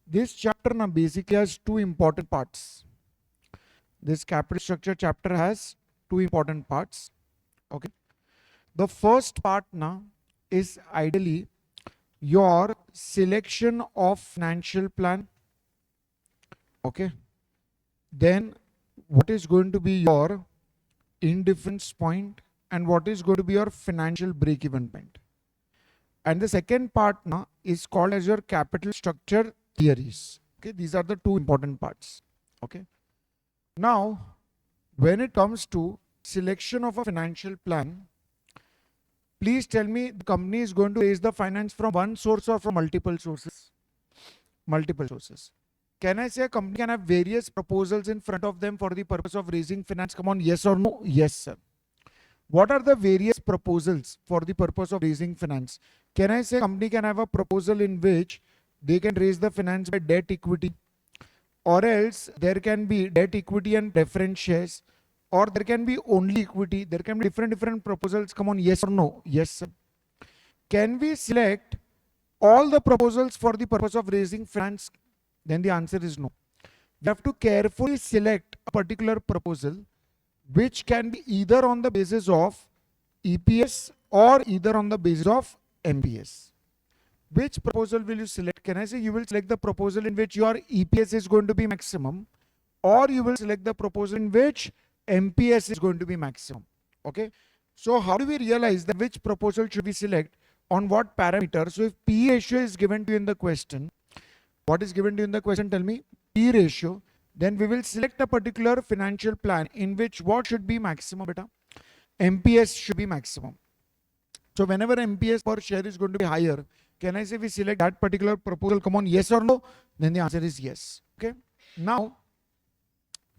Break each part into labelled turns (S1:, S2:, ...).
S1: This chapter now basically has two important parts. This capital structure chapter has two important parts. Okay. The first part now is ideally your selection of financial plan. Okay. Then what is going to be your indifference point and what is going to be your financial break-even point. And the second part now is called as your capital structure theories. Okay, these are the two important parts. Okay. Now, when it comes to selection of a financial plan, please tell me the company is going to raise the finance from one source or from multiple sources? Multiple sources. Can I say a company can have various proposals in front of them for the purpose of raising finance? Come on, yes or no? Yes, sir. What are the various proposals for the purpose of raising finance? Can I say a company can have a proposal in which they can raise the finance by debt equity, or else there can be debt equity and preference shares, or there can be only equity? There can be different proposals. Come on, yes or no? Yes, sir. Can we select all the proposals for the purpose of raising finance? Then the answer is no. We have to carefully select a particular proposal which can be either on the basis of EPS or either on the basis of MPS. Which proposal will you select? Can I say you will select the proposal in which your EPS is going to be maximum, or you will select the proposal in which MPS is going to be maximum? Okay. So how do we realize that which proposal should we select on what parameter? So if P ratio is given to you in the question, what is given to you in the question? Tell me. P ratio. Then we will select a particular financial plan in which what should be maximum, beta? MPS should be maximum. So whenever MPS per share is going to be higher, can I say we select that particular proposal? Come on, yes or no? Then the answer is yes. Okay. Now,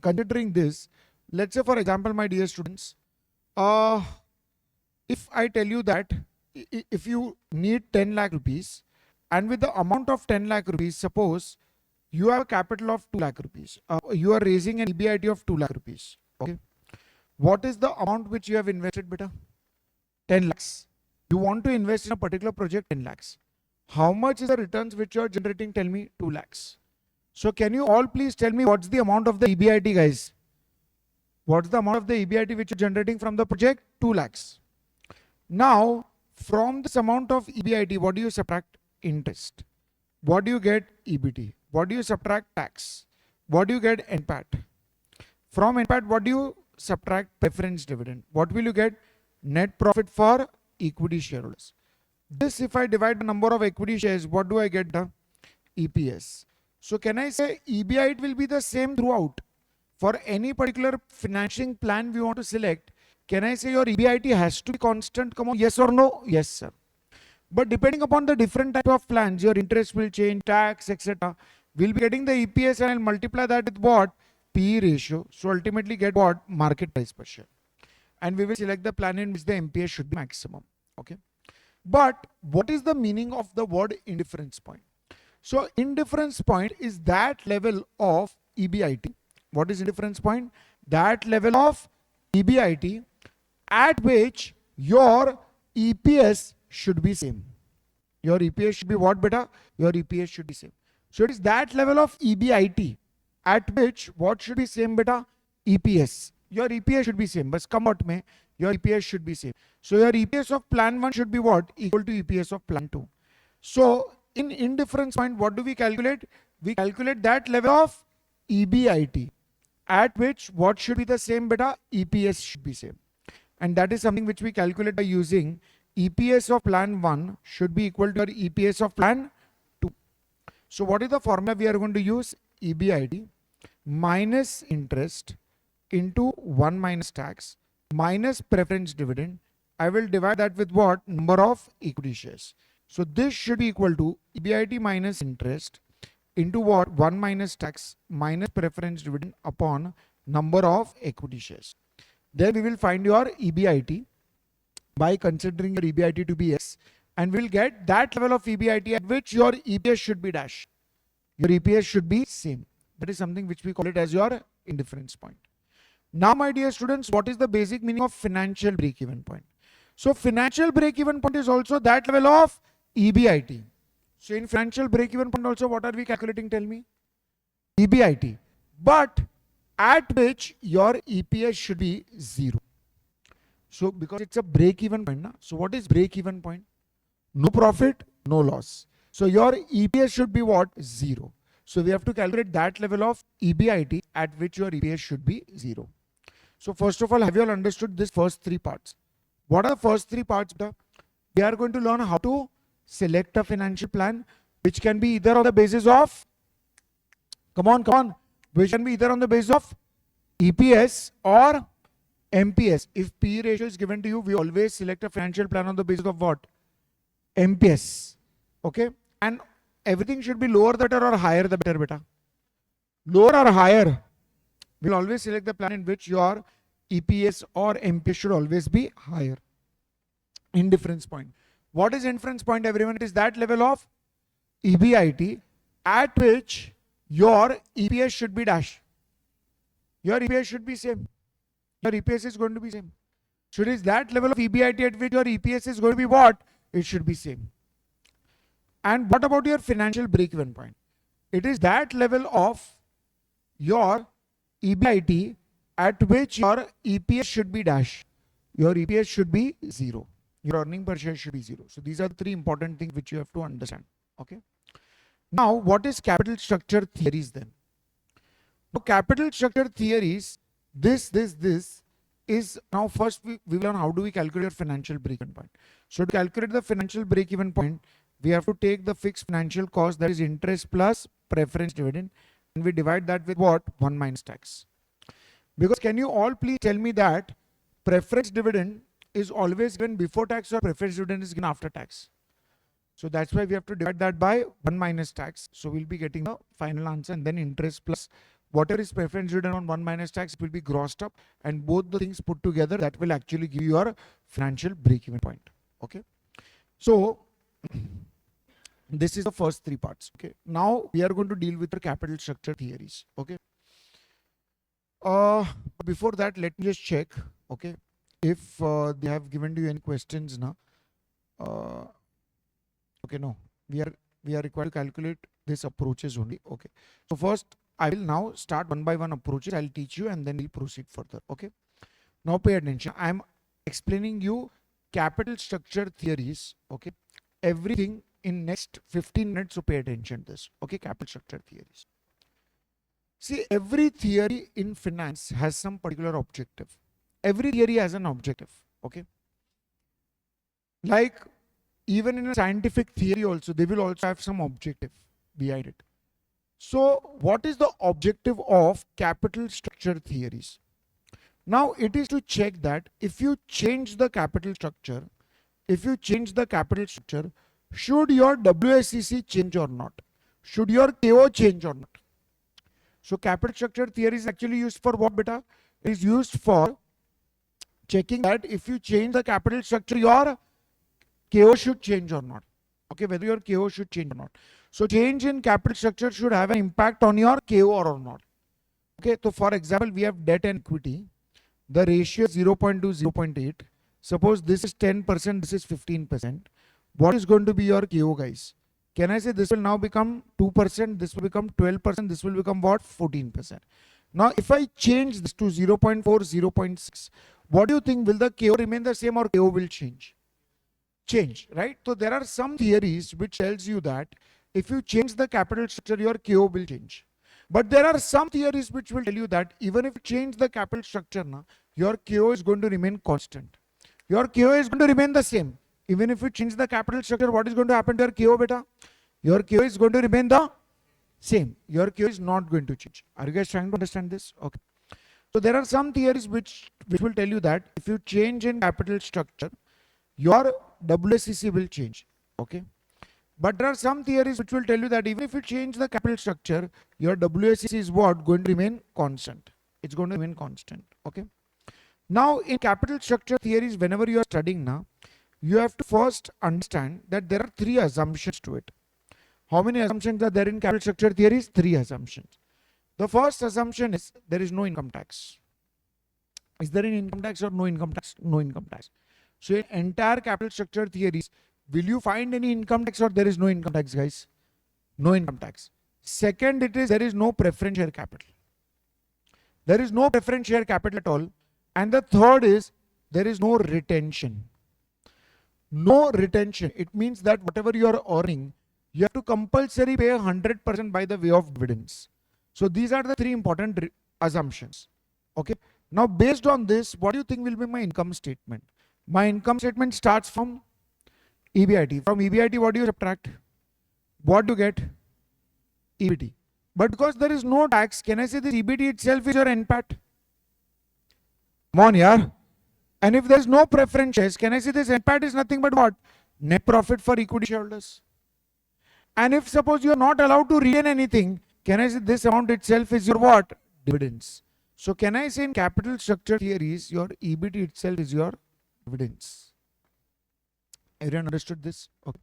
S1: considering this, let's say for example, my dear students, if I tell you that if you need 10 lakh rupees, and with the amount of 10 lakh rupees, suppose you have a capital of 2 lakh rupees. You are raising an EBIT of 2 lakh rupees. Okay. What is the amount which you have invested, beta? 10 lakhs. You want to invest in a particular project, 10 lakhs. How much is the returns which you are generating? Tell me, 2 lakhs. So can you all please tell me what's the amount of the EBIT, guys? What's the amount of the EBIT which you're generating from the project? 2 lakhs. Now, from this amount of EBIT, what do you subtract? Interest. What do you get? EBT. What do you subtract? Tax. What do you get? NPAT. From NPAT, what do you subtract? Preference dividend. What will you get? Net profit for equity shareholders. This, if I divide the number of equity shares, what do I get? The EPS. So can I say EBIT will be the same throughout? For any particular financing plan we want to select, can I say your EBIT has to be constant? Come on, yes or no? Yes, sir. But depending upon the different type of plans, your interest will change, tax, etc. We'll be getting the EPS and I'll multiply that with what? P ratio. So ultimately get what? Market price per share. And we will select the plan in which the MPS should be maximum. Okay. But what is the meaning of the word indifference point? So indifference point is that level of EBIT. What is indifference point? That level of EBIT at which your EPS should be same. Your EPS should be what, beta? Your EPS should be same. So it is that level of EBIT at which what should be same, beta? EPS. Your EPS should be same. But come out mein, your EPS should be same. So your EPS of plan 1 should be what? Equal to EPS of plan 2. So in indifference point, what do we calculate? We calculate that level of EBIT at which what should be the same, beta? EPS should be same. And that is something which we calculate by using EPS of plan 1 should be equal to your EPS of plan 2. So what is the formula we are going to use? EBIT minus interest into 1 minus tax minus preference dividend. I will divide that with what? Number of equity shares. So this should be equal to EBIT minus interest into what? 1 minus tax minus preference dividend upon number of equity shares. Then we will find your EBIT by considering your EBIT to be S, and we'll get that level of EBIT at which your EPS should be dash. Your EPS should be same. That is something which we call it as your indifference point. Now, my dear students, what is the basic meaning of financial break-even point? So financial break-even point is also that level of EBIT. So in financial break-even point also, what are we calculating? Tell me. EBIT. But at which your EPS should be 0. So because it's a break-even point, na? So what is break-even point? No profit, no loss. So your EPS should be what? 0. So we have to calculate that level of EBIT at which your EPS should be 0. So first of all, have you all understood this first three parts? What are the first three parts? We are going to learn how to select a financial plan which can be either on the basis of, which can be either on the basis of EPS or MPS. If P ratio is given to you, we always select a financial plan on the basis of what? MPS. Okay? And everything should be lower the better or higher the better, beta. Lower or higher? We'll always select the plan in which your EPS or MPS should always be higher. Indifference point. What is indifference point, everyone? It is that level of EBIT at which your EPS should be dash. Your EPS should be same. Your EPS is going to be same. So it is that level of EBIT at which your EPS is going to be what? It should be same. And what about your financial break-even point? It is that level of your EBIT at which your EPS should be dash. Your EPS should be 0. Your earning per share should be 0. So these are the three important things which you have to understand. Okay. Now, what is capital structure theories then? Now, capital structure theories, this is now first we will learn how do we calculate your financial break-even point. So to calculate the financial break-even point, we have to take the fixed financial cost, that is interest plus preference dividend, and we divide that with what? 1 minus tax. Because can you all please tell me that preference dividend is always given before tax or preference dividend is given after tax? So that's why we have to divide that by 1 minus tax. So we'll be getting the final answer, and then interest plus whatever is preference dividend on 1 minus tax will be grossed up, and both the things put together, that will actually give you your financial break-even point. Okay. So this is the first three parts. Okay. Now we are going to deal with the capital structure theories. Okay. Before that, let me just check. Okay. If they have given you any questions now. Okay, no. We are required to calculate these approaches only. Okay. So first, I will now start one by one approaches. I'll teach you and then we'll proceed further. Okay. Now pay attention. I'm explaining you capital structure theories. Okay. Everything in next 15 minutes. So pay attention to this. Okay. Capital structure theories. See, every theory in finance has some particular objective. Every theory has an objective. Okay. Like even in a scientific theory also, they will also have some objective behind it. So what is the objective of capital structure theories? Now it is to check that if you change the capital structure, should your WSCC change or not? Should your KO change or not? So capital structure theory is actually used for what, beta? It is used for checking that if you change the capital structure, your KO should change or not. Okay, whether your KO should change or not. So change in capital structure should have an impact on your KO or not. Okay, so for example, we have debt and equity. The ratio is 0.2, 0.8. Suppose this is 10%, this is 15%. What is going to be your KO, guys? Can I say this will now become 2%, this will become 12%, this will become what? 14%. Now, if I change this to 0.4, 0.6, what do you think? Will the KO remain the same or KO will change? Change, right? So there are some theories which tells you that if you change the capital structure, your KO will change. But there are some theories which will tell you that even if you change the capital structure, your KO is going to remain constant. Your KO is going to remain the same. Even if you change the capital structure, what is going to happen to your KO, beta? Your KO is going to remain the same. Your KO is not going to change. Are you guys trying to understand this? Okay. So there are some theories which will tell you that if you change in capital structure, your WSCC will change. Okay. But there are some theories which will tell you that even if you change the capital structure, your WSCC is what? Going to remain constant. It's going to remain constant. Okay. Now in capital structure theories, whenever you are studying now, you have to first understand that there are 3 assumptions to it. How many assumptions are there in capital structure theories? 3 assumptions. The first assumption is there is no income tax. Is there an income tax or no income tax? No income tax. So in entire capital structure theories, Will you find any income tax or there is no income tax, guys? No income tax. Second, it is there is no preference share capital. There is no preference share capital at all. And the third is there is no retention. No retention. It means that whatever you are earning, you have to compulsory pay 100% by the way of dividends. So these are the three important assumptions. Okay. Now based on this, what do you think will be my income statement? My income statement starts from EBIT. From EBIT, what do you subtract? What do you get? EBIT. But because there is no tax, can I say this EBIT itself is your NPAT? Come on, yeah. And if there is no preference shares, can I say this NPAT is nothing but what? Net profit for equity shareholders. And if suppose you are not allowed to retain anything, can I say this amount itself is your what? Dividends. So can I say in capital structure theories, your EBIT itself is your dividends. Everyone understood this? Okay.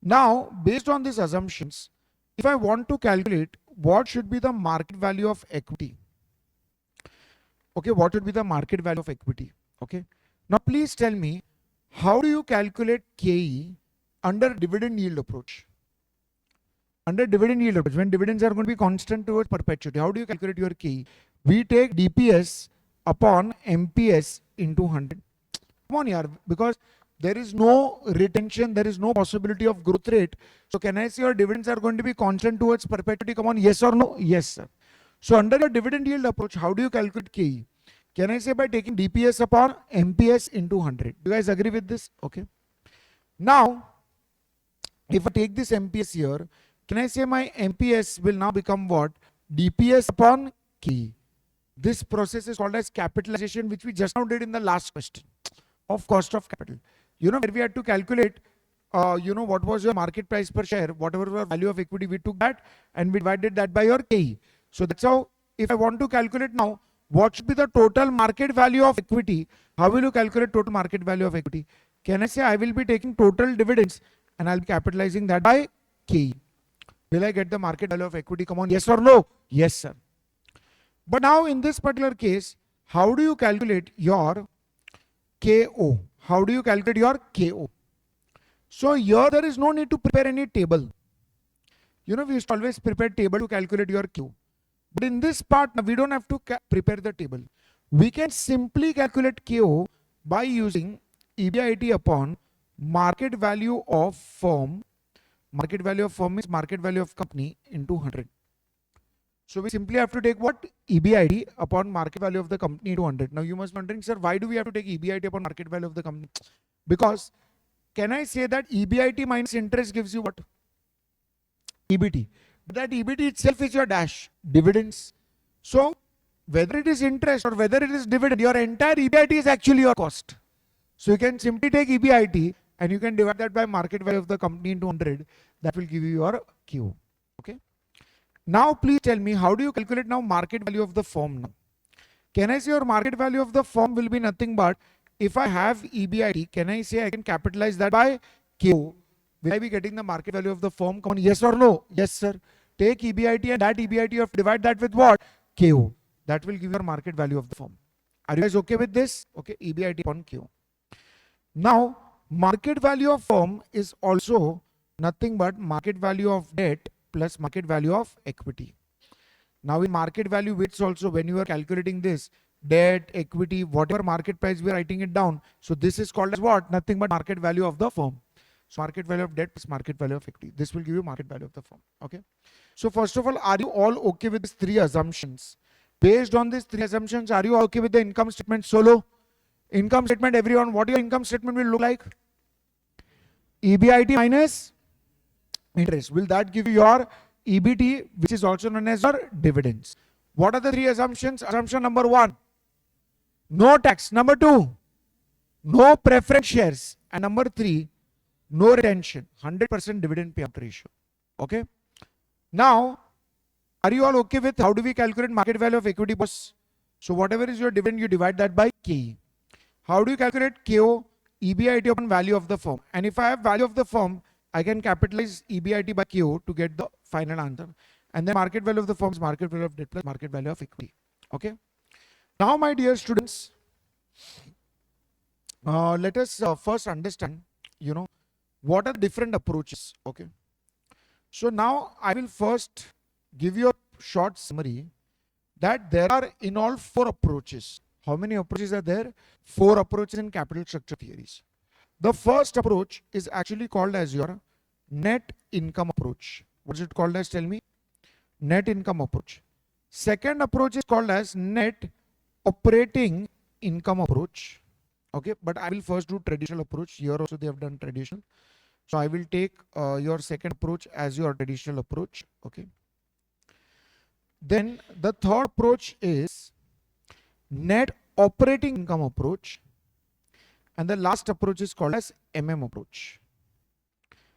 S1: Now, based on these assumptions, if I want to calculate what should be the market value of equity. Okay, what would be the market value of equity? Okay. Now, please tell me, how do you calculate KE under dividend yield approach? Under dividend yield approach, when dividends are going to be constant towards perpetuity, how do you calculate your KE? We take DPS upon MPS into 100. Come on, yaar, because there is no retention, there is no possibility of growth rate. So can I say your dividends are going to be constant towards perpetuity? Come on, yes or no? Yes, sir. So under your dividend yield approach, how do you calculate KE? Can I say by taking DPS upon MPS into 100? Do you guys agree with this? Okay. Now, if I take this MPS here, can I say my MPS will now become what? DPS upon KE. This process is called as capitalization, which we just now did in the last question of cost of capital. You know, where we had to calculate, what was your market price per share, whatever your value of equity, we took that and we divided that by your KE. So that's how, if I want to calculate now, what should be the total market value of equity? How will you calculate total market value of equity? Can I say I will be taking total dividends and I'll be capitalizing that by KE. Will I get the market value of equity? Come on, yes or no? Yes, sir. But now in this particular case, how do you calculate your KO? How do you calculate your KO? So here there is no need to prepare any table. You know, we used to always prepare table to calculate your Q. But in this part, we don't have to prepare the table. We can simply calculate KO by using EBIT upon market value of firm. Market value of firm is market value of company into 100. So we simply have to take what? EBIT upon market value of the company into 100. Now you must be wondering, sir, why do we have to take EBIT upon market value of the company? Because can I say that EBIT minus interest gives you what? EBT. That EBT itself is your dash, dividends. So whether it is interest or whether it is dividend, your entire EBIT is actually your cost. So you can simply take EBIT and you can divide that by market value of the company into 100. That will give you your Q. Okay. Now please tell me, how do you calculate now market value of the firm now? Can I say your market value of the firm will be nothing but, if I have EBIT, can I say I can capitalize that by Q? Will I be getting the market value of the firm? Come on, yes or no? Yes, sir. Take EBIT and that EBIT you have to divide that with what? Q. That will give you your market value of the firm. Are you guys okay with this? Okay, EBIT upon Q. Now, market value of firm is also nothing but market value of debt plus market value of equity. Now in market value weights also, when you are calculating this, debt, equity, whatever market price, we are writing it down. So this is called as what? Nothing but market value of the firm. So market value of debt plus market value of equity. This will give you market value of the firm. Okay. So first of all, are you all okay with these three assumptions? Based on these three assumptions, are you all okay with the income statement solo? Income statement, everyone, what your income statement will look like? EBIT minus interest. Will that give you your EBT, which is also known as your dividends? What are the three assumptions? Assumption number one, no tax. Number two, no preference shares. And number three, no retention. 100% dividend payout ratio. Okay. Now, are you all okay with how do we calculate market value of equity? So whatever is your dividend, you divide that by KE. How do you calculate KO? EBIT upon value of the firm. And if I have value of the firm, I can capitalize EBIT by KO to get the final answer. And then market value of the firm is market value of debt plus market value of equity. Okay. Now, my dear students, let us first understand, what are the different approaches? Okay. So now I will first give you a short summary that there are in all 4 approaches. How many approaches are there? 4 approaches in capital structure theories. The first approach is actually called as your net income approach. What is it called as? Tell me. Net income approach. Second approach is called as net operating income approach. Okay, but I will first do traditional approach. Here also they have done traditional. So I will take your second approach as your traditional approach. Okay. Then the third approach is net operating income approach. And the last approach is called as MM approach.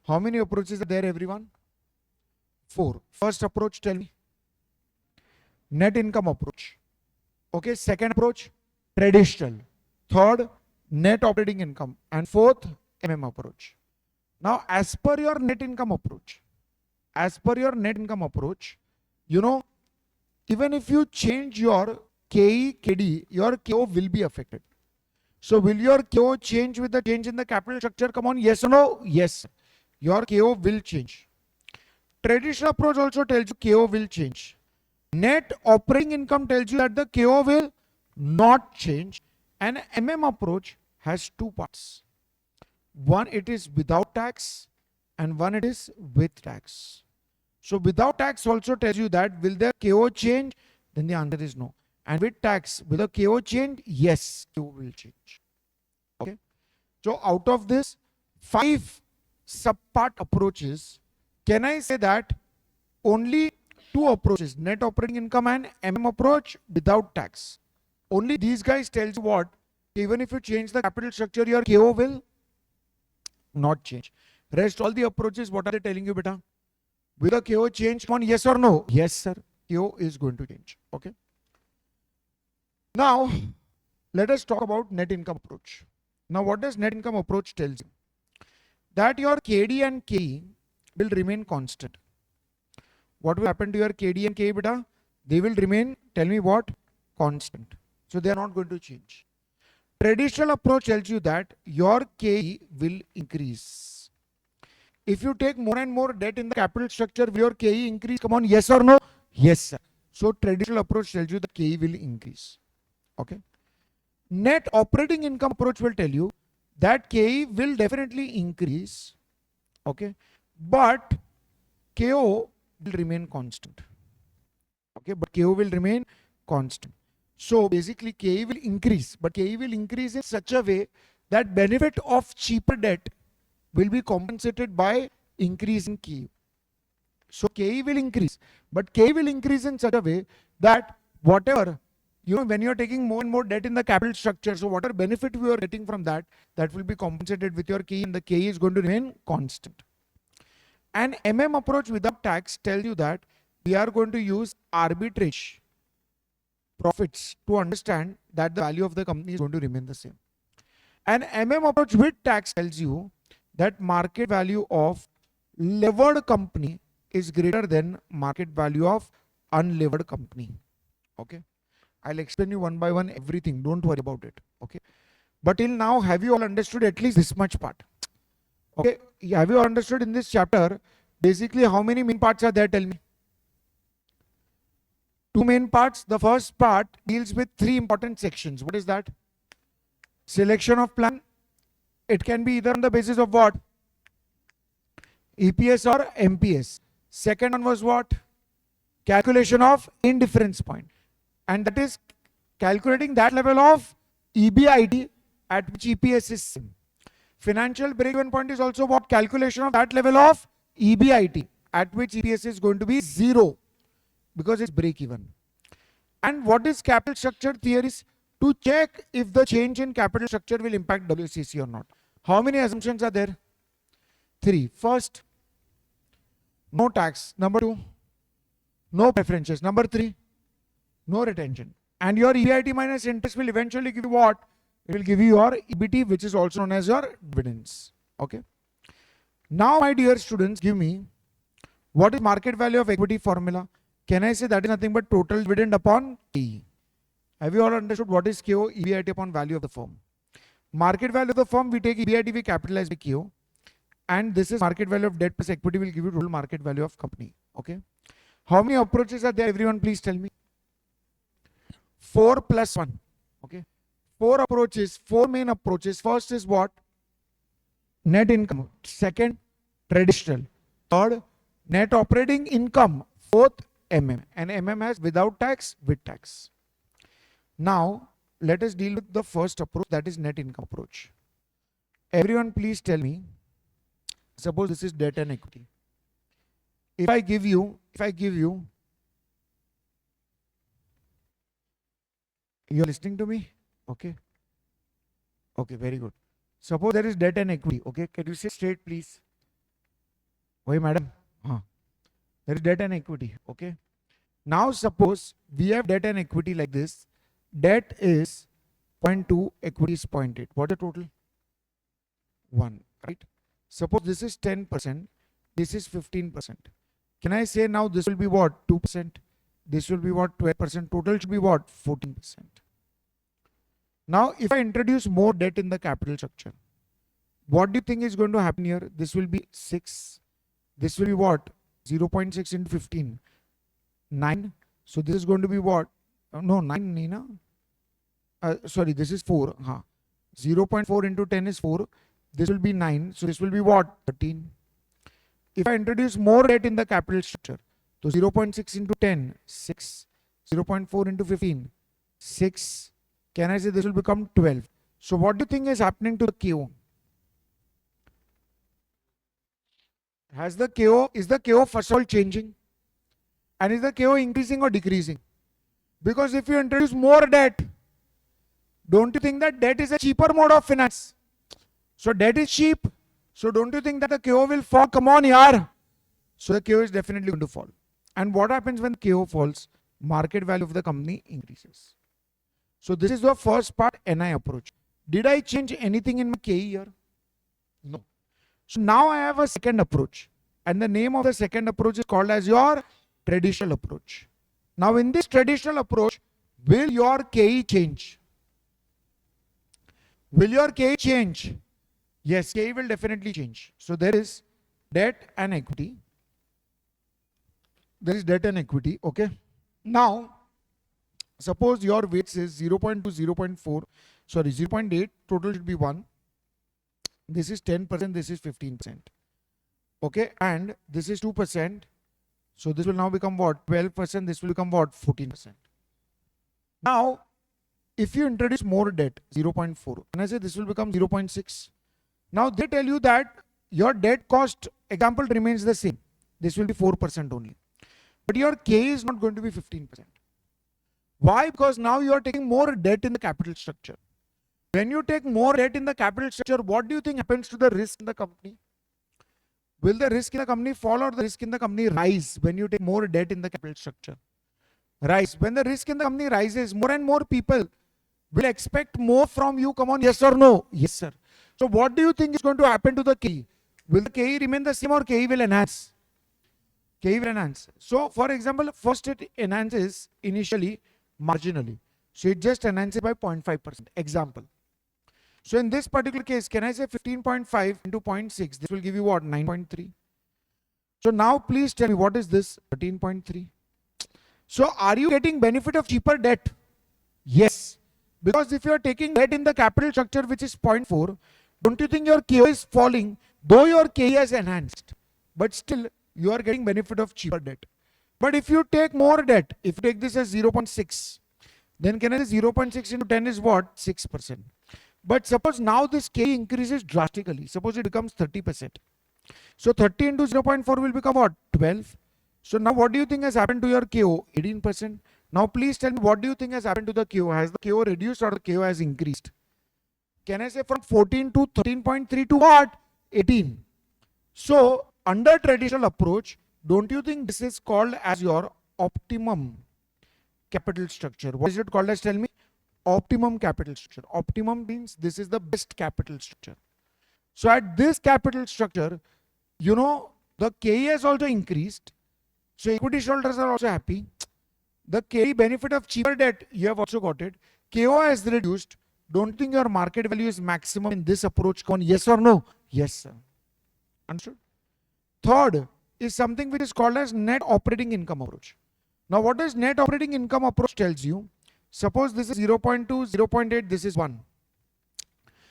S1: How many approaches are there, everyone? 4. First approach, tell me. Net income approach. Okay, second approach, traditional. Third, net operating income. And fourth, MM approach. Now, as per your net income approach, you know, even if you change your KE, KD, your KO will be affected. So will your KO change with the change in the capital structure? Come on, yes or no? Yes. Your KO will change. Traditional approach also tells you KO will change. Net operating income tells you that the KO will not change. And MM approach has 2 parts. One, it is without tax, and one it is with tax. So without tax also tells you that will the KO change? Then the answer is no. And with tax, will the KO change? Yes, KO will change. Okay. So out of this 5 subpart approaches, can I say that only 2 approaches, net operating income and MM approach without tax, only these guys tells you what? Even if you change the capital structure, your KO will not change. Rest all the approaches, what are they telling you, beta? Will the KO change? Come on, yes or no? Yes, sir. KO is going to change. Okay. Now, let us talk about net income approach. Now, what does net income approach tells you? That your KD and KE will remain constant. What will happen to your KD and KE, beta? They will remain, tell me what? Constant. So, they are not going to change. Traditional approach tells you that your KE will increase. If you take more and more debt in the capital structure, will your KE increase? Come on, yes or no? Yes, sir. So, traditional approach tells you the KE will increase. Okay. Net operating income approach will tell you that KE will definitely increase. Okay. But KO will remain constant. Okay. But KO will remain constant. So basically KE will increase, but KE will increase in such a way that benefit of cheaper debt will be compensated by increase in KE. So KE will increase, but KE will increase in such a way that whatever, when you're taking more and more debt in the capital structure, so whatever benefit you are getting from that, that will be compensated with your KE, and the KE is going to remain constant. And MM approach without tax tells you that we are going to use arbitrage profits to understand that the value of the company is going to remain the same. And MM approach with tax tells you that market value of levered company is greater than market value of unlevered company. Okay. I'll explain you one by one everything. Don't worry about it. Okay. But till now, have you all understood at least this much part? Okay. Have you all understood in this chapter, basically how many main parts are there? Tell me. 2 main parts. The first part deals with 3 important sections. What is that? Selection of plan. It can be either on the basis of what? EPS or MPS. Second one was what? Calculation of indifference point. And that is calculating that level of EBIT at which EPS is same. Financial break-even point is also what? Calculation of that level of EBIT at which EPS is going to be 0 because it's break-even. And what is capital structure theories? To check if the change in capital structure will impact WCC or not. How many assumptions are there? 3. First, no tax. Number 2, no preferences. Number 3, no retention. And your EBIT minus interest will eventually give you what? It will give you your EBIT, which is also known as your dividends. Okay. Now, my dear students, give me what is market value of equity formula? Can I say that is nothing but total dividend upon KE? Have you all understood what is KO? EBIT upon value of the firm. Market value of the firm, we take EBIT, we capitalize by KO. and this is market value of debt plus equity will give you total market value of company. Okay. How many approaches are there? Everyone, please tell me. 4 plus 1. Okay. 4 approaches, 4 main approaches. First is what? Net income. Second, traditional. Third, net operating income. Fourth, MM. And MM has without tax, with tax. Now, let us deal with the first approach, that is net income approach. Everyone, please tell me. Suppose this is debt and equity. If I give you, you're listening to me? Okay. Okay, very good. Suppose there is debt and equity. Okay, can you say straight, please? Why, madam? There is debt and equity. Okay. Now, suppose we have debt and equity like this. Debt is 0.2, equity is 0.8. What is the total? 1, right? Suppose this is 10%, this is 15%. Can I say now this will be what? 2%. This will be what? 12%. Total should be what? 14%. Now, if I introduce more debt in the capital structure, what do you think is going to happen here? This will be 6. This will be what? 0.6 into 15. 9. So this is going to be what? No, 9, Nina. Sorry, this is 4. 0.4 into 10 is 4. This will be 9. So this will be what? 13. If I introduce more debt in the capital structure, so 0.6 into 10, 6. 0.4 into 15, 6. Can I say this will become 12? So what do you think is happening to the KO? Is the KO first of all changing? And is the KO increasing or decreasing? Because if you introduce more debt, don't you think that debt is a cheaper mode of finance? So debt is cheap. So don't you think that the KO will fall? Come on, yaar. So the KO is definitely going to fall. And what happens when KO falls? Market value of the company increases. So this is the first part, NI approach. Did I change anything in my KE here? No. So now I have a second approach. And the name of the second approach is called as your traditional approach. Now in this traditional approach, will your KE change? Will your KE change? Yes, KE will definitely change. So there is debt and equity. There is debt and equity. Okay. Now, suppose your weights is 0.2, 0.4, sorry, 0.8, total should be 1. This is 10%, this is 15%. Okay, and this is 2%. So this will now become what? 12%, this will become what? 14%. Now, if you introduce more debt, 0.4, and I say this will become 0.6. Now they tell you that your debt cost example remains the same. This will be 4% only. But your K is not going to be 15%. Why? Because now you are taking more debt in the capital structure. When you take more debt in the capital structure, what do you think happens to the risk in the company? Will the risk in the company fall or the risk in the company rise when you take more debt in the capital structure? Rise. When the risk in the company rises, more and more people will expect more from you. Come on, yes or no? Yes, sir. So what do you think is going to happen to the KE? Will the KE remain the same or KE will enhance? KE will enhance. So for example, first it enhances initially marginally. So it just enhances by 0.5%. Example. So in this particular case, can I say 15.5 into 0.6? This will give you what? 9.3. So now please tell me what is this? 13.3. So are you getting benefit of cheaper debt? Yes. Because if you are taking debt in the capital structure which is 0.4, don't you think your KO is falling? Though your KE has enhanced, but still you are getting benefit of cheaper debt. But if you take more debt, if you take this as 0.6, then can I say 0.6 into 10 is what? 6%. But suppose now this KE increases drastically. Suppose it becomes 30%. So 30 into 0.4 will become what? 12. So now what do you think has happened to your KO? 18%. Now please tell me what do you think has happened to the KO? Has the KO reduced or the KO has increased? Can I say from 14 to 13.3 to what? 18. So under traditional approach, don't you think this is called as your optimum capital structure? What is it called as? Tell me. Optimum capital structure. Optimum means this is the best capital structure. So at this capital structure, you know, the KE has also increased. So equity shareholders are also happy. The KE benefit of cheaper debt, you have also got it. KO has reduced. Don't you think your market value is maximum in this approach? Yes or no? Yes, sir. Understood? Third is something which is called as net operating income approach. Now, what does net operating income approach tells you? Suppose this is 0.2, 0.8, this is 1.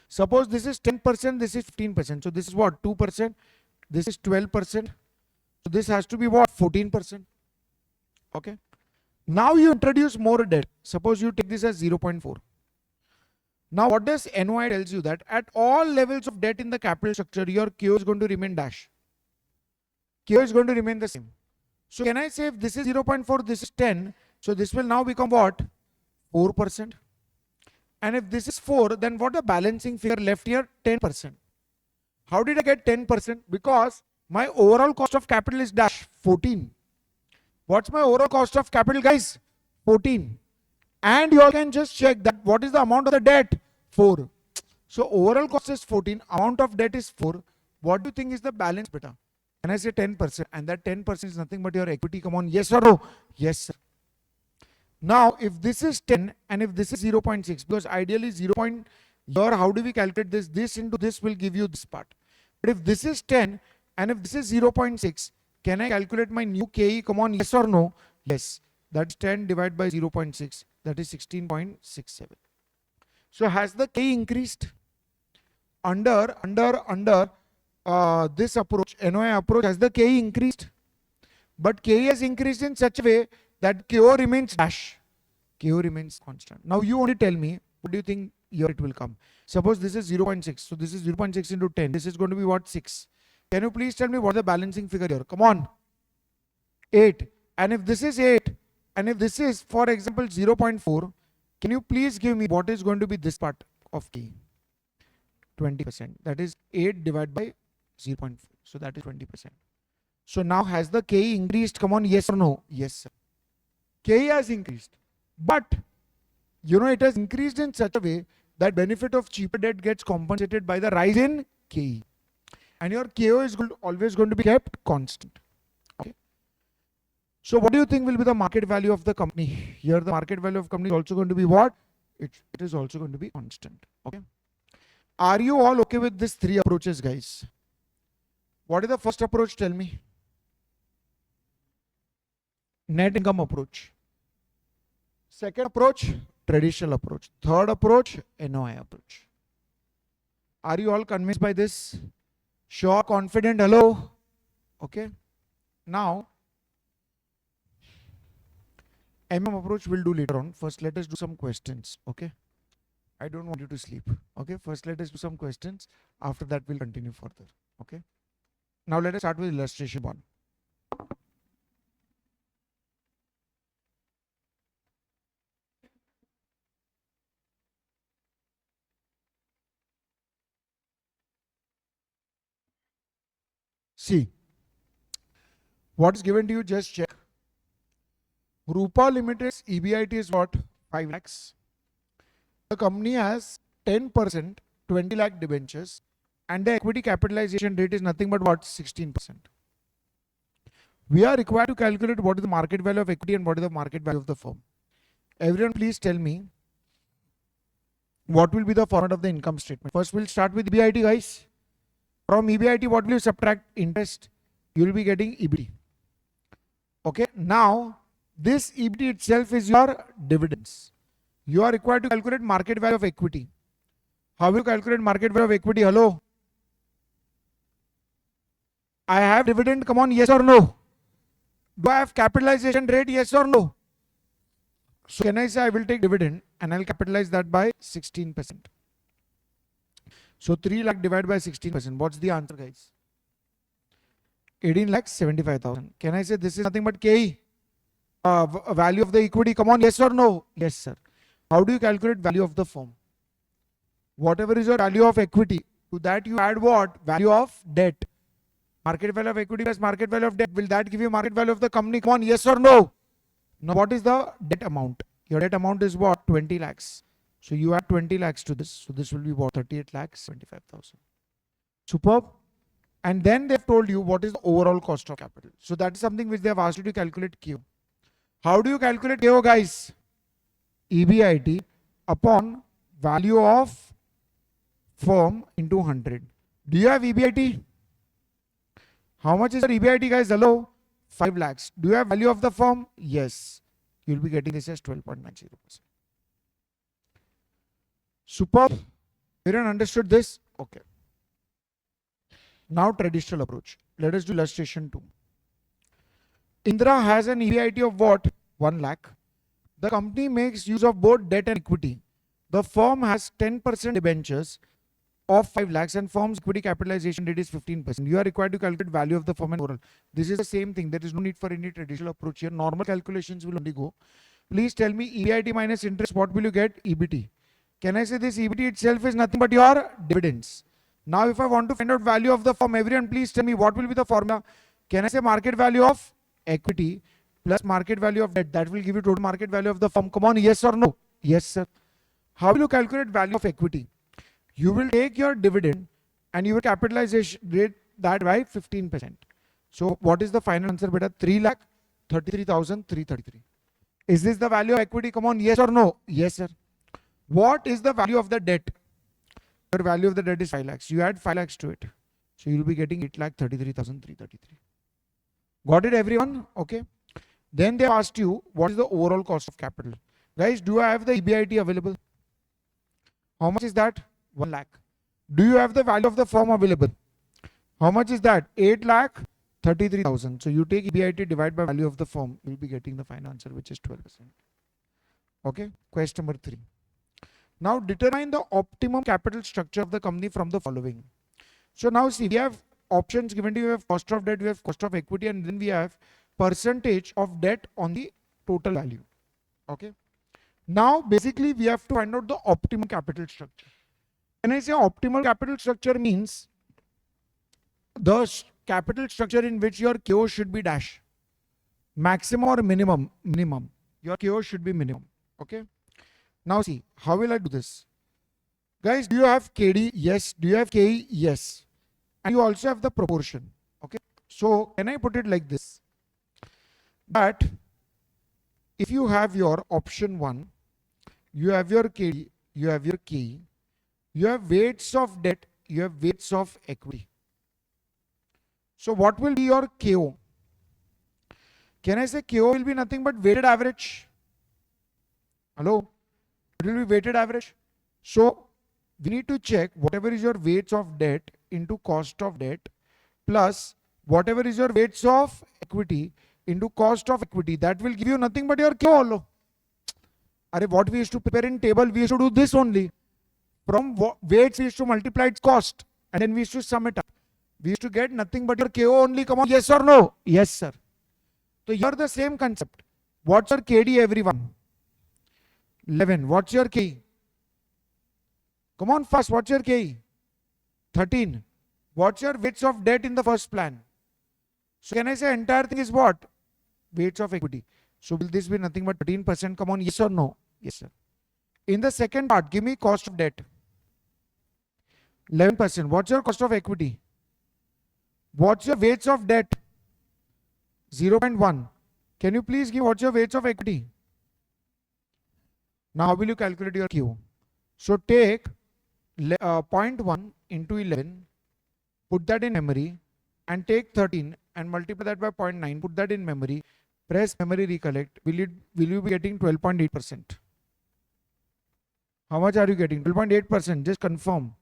S1: Suppose this is 10%, this is 15%. So this is what? 2%. This is 12%. So this has to be what? 14%. Okay. Now you introduce more debt. Suppose you take this as 0.4. Now what does NOI tells you? That at all levels of debt in the capital structure, your KO is going to remain dash. KO is going to remain the same. So can I say if this is 0.4, this is 10. So this will now become what? 4%. And if this is 4, then what the balancing figure left here? 10%. How did I get 10%? Because my overall cost of capital is dash 14. What's my overall cost of capital, guys? 14. And you all can just check that what is the amount of the debt? 4. So overall cost is 14. Amount of debt is 4. What do you think is the balance, beta? Can I say 10%? And that 10% is nothing but your equity. Come on, yes or no? Yes, sir. Now, if this is 10 and if this is 0.6, because ideally 0. Here, how do we calculate this? This into this will give you this part. But if this is 10 and if this is 0.6, can I calculate my new KE? Come on, yes or no? Yes. That's 10 divided by 0.6. That is 16.67. So has the KE increased? Under this approach, NOI approach, has the KE increased? But KE has increased in such a way that KO remains dash. KO remains constant. Now you only tell me, what do you think here it will come? Suppose this is 0.6. So this is 0.6 into 10. This is going to be what? 6. Can you please tell me what the balancing figure here? Come on. 8. And if this is 8, and if this is, for example, 0.4, can you please give me what is going to be this part of KE? 20%. That is 8 divided by 0.4. So that is 20%. So now has the KE increased? Come on, yes or no? Yes, sir. KE has increased. But, it has increased in such a way that benefit of cheaper debt gets compensated by the rise in KE. And your KO is always going to be kept constant. Okay. So what do you think will be the market value of the company? Here the market value of company is also going to be what? It is also going to be constant. Okay. Are you all okay with these 3 approaches, guys? What is the first approach? Tell me. Net income approach. Second approach, traditional approach. Third approach, NOI approach. Are you all convinced by this? Sure, confident, hello? Okay. Now, MM approach we'll do later on. First, let us do some questions. Okay. I don't want you to sleep. Okay. First, let us do some questions. After that, we'll continue further. Okay. Now, let us start with illustration 1. See, what is given to you, just check. Rupa Limited's EBIT is what? 5 lakhs. The company has 10%, 20 lakh debentures, and the equity capitalization rate is nothing but what? 16%. We are required to calculate what is the market value of equity and what is the market value of the firm. Everyone, please tell me what will be the format of the income statement. First, we'll start with EBIT, guys. From EBIT, what will you subtract? Interest. You will be getting EBIT. Okay. Now, this EBIT itself is your dividends. You are required to calculate market value of equity. How will you calculate market value of equity? Hello? I have dividend. Come on, yes or no? Do I have capitalization rate? Yes or no? So can I say I will take dividend and I'll capitalize that by 16%. So 3 lakh divided by 16%. What's the answer, guys? 18 lakh 75,000. Can I say this is nothing but KE? Value of the equity. Come on, yes or no? Yes, sir. How do you calculate value of the firm? Whatever is your value of equity, to that you add what? Value of debt. Market value of equity plus market value of debt. Will that give you market value of the company? Come on, yes or no? Now, what is the debt amount? Your debt amount is what? 20 lakhs. So you add 20 lakhs to this. So this will be what? 38 lakhs 75,000. Superb. And then they've told you what is the overall cost of capital. So that is something which they have asked you to calculate KO. How do you calculate KO, guys? EBIT upon value of firm into 100. Do you have EBIT? How much is your EBIT, guys? Hello? 5 lakhs. Do you have value of the firm? Yes. You'll be getting this as 12.90%. Superb. Everyone understood this? Okay. Now traditional approach. Let us do illustration 2. Indra has an EBIT of what? 1 lakh. The company makes use of both debt and equity. The firm has 10% debentures of 5 lakhs and firm's equity capitalization rate is 15%. You are required to calculate value of the firm and oral. This is the same thing. There is no need for any traditional approach here. Normal calculations will only go. Please tell me EBIT minus interest, what will you get? EBT. Can I say this EBT itself is nothing but your dividends? Now if I want to find out value of the firm, everyone please tell me what will be the formula. Can I say market value of equity plus market value of debt? That will give you total market value of the firm. Come on, yes or no? Yes, sir. How will you calculate value of equity? You will take your dividend and you will capitalization rate that by 15%. So what is the final answer, beta? 3,33,333. Is this the value of equity? Come on, yes or no? Yes, sir. What is the value of the debt? Your value of the debt is 5 lakhs. You add 5 lakhs to it. So you will be getting 8,33,333. Got it, everyone? Okay. Then they asked you, what is the overall cost of capital? Guys, do I have the EBIT available? How much is that? 1 lakh. Do you have the value of the firm available? How much is that? 8,33,000. So you take EBIT divided by value of the firm. You will be getting the final answer, which is 12%. Okay. Question number 3. Now determine the optimum capital structure of the company from the following. So now see, we have options given to you. We have cost of debt, we have cost of equity, and then we have percentage of debt on the total value. Okay. Now basically we have to find out the optimum capital structure. When I say optimal capital structure means the capital structure in which your KO should be dash. Maximum or minimum? Minimum. Your KO should be minimum. Okay. Now see, how will I do this? Guys, do you have KD? Yes. Do you have KE? Yes. And you also have the proportion. Okay. So can I put it like this? That if you have your option 1, you have your KD, you have your KE, you have weights of debt, you have weights of equity. So what will be your KO? Can I say KO will be nothing but weighted average? Hello? It will be weighted average. So we need to check whatever is your weights of debt into cost of debt plus whatever is your weights of equity into cost of equity. That will give you nothing but your KO. What we used to prepare in table, we used to do this only. From weights we used to multiply its cost and then we used to sum it up. We used to get nothing but your KO only. Come on, yes or no? Yes, sir. So here the same concept. What's your KD, everyone? 11. What's your KE? Come on fast. What's your KE? 13. What's your weights of debt in the first plan? So can I say entire thing is what? Weights of equity. So will this be nothing but 13%? Come on, yes or no? Yes, sir. In the second part, give me cost of debt. 11%. What's your cost of equity? What's your weights of debt? 0.1. Can you please give what's your weights of equity? Now how will you calculate your Q? So take 0.1 into 11, put that in memory, and take 13 and multiply that by 0.9, put that in memory, press memory recollect. Will you be getting 12.8%? How much are you getting? 12.8%. Just confirm.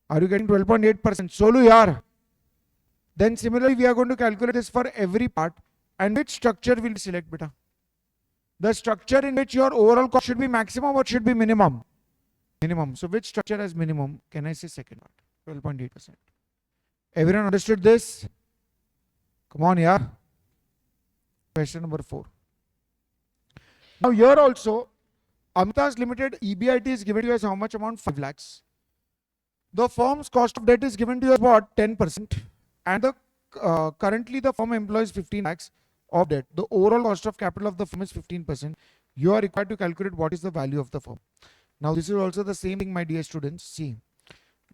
S1: Are you getting 12.8%? Solo yaar. Then similarly, we are going to calculate this for every part. And which structure will we select, beta? The structure in which your overall cost should be maximum or should be minimum? Minimum. So which structure has minimum? Can I say second part? 12.8%. Everyone understood this? Come on, yeah. Question number 4. Now here also, Amita's Limited EBIT is given to you as how much amount? 5 lakhs. The firm's cost of debt is given to you as what? 10%. And the currently the firm employs 15 lakhs of debt. The overall cost of capital of the firm is 15%. You are required to calculate what is the value of the firm. Now this is also the same thing, my dear students. See,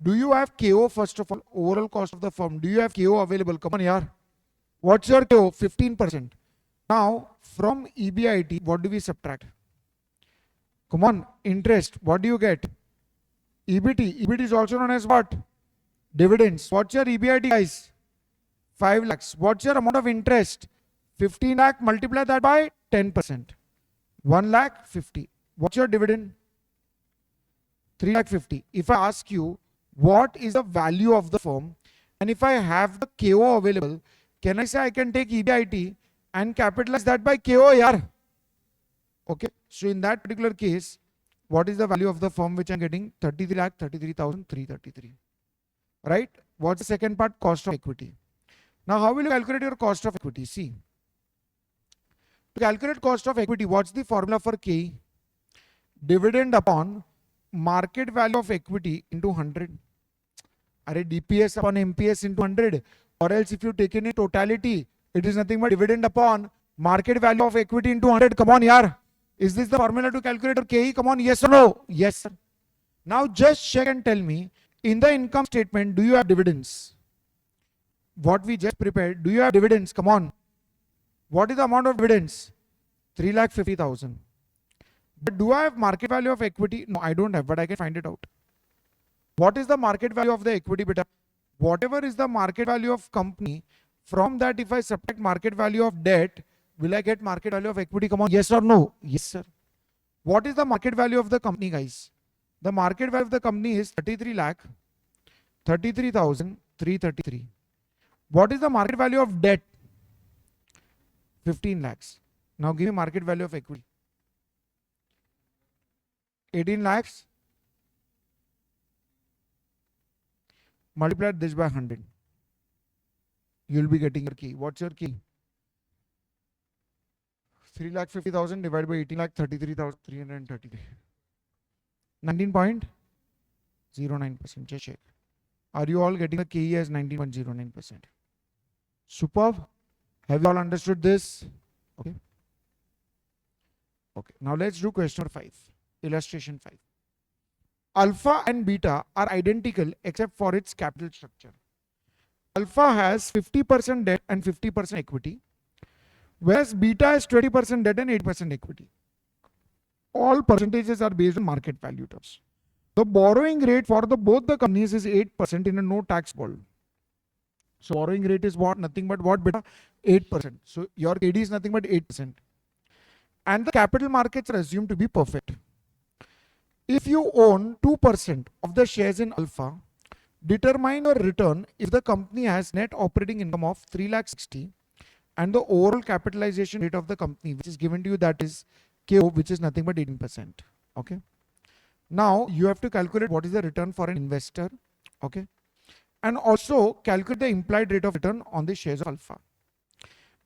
S1: do you have KO first of all? Overall cost of the firm. Do you have KO available? Come on, yaar. What's your KO? 15%. Now from EBIT, what do we subtract? Come on, interest. What do you get? EBT. EBT is also known as what? Dividends. What's your EBIT, guys? 5 lakhs. What's your amount of interest? 15 lakh, multiply that by 10%. 1 lakh 50. What's your dividend? 3 lakh 50. If I ask you what is the value of the firm, and if I have the KO available, can I say I can take EBIT and capitalize that by KO? Yeah. Okay. So in that particular case, what is the value of the firm which I'm getting? 33 lakh 33,333. Right? What's the second part? Cost of equity. Now, how will you calculate your cost of equity? See, to calculate cost of equity, what's the formula for K? Dividend upon market value of equity into 100. Are DPS upon MPS into 100. Or else if you take in a totality, it is nothing but dividend upon market value of equity into 100. Come on, yaar. Is this the formula to calculate your KE? Come on, yes or no? Yes, sir. Now just check and tell me, in the income statement, do you have dividends? What we just prepared, do you have dividends? Come on. What is the amount of dividends? 3,50,000. But do I have market value of equity? No, I don't have, but I can find it out. What is the market value of the equity beta? Whatever is the market value of company, from that if I subtract market value of debt, will I get market value of equity? Come on, yes or no? Yes, sir. What is the market value of the company, guys? The market value of the company is 33 lakh 33,333. What is the market value of debt? 15 lakhs. Now give me market value of equity. 18 lakhs. Multiply this by 100. You will be getting your key. What's your key? 3,50,000 divided by 18,33,333. 19.09%. Just check. Are you all getting the KE as 19.09%? Superb. Have you all understood this? Okay. Okay. Now let's do question number 5. Illustration 5. Alpha and beta are identical except for its capital structure. Alpha has 50% debt and 50% equity, whereas beta has 20% debt and 8% equity. All percentages are based on market value terms. The borrowing rate for both the companies is 8% in a no tax world. So borrowing rate is what? Nothing but what, beta? 8%. So your KD is nothing but 8%. And the capital markets are assumed to be perfect. If you own 2% of the shares in Alpha, determine your return if the company has net operating income of 3,60,000 and the overall capitalization rate of the company, which is given to you, that is KO, which is nothing but 18%. Okay. Now you have to calculate what is the return for an investor. Okay. And also calculate the implied rate of return on the shares of Alpha.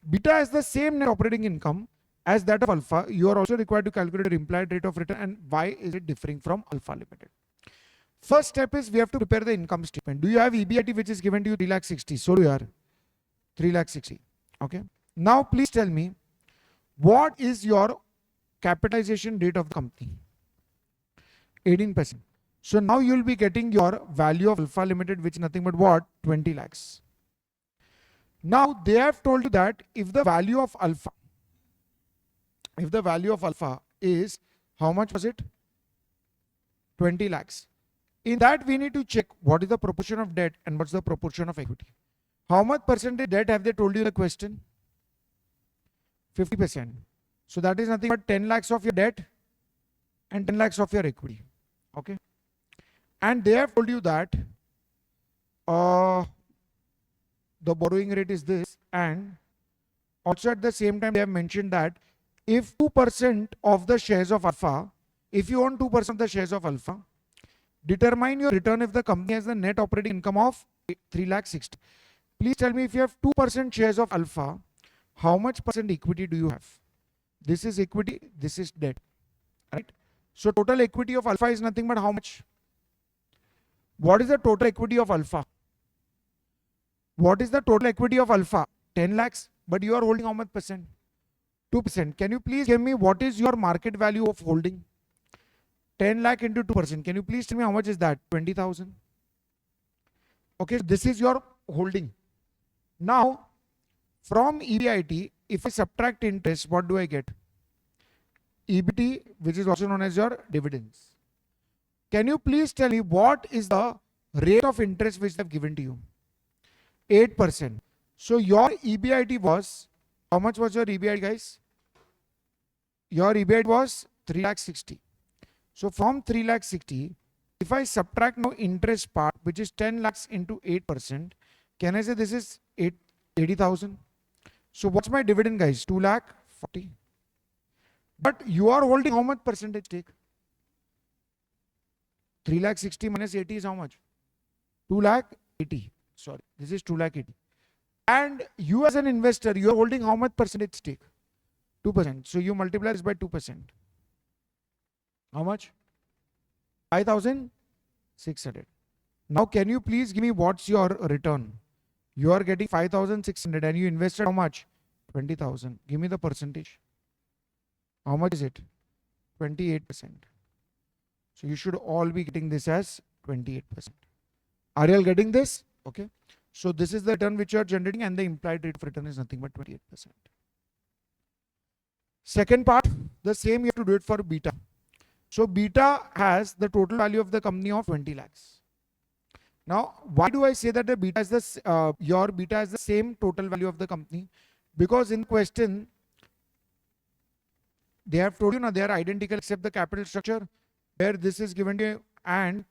S1: Beta has the same net operating income as that of Alpha. You are also required to calculate your implied rate of return and why is it differing from Alpha Limited. First step is we have to prepare the income statement. Do you have EBIT which is given to you 3,60,000? So you are 3,60,000. Okay. Now please tell me, what is your capitalization rate of the company? 18%. So now you will be getting your value of Alpha Limited, which is nothing but what? 20 lakhs. Now they have told you that if the value of Alpha is, how much was it? 20 lakhs. In that we need to check what is the proportion of debt and what's the proportion of equity. How much percentage debt have they told you in the question? 50%. So that is nothing but 10 lakhs of your debt and 10 lakhs of your equity. Okay. And they have told you that the borrowing rate is this, and also at the same time they have mentioned that if 2% of the shares of Alpha, if you own 2% of the shares of Alpha, determine your return if the company has the net operating income of 3,60,000. Please tell me, if you have 2% shares of Alpha, how much percent equity do you have? This is equity, this is debt, right? So total equity of Alpha is nothing but how much? What is the total equity of Alpha? What is the total equity of Alpha? 10 lakhs, but you are holding how much percent? 2%. Can you please give me what is your market value of holding? 10 lakh into 2%. Can you please tell me how much is that? 20,000. Okay, so this is your holding. Now, from EBIT, if I subtract interest, what do I get? EBIT, which is also known as your dividends. Can you please tell me what is the rate of interest which they have given to you? 8%. So your EBIT was, how much was your EBIT, guys? Your EBIT was 3,60,000. So from 3,60,000, if I subtract now interest part, which is 10 lakhs into 8%, can I say this is 80,000? So what's my dividend, guys? 2,40,000. But you are holding how much percentage stake? 3,60,000 minus 80 is how much? 2,80,000. Sorry, this is 2,80,000. And you as an investor, you are holding how much percentage stake? 2%. So you multiply this by 2%. How much? 5,600. Now can you please give me what's your return? You are getting 5,600 and you invested how much? 20,000. Give me the percentage. How much is it? 28%. So you should all be getting this as 28%. Are you all getting this? Okay. So this is the return which you are generating, and the implied rate of return is nothing but 28%. Second part, the same you have to do it for beta. So beta has the total value of the company of 20 lakhs. Now, why do I say that the beta is this? Your beta is the same total value of the company? Because in question, they have told you now they are identical except the capital structure, where this is given to you, and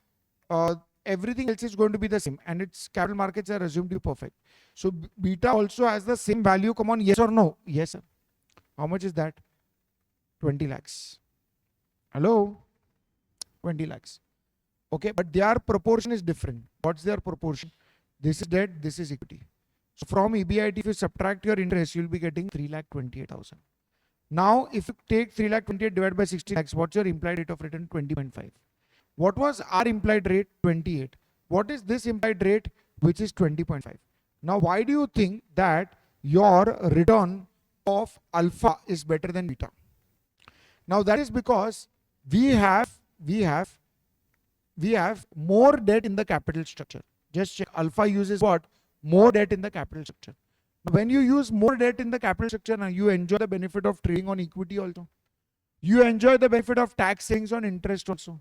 S1: everything else is going to be the same, and its capital markets are assumed to be perfect. So beta also has the same value. Come on, yes or no? Yes, sir. How much is that? 20 lakhs. Hello? 20 lakhs. Okay, but their proportion is different. What's their proportion? This is debt, this is equity. So from EBIT, if you subtract your interest, you'll be getting 3,28,000. Now, if you take 3,28,000 divided by 60 lakhs, what's your implied rate of return? 20.5. What was our implied rate? 28. What is this implied rate, which is 20.5? Now, why do you think that your return of alpha is better than beta? Now, that is because we have more debt in the capital structure. Just check. Alpha uses what? More debt in the capital structure. When you use more debt in the capital structure, now you enjoy the benefit of trading on equity also. You enjoy the benefit of tax savings on interest also.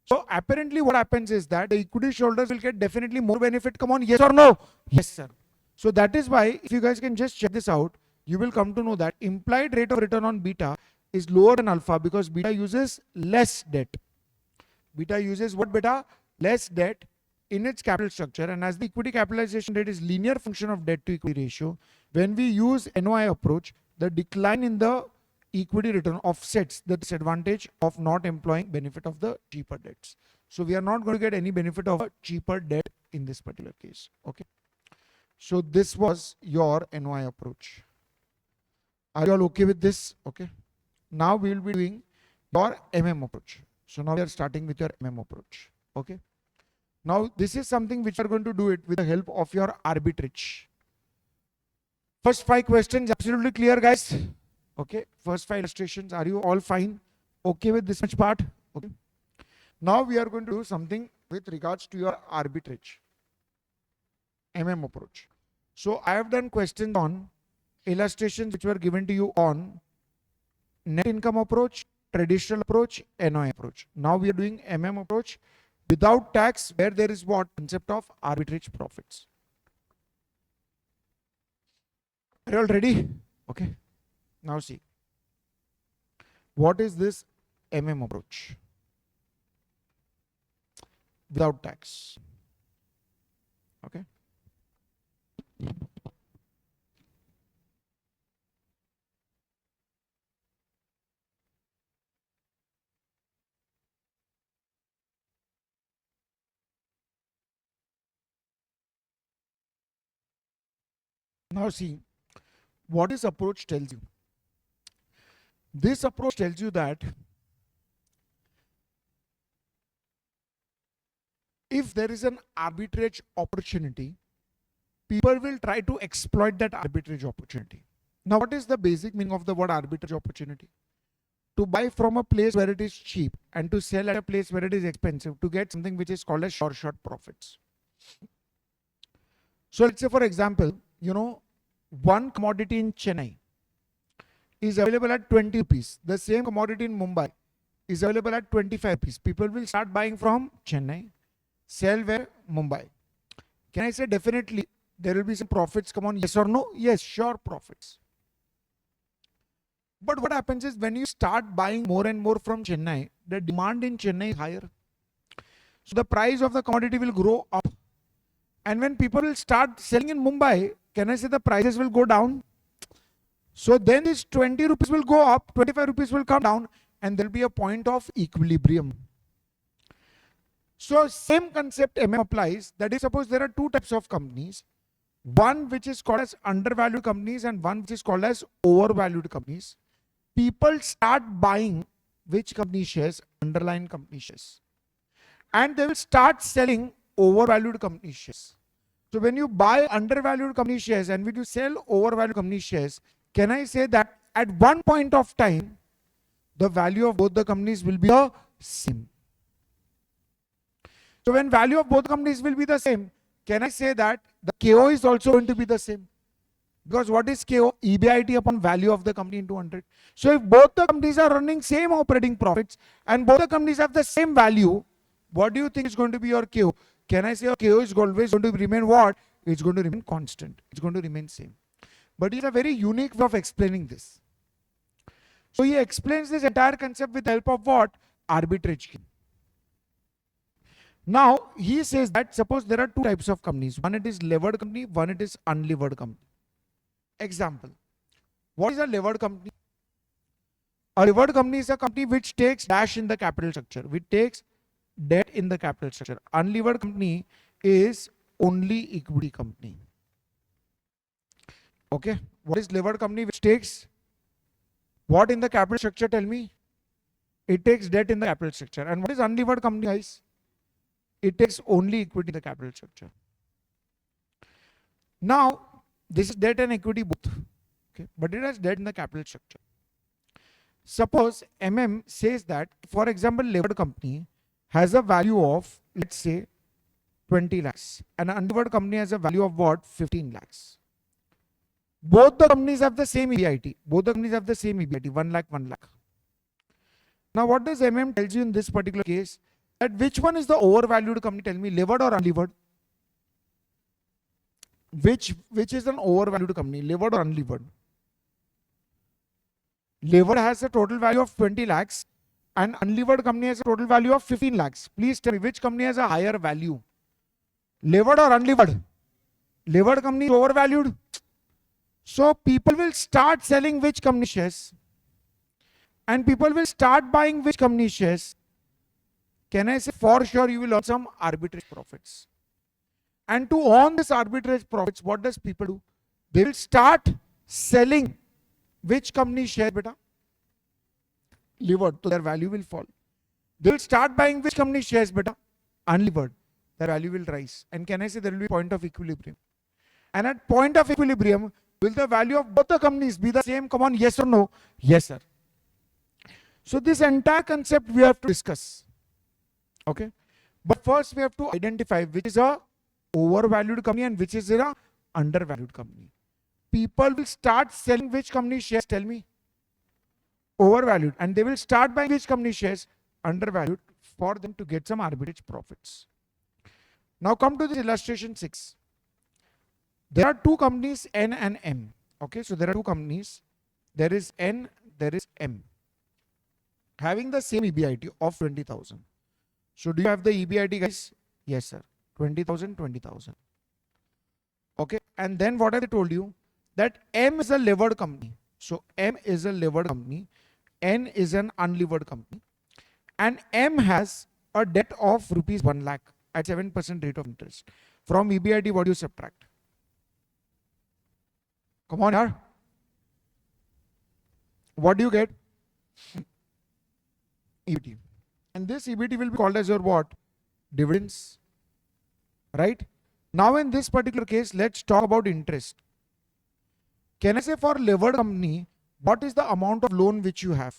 S1: So apparently what happens is that the equity shareholders will get definitely more benefit. Come on, yes or no? Yes, sir. So that is why, if you guys can just check this out, you will come to know that implied rate of return on beta is lower than alpha, because beta uses less debt. Beta uses what, beta? Less debt in its capital structure, and as the equity capitalization rate is linear function of debt to equity ratio, when we use NOI approach, the decline in the equity return offsets the disadvantage of not employing benefit of the cheaper debts. So we are not going to get any benefit of a cheaper debt in this particular case. Okay. So this was your NOI approach. Are you all okay with this? Okay. Now we will be doing your MM approach. So now we are starting with your MM approach. Okay. Now this is something which you are going to do it with the help of your arbitrage. First 5 questions absolutely clear, guys. Okay. First 5 illustrations. Are you all fine? Okay with this much part? Okay. Now we are going to do something with regards to your arbitrage. MM approach. So I have done questions on illustrations which were given to you on net income approach, traditional approach, NOI approach. Now we are doing MM approach without tax, where there is what? Concept of arbitrage profits. Are you all ready? Okay. Now see. What is this MM approach? Without tax. Okay. Now see, what this approach tells you. This approach tells you that if there is an arbitrage opportunity, people will try to exploit that arbitrage opportunity. Now, what is the basic meaning of the word arbitrage opportunity? To buy from a place where it is cheap and to sell at a place where it is expensive, to get something which is called as short profits. So let's say, for example, one commodity in Chennai is available at 20 rupees. The same commodity in Mumbai is available at 25 rupees. People will start buying from Chennai, sell where? Mumbai. Can I say definitely There will be some profits. Come on, yes or no? Yes, sure, profits. But what happens is when you start buying more and more from Chennai, the demand in Chennai is higher. So the price of the commodity will grow up. And when people will start selling in Mumbai, can I say the prices will go down? So then this 20 rupees will go up, 25 rupees will come down, and there will be a point of equilibrium. So same concept applies. That is, suppose there are two types of companies. One which is called as undervalued companies and one which is called as overvalued companies. People start buying which company shares? Underlying company shares. And they will start selling overvalued company shares. So when you buy undervalued company shares and when you sell overvalued company shares, can I say that at one point of time, the value of both the companies will be the same? So when value of both companies will be the same, can I say that the KO is also going to be the same? Because what is KO? EBIT upon value of the company into 100. So if both the companies are running same operating profits and both the companies have the same value, what do you think is going to be your KO? Can I say your KO is always going to remain what? It's going to remain constant. It's going to remain same. But it's a very unique way of explaining this. So he explains this entire concept with the help of what? Arbitrage scheme. Now he says that suppose there are two types of companies. One it is levered company, one it is unlevered company. Example. What is a levered company? A levered company is a company which takes dash in the capital structure, which takes debt in the capital structure. Unlevered company is only equity company. Okay. What is levered company which takes what in the capital structure? Tell me. It takes debt in the capital structure. And what is unlevered company, guys? It takes only equity in the capital structure. Now, this is debt and equity both. Okay. But it has debt in the capital structure. Suppose says that, for example, levered company has a value of, let's say, 20 lakhs. And an unlevered company has a value of what? 15 lakhs. Both the companies have the same EBIT. Both the companies have the same EBIT, 1 lakh, 1 lakh. Now, what does tells you in this particular case? That which one is the overvalued company? Tell me, levered or unlevered? Which is an overvalued company, levered or unlevered? Levered has a total value of 20 lakhs and unlevered company has a total value of 15 lakhs. Please tell me which company has a higher value? Levered or unlevered? Levered company is overvalued. So people will start selling which company shares? And people will start buying which company shares? Can I say for sure you will earn some arbitrage profits? And to earn this arbitrage profits, what does people do? They will start selling which company share, beta? Levered, so their value will fall. They will start buying which company shares, beta? Unlevered, their value will rise. And can I say there will be a point of equilibrium? And at point of equilibrium, will the value of both the companies be the same? Come on, yes or no? Yes, sir. So this entire concept we have to discuss. Okay. But first we have to identify which is a overvalued company and which is a undervalued company. People will start selling which company shares? Tell me. Overvalued. And they will start buying which company shares? Undervalued, for them to get some arbitrage profits. Now come to this illustration 6. There are two companies, N and M. Okay, so there are two companies. There is N, there is M. Having the same EBIT of 20,000. So do you have the EBIT, guys? Yes, sir. 20,000, 20,000. Okay, and then what I told you? That M is a levered company. So M is a levered company. N is an unlevered company. And M has a debt of rupees 1 lakh at 7% rate of interest. From EBIT, what do you subtract? Come on, yaar. What do you get? EBIT. And this EBIT will be called as your what? Dividends. Right? Now in this particular case, let's talk about interest. Can I say for levered company, what is the amount of loan which you have?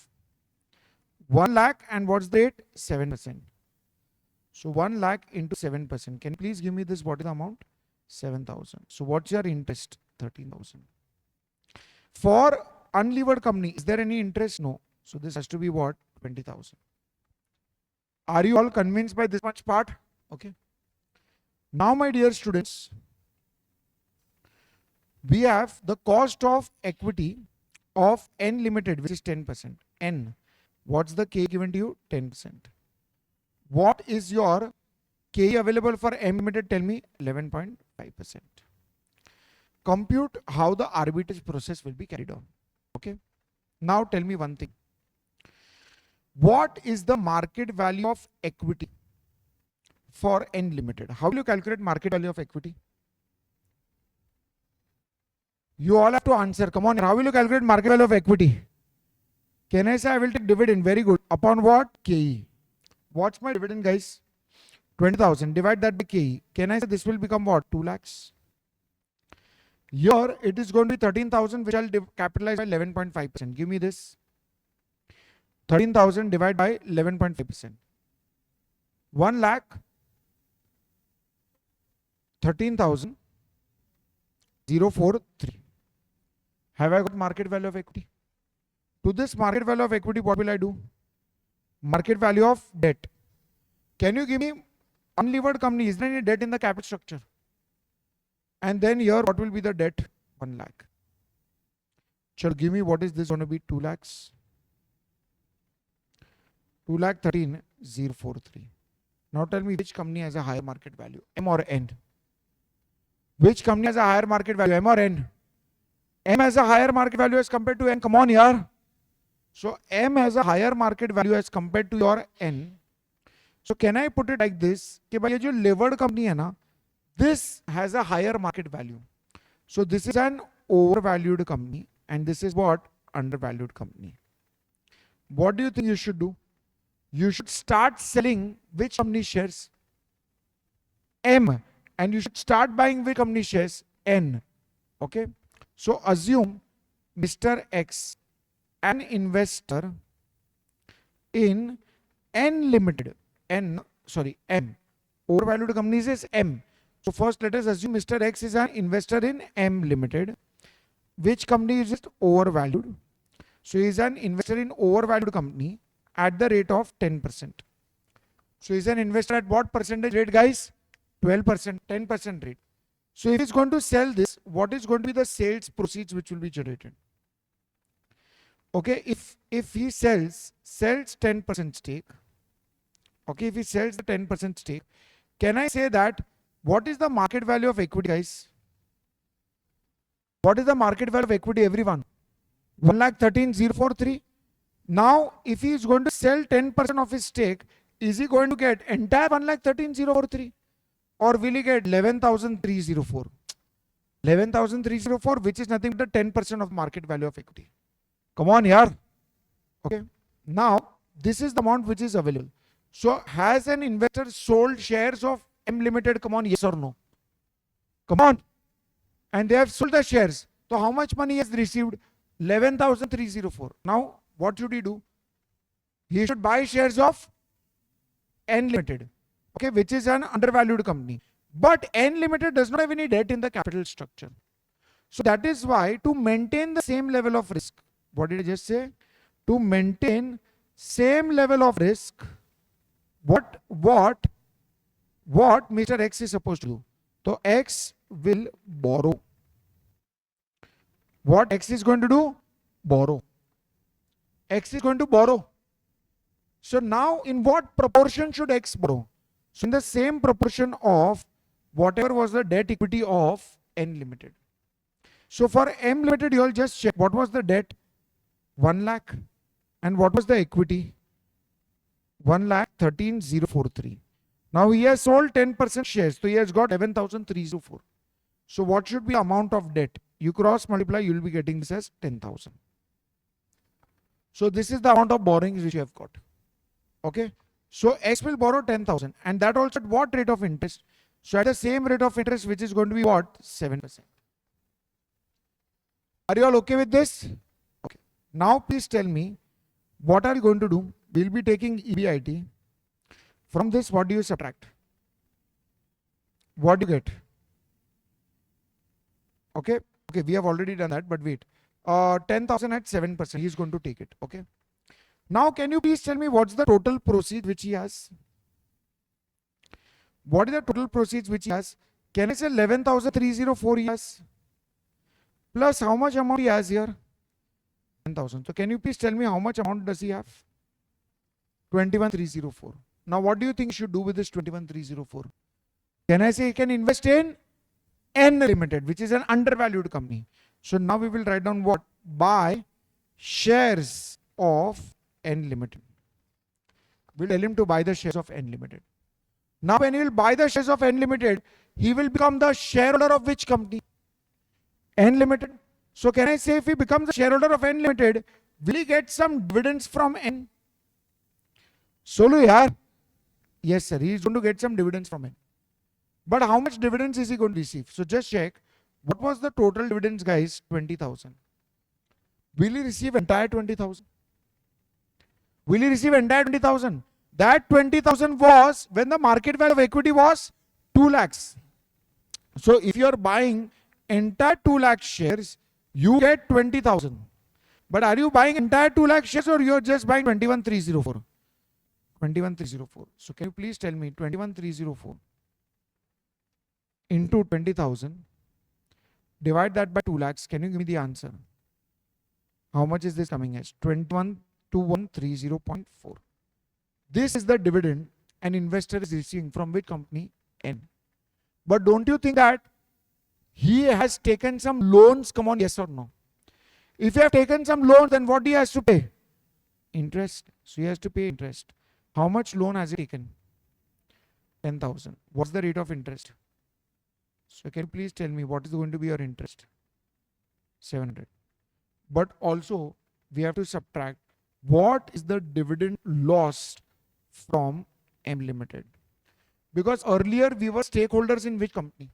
S1: 1 lakh and what's the rate? 7%. So 1 lakh into 7%. Can you please give me this? What is the amount? 7,000. So what's your interest? 13,000. For unlevered company, is there any interest? No. So this has to be what? 20,000. Are you all convinced by this much part? Okay. Now, my dear students, We have the cost of equity of N limited, which is 10%. N. What's the K given to you? 10%. What is your K available for M limited? Tell me. 11.5%. Compute how the arbitrage process will be carried on. Okay. Now tell me one thing. What is the market value of equity for N limited? How will you calculate market value of equity? You all have to answer. Come on. How will you calculate market value of equity? Can I say I will take dividend? Very good. Upon what? KE. What's my dividend, guys? 20,000. Divide that by KE. Can I say this will become what? 2 lakhs. Here it is going to be 13,000, which I'll capitalize by 11.5%. Give me this. 13,000 divided by 11.5%. 1 lakh 13,043. Have I got market value of equity? To this market value of equity, what will I do? Market value of debt. Can you give me unlevered company? Is there any debt in the capital structure? And then here, what will be the debt? 1 lakh. Sure, give me what is this going to be? 2 lakhs. 2,13,043. Now tell me which company has a higher market value, M or N? Which company has a higher market value, M or N? M has a higher market value as compared to N. Come on, yaar. So M has a higher market value as compared to your N. So can I put it like this? कि भाई ये जो levered company है ना, this has a higher market value. So this is an overvalued company and this is what? Undervalued company. What do you think you should do? You should start selling which company shares? M. And you should start buying which company shares? N. Okay. So assume Mr. X, an investor in N limited. M. Overvalued companies is M. So first let us assume Mr. X is an investor in M limited. Which company is just overvalued? So he is an investor in overvalued company at the rate of 10%. So he is an investor at what percentage rate, guys? 12%, 10% rate. So if he's going to sell this, what is going to be the sales proceeds which will be generated? Okay, if he sells 10% stake, okay, if he sells the 10% stake, can I say that what is the market value of equity, guys? What is the market value of equity, everyone? 1,13,043. Now, if he is going to sell 10% of his stake, is he going to get entire 1,13,043? Or will he get 11,304? 11,304, which is nothing but the 10% of market value of equity. Come on, yaar. Okay. Now, this is the amount which is available. So, has an investor sold shares of M Limited? Come on, yes or no? Come on. And they have sold the shares. So, how much money he has received? 11,304. Now, what should he do? He should buy shares of N Limited. Okay, which is an undervalued company. But N Limited does not have any debt in the capital structure. So that is why to maintain the same level of risk, what did I just say? To maintain same level of risk, what Mr. X is supposed to do? So X will borrow. What X is going to do? Borrow. X is going to borrow. So now in what proportion should X borrow? So in the same proportion of whatever was the debt equity of N Limited. So for M Limited, you all just check what was the debt? 1 lakh. And what was the equity? 1,13,043. Now he has sold 10% shares. So he has got 11,304. So what should be amount of debt? You cross multiply, you will be getting this as 10,000. So this is the amount of borrowings which you have got. Okay. So X will borrow 10,000 and that also at what rate of interest? So at the same rate of interest, which is going to be what? 7%. Are you all okay with this? Okay. Now please tell me, what are you going to do? We'll be taking EBIT. From this, what do you subtract? What do you get? Okay. Okay, we have already done that, but wait. 10,000 at 7%. He's going to take it. Okay. Now, can you please tell me what's the total proceeds which he has? What is the total proceeds which he has? Can I say 11,304 he has? plus how much amount he has here? 10,000. So can you please tell me how much amount does he have? 21,304. Now what do you think you should do with this 21,304? Can I say he can invest in N Limited, which is an undervalued company? So now we will write down what? Buy shares of N Limited. We'll tell him to buy the shares of N Limited. Now when he will buy the shares of N Limited, he will become the shareholder of which company? N Limited. So can I say if he becomes the shareholder of N Limited, will he get some dividends from N? Solo yaar. Yes sir, he is going to get some dividends from N. But how much dividends is he going to receive? So just check. What was the total dividends, guys? 20,000. Will he receive entire 20,000? Will he receive entire 20,000? That 20,000 was when the market value of equity was 2 lakhs. So if you are buying entire 2 lakh shares, you get 20,000. But are you buying entire 2 lakh shares or you are just buying 21,304? 21,304. So can you please tell me 21,304 into 20,000, divide that by 2 lakhs. Can you give me the answer? How much is this coming as? 21,2130.4. This is the dividend an investor is receiving from which company? N. But don't you think that he has taken some loans? Come on, yes or no? If he has taken some loans, then what he has to pay? Interest. So he has to pay interest. How much loan has he taken? 10,000. What's the rate of interest? So can you please tell me what is going to be your interest? 700. But also we have to subtract what is the dividend lost from M Limited. Because earlier we were stakeholders in which company?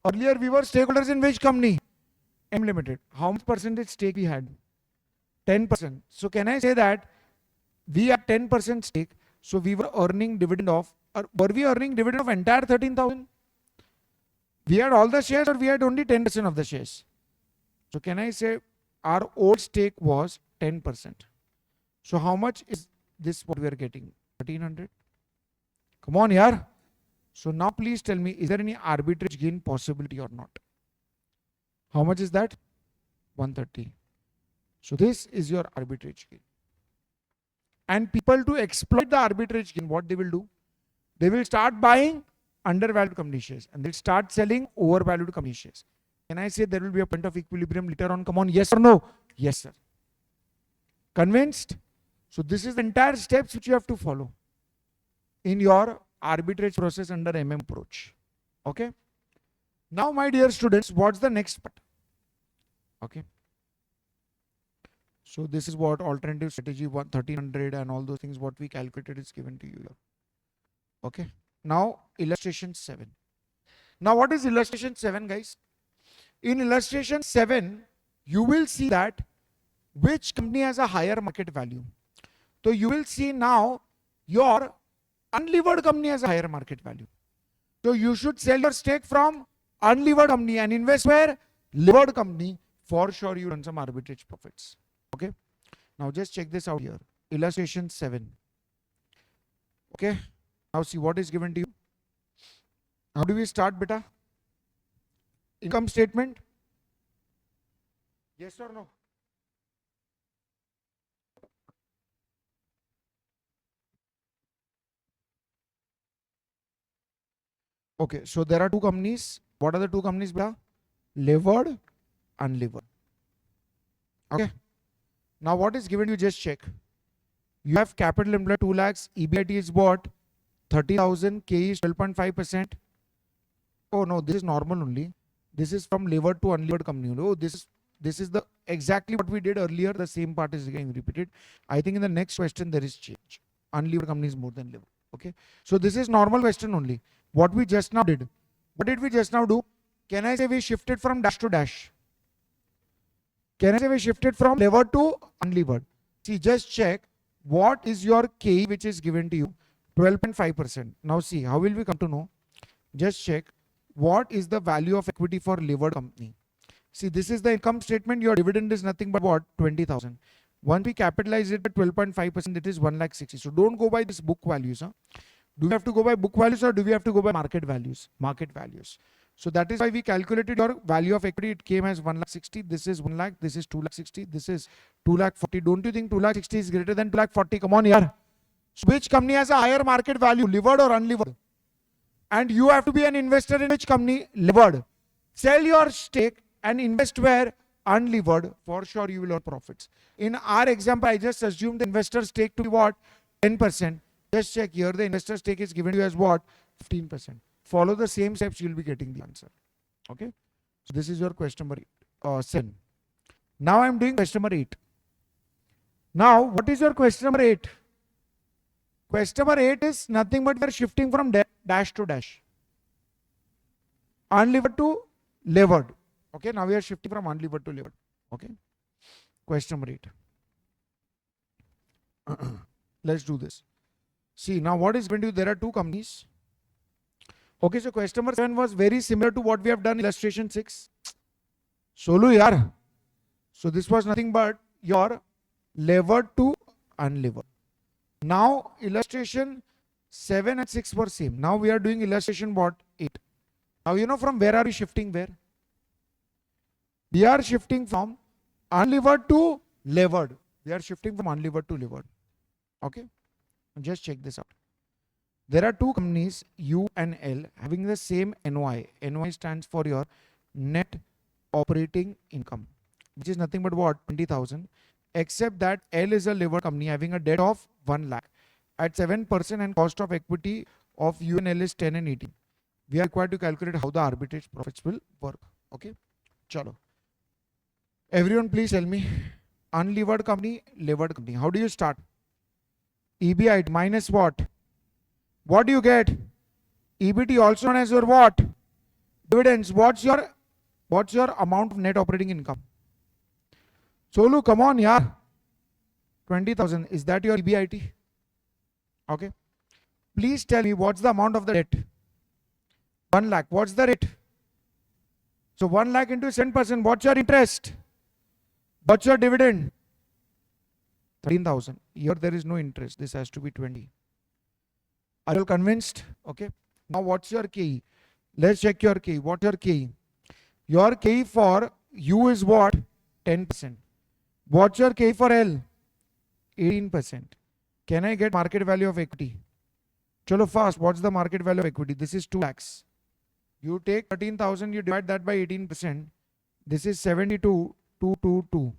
S1: Earlier we were stakeholders in which company? M Limited. How much percentage stake we had? 10%. So can I say that we had 10% stake, so we were earning dividend of, or were we earning dividend of entire 13,000? We had all the shares or we had only 10% of the shares? So can I say our old stake was 10%. So how much is this what we are getting? 1,300. Come on, yaar. So now please tell me, is there any arbitrage gain possibility or not? How much is that? 130. So this is your arbitrage gain. And people, to exploit the arbitrage gain, what they will do? They will start buying undervalued company shares and they'll start selling overvalued company shares. Can I say there will be a point of equilibrium later on? Come on, yes or no? Yes, sir. Convinced? So this is the entire steps which you have to follow in your arbitrage process under MM approach. Okay. Now, my dear students, what's the next part? Okay. So this is what alternative strategy 1300 and all those things what we calculated is given to you here. Okay. Now illustration 7. Now what is illustration 7, guys? In illustration 7, you will see that which company has a higher market value. So you will see now your unlevered company has a higher market value. So you should sell your stake from unlevered company and invest where? Levered company. For sure you earn some arbitrage profits. Okay. Now just check this out here. Illustration 7. Okay. Now see what is given to you. How do we start, beta? Income statement? Yes or no? Okay, so there are two companies. What are the two companies, beta? Levered, unlevered. Okay. Now what is given, you just check. You have capital employed 2 lakhs, EBIT is what? 30,000, K is 12.5%. Oh no, this is normal only. This is from levered to unlevered company. Oh, this is the exactly what we did earlier. The same part is getting repeated. I think in the next question there is change. Unlevered company is more than levered. Okay. So this is normal question only. What we just now did. What did we just now do? Can I say we shifted from dash to dash? Can I say we shifted from levered to unlevered? See, just check what is your K which is given to you. 12.5%. Now see, how will we come to know? Just check what is the value of equity for levered company. See, this is the income statement. Your dividend is nothing but what? 20,000. Once we capitalize it at 12.5%, it is 1,60,000. So don't go by this book values. Huh? Do we have to go by book values or do we have to go by market values? Market values. So that is why we calculated your value of equity. It came as 1,60,000. This is 1 lakh. This is 2,60,000. This is 2,40,000. Don't you think 2,60,000 is greater than 2,40,000? Come on, yaar. So which company has a higher market value, levered or unlevered? And you have to be an investor in which company? Levered. Sell your stake and invest where? Unlevered. For sure you will earn profits. In our example, I just assume the investor stake to be what? 10%. Just check here. The investor stake is given to you as what? 15%. Follow the same steps, you will be getting the answer. Okay. So this is your question number 7. Now I am doing question number 8. Now what is your question number 8? Question number 8 is nothing but we are shifting from dash to dash. Unlevered to levered. Okay. Now we are shifting from unlevered to levered. Okay. Question number 8. Let's do this. See, now what is going to do? There are two companies. Okay, so question number 7 was very similar to what we have done in illustration 6. Solu yaar. So this was nothing but your levered to unlevered. Now illustration 7 and 6 were same. Now we are doing illustration what? 8. Now you know from where are we shifting where? We are shifting from unlevered to levered. We are shifting from unlevered to levered. Okay. Just check this out. There are two companies, U and L, having the same NOI. NOI stands for your net operating income, which is nothing but what? 20,000. Except that L is a levered company having a debt of 1 lakh at 7% and cost of equity of U and L is 10 and 18. We are required to calculate how the arbitrage profits will work. Okay. Chalo. Everyone please tell me. Unlevered company, levered company. How do you start? EBIT minus what? What do you get? EBIT also known as your what? Dividends. What's your amount of net operating income? Solu, come on, yaar. 20,000. Is that your EBIT? Okay. Please tell me what's the amount of the debt? 1 lakh. What's the rate? So 1 lakh into 7%. What's your interest? What's your dividend? 13,000. Here there is no interest. This has to be 20. Are you convinced? Okay. Now what's your KE? Let's check your KE. What's your KE? Your KE for U is what? 10%. What's your KE for L? 18%. Can I get market value of equity? Chalo fast. What's the market value of equity? This is 2 lakhs. You take 13,000, you divide that by 18%. This is 72,222.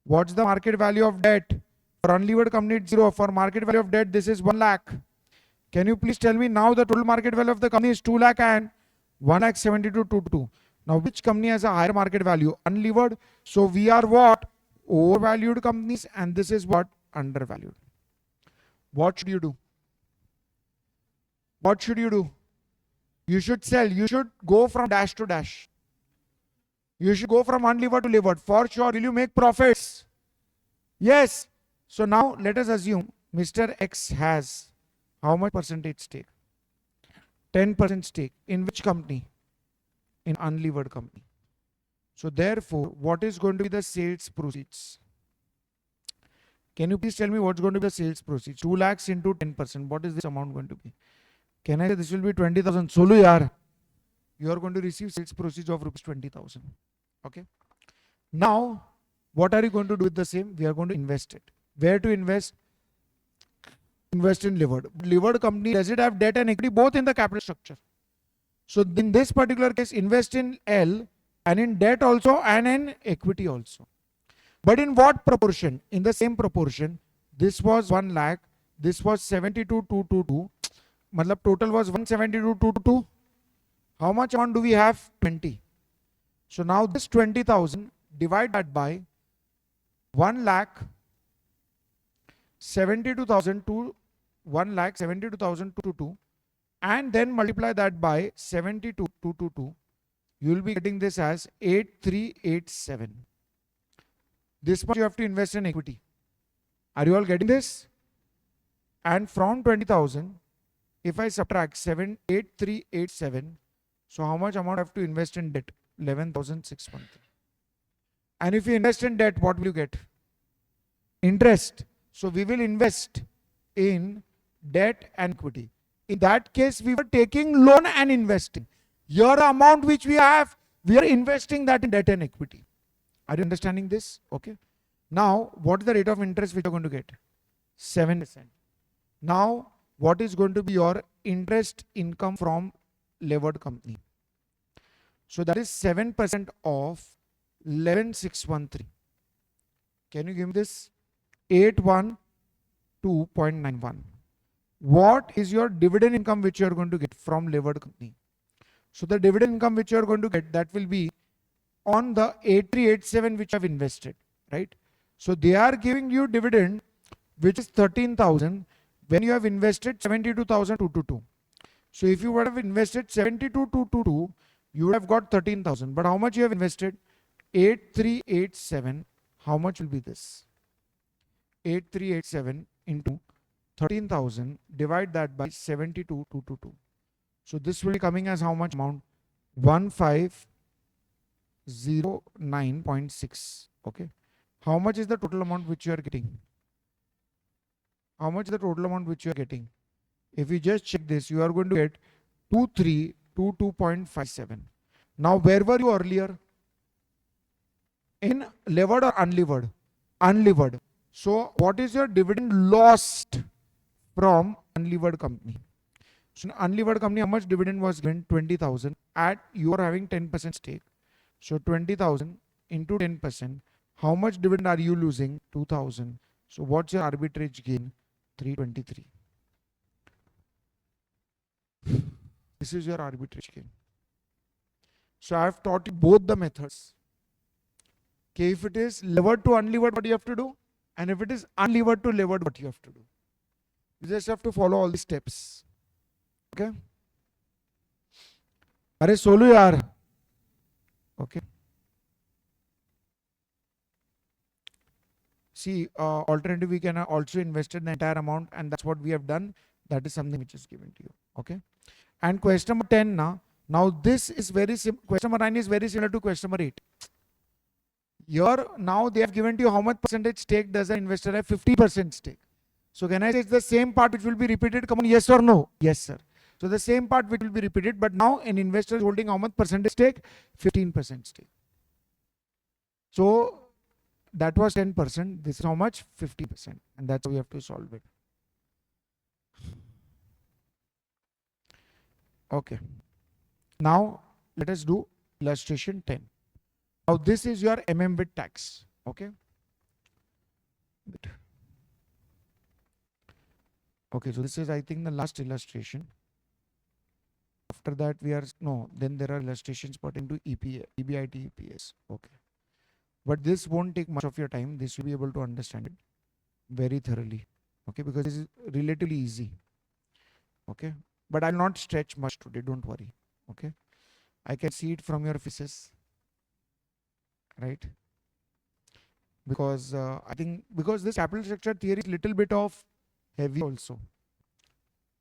S1: What's the market value of debt? For unlevered company it's 0. For market value of debt, this is 1 lakh. Can you please tell me now the total market value of the company is 2 lakh and 1,72,222. Now which company has a higher market value? Unlevered. So we are what? Overvalued companies, and this is what? Undervalued. What should you do? What should you do? You should sell. You should go from dash to dash. You should go from unlevered to levered. For sure, will you make profits? Yes. So now let us assume Mr. X has how much percentage stake? 10% stake. In which company? In unlevered company. So therefore, what is going to be the sales proceeds? Can you please tell me what's going to be the sales proceeds? 2 lakhs into 10%. What is this amount going to be? Can I say this will be 20,000? Solu yaar. You are going to receive sales proceeds of rupees 20,000. Okay. Now, what are you going to do with the same? We are going to invest it. Where to invest? Invest in levered. Levered company, does it have debt and equity both in the capital structure? So in this particular case, invest in L and in debt also and in equity also. But in what proportion? In the same proportion. This was 1 lakh. This was 72,222. Matlab total was 172,222. How much amount do we have? 20. So now this 20,000, divide that by 1 lakh 72,000 to 1 lakh 72,222, and then multiply that by 72,222. You will be getting this as 8,387. This much you have to invest in equity. Are you all getting this? And from 20,000, if I subtract 8,387, so how much amount I have to invest in debt? 11,613. And if you invest in debt, what will you get? Interest. So we will invest in debt and equity. In that case, we were taking loan and investing. Here the amount which we have, we are investing that in debt and equity. Are you understanding this? Okay. Now, what is the rate of interest which you are going to get? 7%. Now, what is going to be your interest income from levered company? So that is 7% of 11,613. Can you give me this? 812.91. What is your dividend income which you are going to get from levered company? So the dividend income which you are going to get, that will be on the 8387 which you have invested, right? So they are giving you dividend which is 13,000 when you have invested 72,222. So if you would have invested 72,222, you would have got 13,000. But how much you have invested? 8387. How much will be this? 8387 into 13,000, divide that by 72,222. So this will be coming as how much amount? 1509.6. Okay. How much is the total amount which you are getting? How much is the total amount which you are getting? If you just check this, you are going to get 2322.57. Now, where were you earlier? In levered or unlevered? Unlevered. So, what is your dividend lost from unlevered company? So, in unlevered company, how much dividend was given? 20,000. At you are having 10% stake. So, 20,000 into 10%. How much dividend are you losing? 2,000. So, what's your arbitrage gain? 323. This is your arbitrage gain. So, I have taught you both the methods. Okay, if it is levered to unlevered, what you have to do? And if it is unlevered to levered, what you have to do? You just have to follow all the steps. Okay? Are solo yaar? Okay. See, alternative, we can also invest in the entire amount, and that's what we have done. That is something which is given to you. Okay. And question number 10 now. Now this is very simple. Question number 9 is very similar to question number 8. Here now they have given to you how much percentage stake does an investor have? 50% stake. So can I say it's the same part which will be repeated? Come on, yes or no? Yes, sir. So the same part which will be repeated, but now an investor is holding how much percentage stake? 15% stake. So that was 10%. This is how much? 50%. And that's how we have to solve it. Okay. Now let us do illustration 10. Now this is your with tax. Okay. Okay, so this is, I think, the last illustration. After that we are, no, then there are illustrations pertaining to EBIT-EPS. Okay. But this won't take much of your time. This will be able to understand it very thoroughly. Okay, because this is relatively easy. Okay. But I'll not stretch much today, don't worry. Okay. I can see it from your faces. Right? Because I think, because this capital structure theory is little bit of heavy also.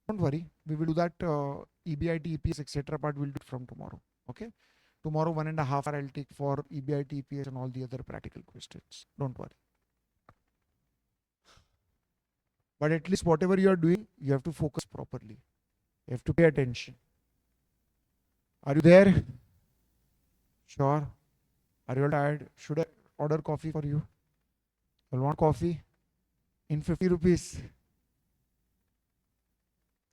S1: Don't worry, we will do that EBIT, EPS, etc. part we'll do it from tomorrow. Okay. Tomorrow 1.5 hours I'll take for EBIT, EPS and all the other practical questions. Don't worry. But at least whatever you are doing, you have to focus properly. You have to pay attention. Are you there? Sure. Are you all tired? Should I order coffee for you? You want coffee? In 50 rupees.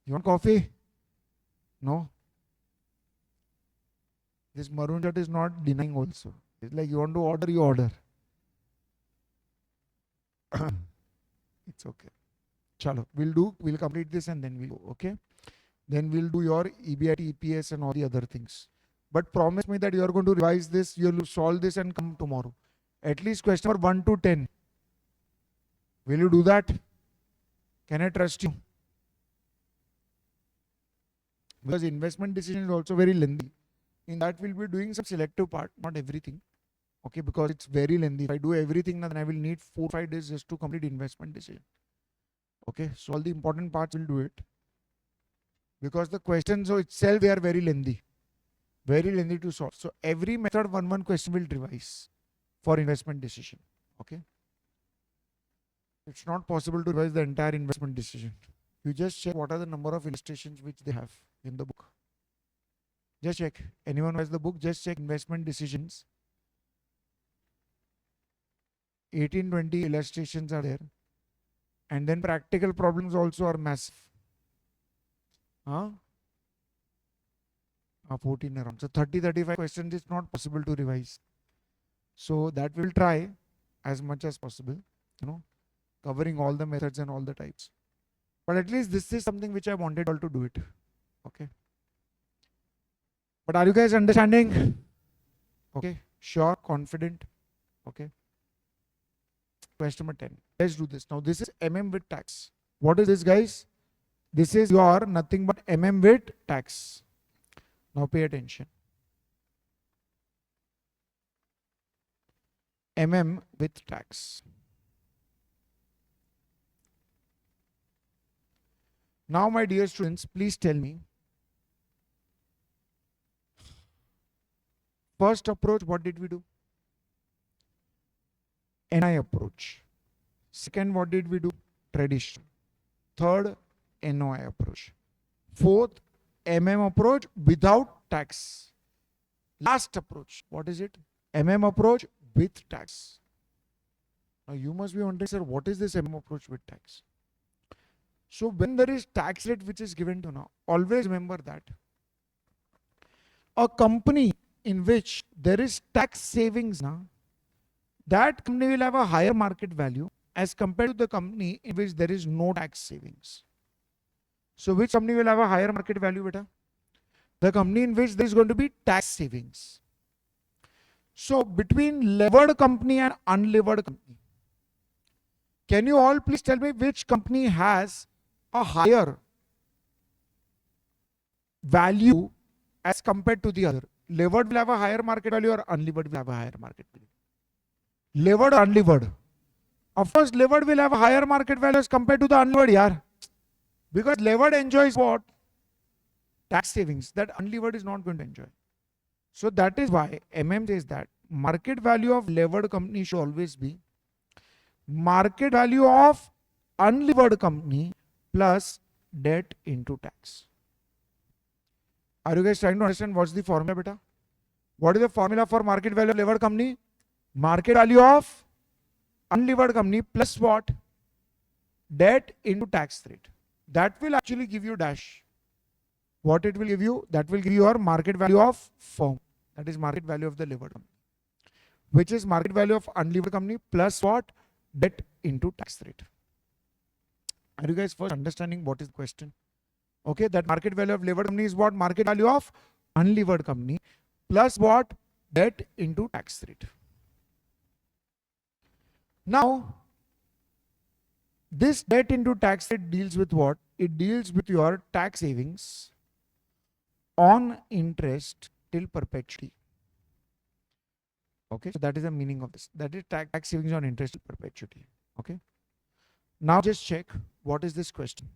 S1: You want coffee? No. This maroon shirt is not denying also. It's like you want to order, you order. It's okay. Chalo, we'll complete this and then we'll go, okay? Then we'll do your EBIT, EPS and all the other things. But promise me that you are going to revise this, you'll solve this and come tomorrow. At least question number 1 to 10. Will you do that? Can I trust you? Because investment decision is also very lengthy. In that we'll be doing some selective part, not everything. Okay, because it's very lengthy. If I do everything, then I will need 4-5 days just to complete investment decision. Okay, so all the important parts will do it. Because the questions itself, they are very lengthy. Very lengthy to solve. So every method, one question will revise for investment decision. Okay. It's not possible to revise the entire investment decision. You just check what are the number of illustrations which they have in the book. Just check. Anyone who has the book, just check investment decisions. 18-20 illustrations are there. And then practical problems also are massive. Huh? 14 around. So 30-35 questions is not possible to revise. So that we will try as much as possible, covering all the methods and all the types. But at least this is something which I wanted all to do it. Okay. But are you guys understanding? Okay. Sure, confident. Okay. Question number 10. Let's do this. Now this is MM with tax. What is this, guys? This is your nothing but MM with tax. Now pay attention. MM with tax. Now my dear students, please tell me. First approach, what did we do? NI approach. Second, what did we do? Traditional. Third, NOI approach. Fourth, MM approach without tax. Last approach, what is it? MM approach with tax. Now you must be wondering, sir, what is this MM approach with tax? So when there is tax rate which is given to now, always remember that a company in which there is tax savings now, that company will have a higher market value as compared to the company in which there is no tax savings. So which company will have a higher market value, beta? The company in which there is going to be tax savings. So between levered company and unlevered company, can you all please tell me which company has a higher value as compared to the other? Levered will have a higher market value or unlevered will have a higher market value? Levered or unlevered? Of course, levered will have a higher market value as compared to the unlevered, yaar. Because levered enjoys what? Tax savings that unlevered is not going to enjoy. So that is why MM says that market value of levered company should always be market value of unlevered company plus debt into tax. Are you guys trying to understand what's the formula, beta? What is the formula for market value of levered company? Market value of unlevered company plus what? Debt into tax rate. That will actually give you dash. What it will give you? That will give you your market value of firm. That is market value of the levered company. Which is market value of unlevered company plus what? Debt into tax rate. Are you guys first understanding what is the question? Okay, that market value of levered company is what? Market value of unlevered company plus what? Debt into tax rate. Now, this debt into tax rate deals with what? It deals with your tax savings on interest till perpetuity. Okay, so that is the meaning of this. That is tax savings on interest till perpetuity. Okay. Now just check what is this question.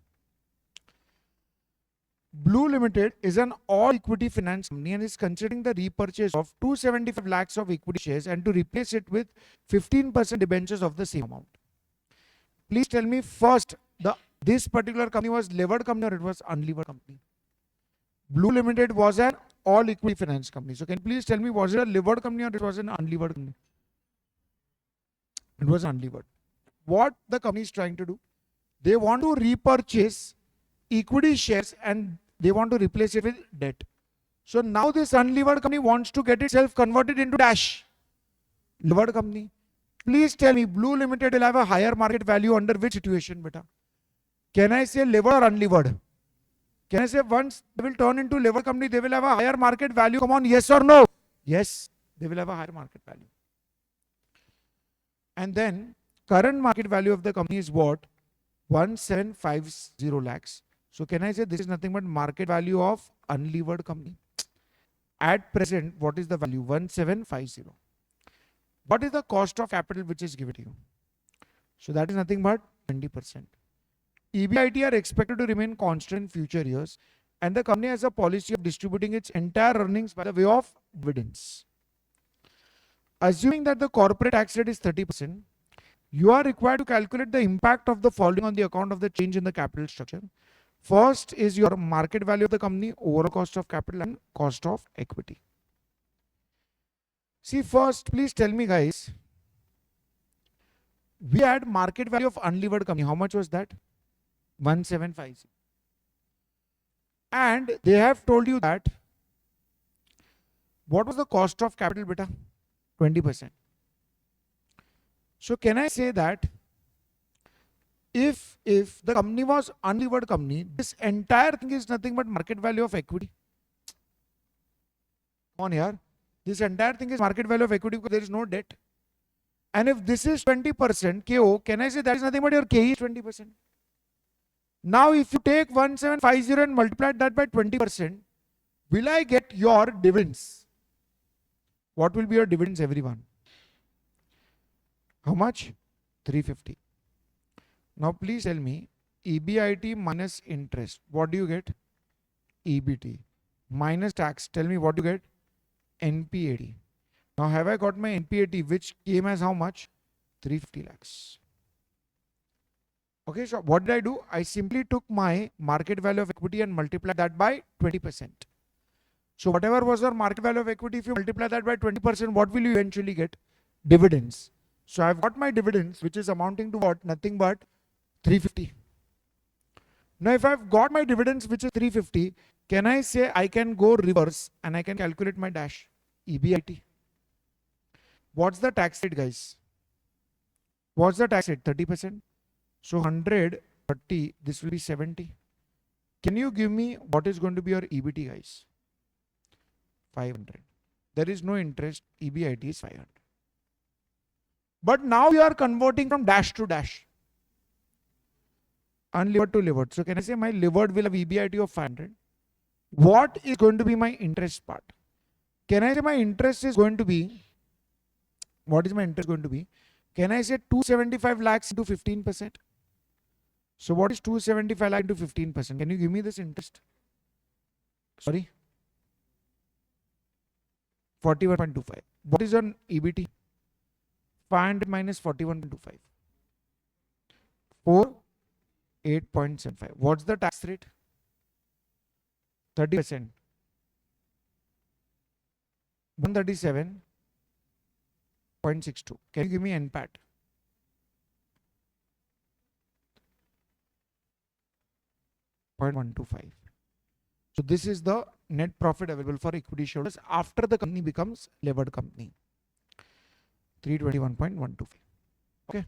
S1: Blue Limited is an all equity finance company and is considering the repurchase of 275 lakhs of equity shares and to replace it with 15% debentures of the same amount. Please tell me first, this particular company was levered company or it was unlevered company? Blue Limited was an all equity finance company. So can you please tell me, was it a levered company or it was an unlevered company? It was unlevered. What the company is trying to do? They want to repurchase equity shares and they want to replace it with debt. So now this unlevered company wants to get itself converted into dash. Levered company. Please tell me, Blue Limited will have a higher market value under which situation, beta? Can I say levered or unlevered? Can I say once they will turn into levered company, they will have a higher market value? Come on, yes or no? Yes, they will have a higher market value. And then current market value of the company is what? 1750 lakhs. So can I say this is nothing but market value of unlevered company? At present, what is the value? 1750. What is the cost of capital which is given to you? So that is nothing but 20%. EBIT are expected to remain constant in future years and the company has a policy of distributing its entire earnings by the way of dividends. Assuming that the corporate tax rate is 30%, you are required to calculate the impact of the following on the account of the change in the capital structure. First is your market value of the company, overall cost of capital and cost of equity. See, first, please tell me guys, we had market value of unlevered company. How much was that? 1750. And they have told you that what was the cost of capital beta? 20%. So can I say that if the company was unlevered company, this entire thing is nothing but market value of equity? Come on here. This entire thing is market value of equity because there is no debt. And if this is 20% KO, can I say that is nothing but your KE is 20%? Now if you take 1750 and multiply that by 20%, will I get your dividends? What will be your dividends, everyone? How much? 350. Now please tell me, EBIT minus interest, what do you get? EBT. Minus tax, tell me what you get? NPAT. Now have I got my NPAT, which came as how much? 350 lakhs. Okay, so what did I do? I simply took my market value of equity and multiplied that by 20%. So whatever was your market value of equity, if you multiply that by 20%, what will you eventually get? Dividends. So I've got my dividends, which is amounting to what? Nothing but 350. Now if I've got my dividends, which is 350, can I say I can go reverse and I can calculate my dash? EBIT. What's the tax rate, guys? What's the tax rate? 30%. So 100, 30, this will be 70. Can you give me what is going to be your EBT, guys? 500. There is no interest. EBIT is 500. But now you are converting from dash to dash. Unlevered to levered. So can I say my levered will have EBIT of 500? What is going to be my interest part? Can I say my interest is going to be, what is my interest going to be? Can I say 275 lakhs into 15%? So what is 275 lakh into 15%? Can you give me this interest? Sorry? 41.25. What is your EBT? 500 minus 41.25. 8.75. What's the tax rate? 30%. 137.62. Can you give me NPAT? .125. So this is the net profit available for equity shareholders after the company becomes levered company. 321.125. Okay.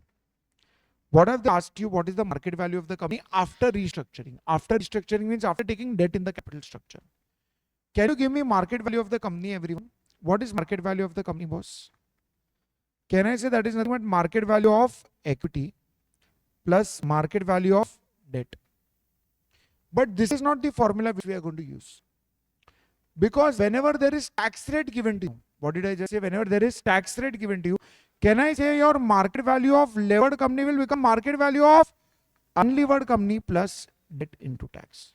S1: What have they asked you? What is the market value of the company after restructuring? After restructuring means after taking debt in the capital structure. Can you give me market value of the company, everyone? What is market value of the company, boss? Can I say that is nothing but market value of equity plus market value of debt? But this is not the formula which we are going to use. Because whenever there is tax rate given to you, what did I just say? Whenever there is tax rate given to you, can I say your market value of levered company will become market value of unlevered company plus debt into tax?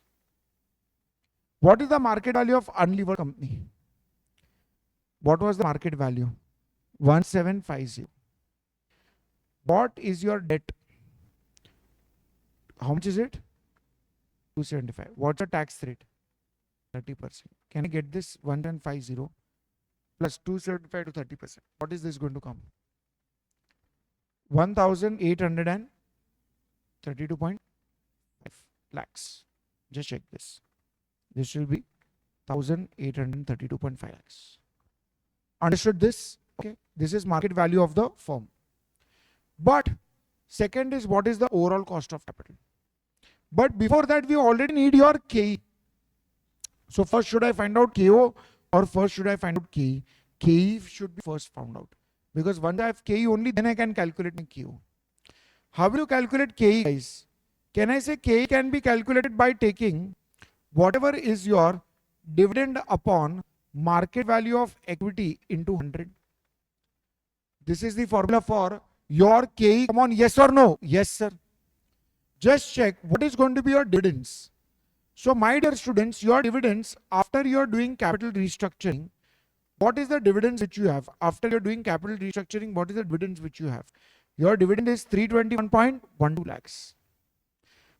S1: What is the market value of unlevered company? What was the market value? 1750. What is your debt? How much is it? 275. What's the tax rate? 30%. Can I get this 1150 plus 275 to 30%? What is this going to come? 1832.5 lakhs. Just check this. This will be 1832.5 lakhs. Understood this? Okay. This is market value of the firm. But second is what is the overall cost of capital? But before that, we already need your KE. So first should I find out KO or first should I find out KE? KE should be first found out. Because once I have KE only, then I can calculate my KO. How will you calculate KE, guys? Can I say KE can be calculated by taking whatever is your dividend upon market value of equity into 100? This is the formula for your KE. Come on, yes or no? Yes, sir. Just check what is going to be your dividends. So my dear students, your dividends after you are doing capital restructuring, what is the dividends which you have? After you are doing capital restructuring, what is the dividends which you have? Your dividend is 321.12 lakhs.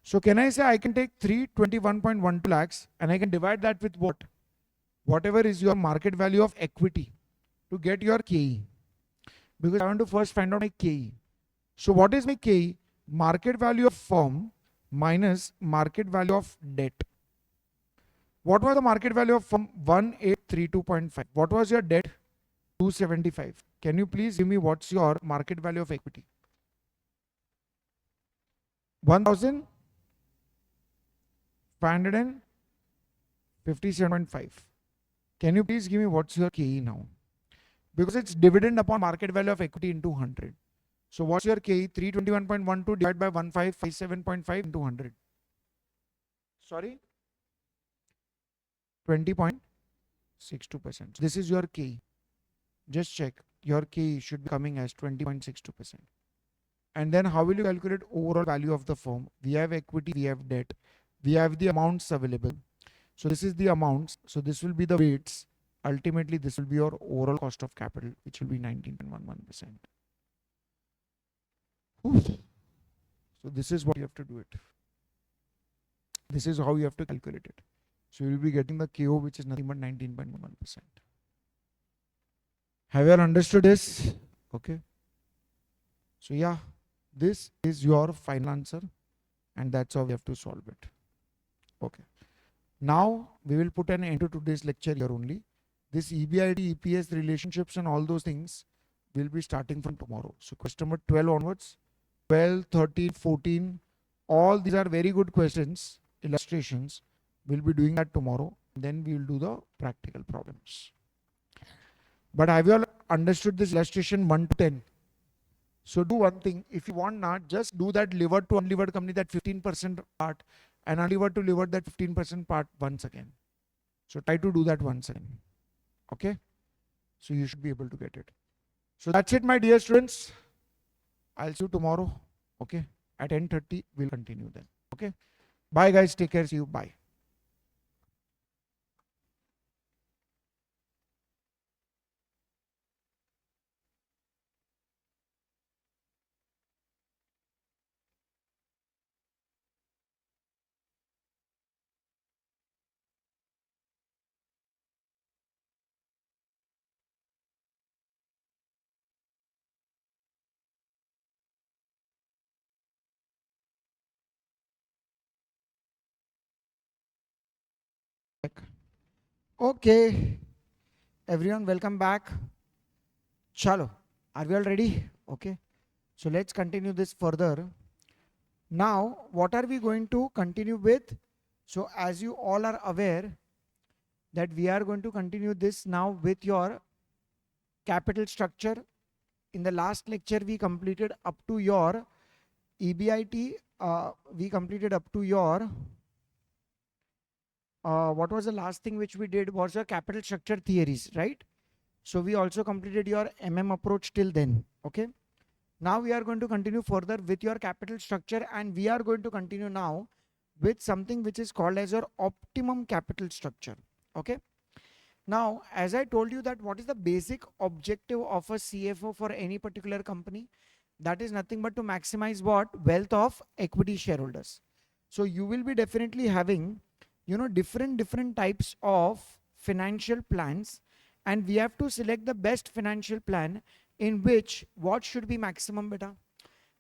S1: So can I say I can take 321.12 lakhs and I can divide that with what? Whatever is your market value of equity to get your KE. Because I want to first find out my KE. So what is my KE? Market value of firm minus market value of debt. What was the market value of firm? 1832.5. What was your debt? 275. Can you please give me what's your market value of equity? 1557.5. Can you please give me what's your KE now? Because it's dividend upon market value of equity into 100. So what's your KE? 321.12 divided by 1557.5 into 100. Sorry? 20.62%. This is your KE. Just check. Your KE should be coming as 20.62%. And then how will you calculate overall value of the firm? We have equity, we have debt, we have the amounts available. So this is the amounts. So this will be the weights. Ultimately, this will be your overall cost of capital, which will be 19.11%. So this is what you have to do it. This is how you have to calculate it. So you will be getting the KO, which is nothing but 19.1%. Have you understood this? Okay. So yeah, this is your final answer, and that's how we have to solve it. Okay. Now we will put an end to today's lecture here only. This EBIT, EPS relationships and all those things will be starting from tomorrow. So question number 12 onwards, 12, 13, 14, all these are very good questions, illustrations. We'll be doing that tomorrow. Then we will do the practical problems. But have you all understood this illustration 1 to 10? So do one thing. If you want not, just do that levered to unlevered company, that 15% part, and unlevered to levered, that 15% part once again. So try to do that once again. Okay? So you should be able to get it. So that's it, my dear students. I'll see you tomorrow. Okay? At 10:30, we'll continue then. Okay? Bye guys. Take care. See you. Bye. Okay. Everyone, welcome back. Chalo. Are we all ready? Okay. So let's continue this further. Now, what are we going to continue with? So as you all are aware that we are going to continue this now with your capital structure. In the last lecture, we completed up to your EBIT. We completed up to your, what was the last thing which we did was your capital structure theories, right? So we also completed your approach till then. Okay. Now we are going to continue further with your capital structure, and we are going to continue now with something which is called as your optimum capital structure. Okay. Now, as I told you that what is the basic objective of a CFO for any particular company? That is nothing but to maximize what? Wealth of equity shareholders. So you will be definitely having, different types of financial plans, and we have to select the best financial plan in which what should be maximum beta.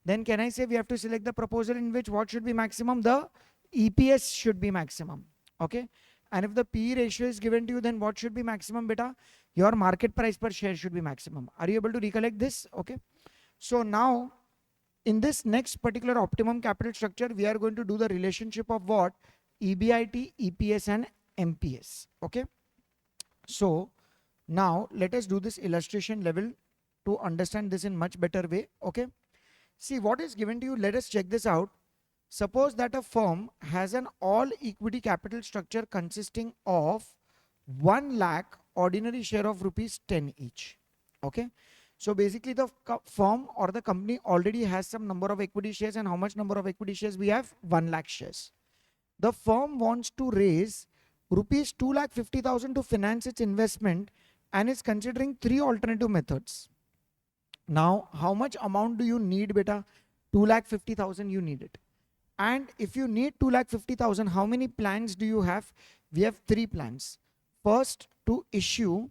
S1: Then can I say we have to select the proposal in which what should be maximum? The EPS should be maximum. Okay. And if the P ratio is given to you, then what should be maximum beta? Your market price per share should be maximum. Are you able to recollect this? Okay. So now in this next particular optimum capital structure, we are going to do the relationship of what? EBIT, EPS and MPS. Okay. So now let us do this illustration level to understand this in much better way. Okay. See what is given to you. Let us check this out. Suppose that a firm has an all equity capital structure consisting of 1 lakh ordinary share of ₹10 each. Okay. So basically the firm or the company already has some number of equity shares, and how much number of equity shares we have? 1 lakh shares. The firm wants to raise ₹2,50,000 to finance its investment and is considering 3 alternative methods. Now, how much amount do you need, beta? 2,50,000 you need it. And if you need 2,50,000, how many plans do you have? We have 3 plans. First, to issue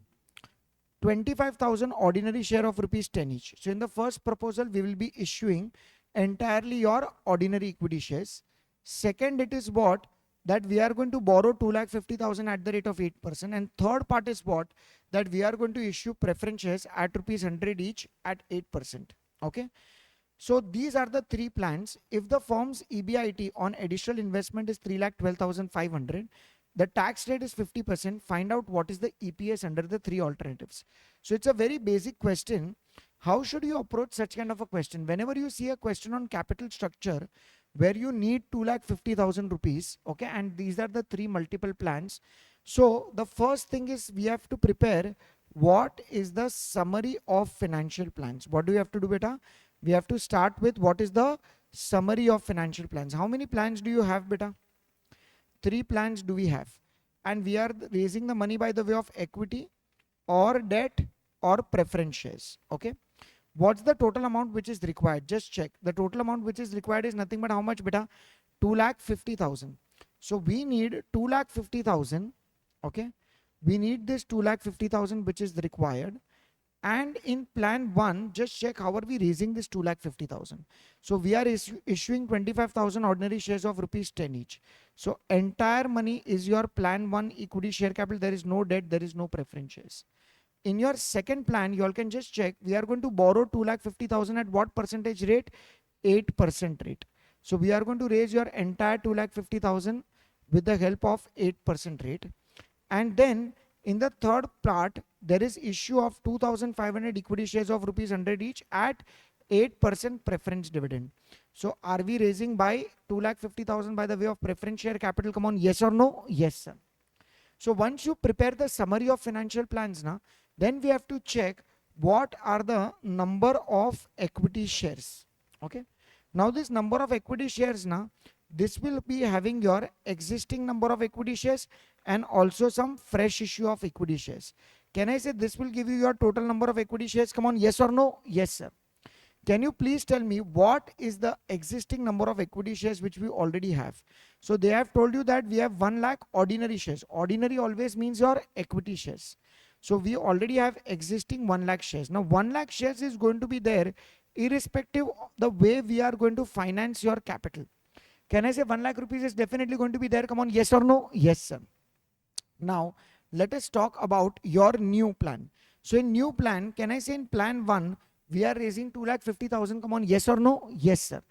S1: 25,000 ordinary share of rupees 10 each. So in the first proposal, we will be issuing entirely your ordinary equity shares. Second, it is what? That we are going to borrow 2,50,000 at the rate of 8%. And third part is what? That we are going to issue preference shares at rupees 100 each at 8%. Okay. So these are the 3 plans. If the firm's EBIT on additional investment is 3,12,500, the tax rate is 50%. Find out what is the EPS under the 3 alternatives. So it's a very basic question. How should you approach such kind of a question? Whenever you see a question on capital structure where you need 2,50,000 rupees, okay, and these are the 3 multiple plans. So the first thing is we have to prepare what is the summary of financial plans. What do we have to do, beta? We have to start with what is the summary of financial plans. How many plans do you have, beta? 3 plans do we have, and we are raising the money by the way of equity or debt or preference shares. Okay, what's the total amount which is required? Just check. The total amount which is required is nothing but how much, beta? 2,50,000. So we need 2,50,000. Okay, we need this 2,50,000 which is required. And in plan 1, just check how are we raising this 2,50,000. So we are issuing 25,000 ordinary shares of rupees 10 each. So entire money is your plan 1 equity share capital. There is no debt, there is no preference shares. In your second plan, you all can just check. We are going to borrow 2,50,000 at what percentage rate? 8% rate. So we are going to raise your entire 2,50,000 with the help of 8% rate. And then in the third part, there is issue of 2,500 equity shares of rupees 100 each at 8% preference dividend. So are we raising by 2,50,000 by the way of preference share capital? Come on, yes or no? Yes, sir. So once you prepare the summary of financial plans, then we have to check what are the number of equity shares. Okay. Now this number of equity shares, this will be having your existing number of equity shares and also some fresh issue of equity shares. Can I say this will give you your total number of equity shares? Come on, yes or no? Yes, sir. Can you please tell me what is the existing number of equity shares which we already have? So they have told you that we have 1 lakh ordinary shares. Ordinary always means your equity shares. So we already have existing 1 lakh shares. Now 1 lakh shares is going to be there irrespective of the way we are going to finance your capital. Can I say 1 lakh rupees is definitely going to be there? Come on, yes or no? Yes, sir. Now let us talk about your new plan. So in new plan, can I say in plan 1, we are raising 2,50,000. Come on, yes or no? Yes, sir.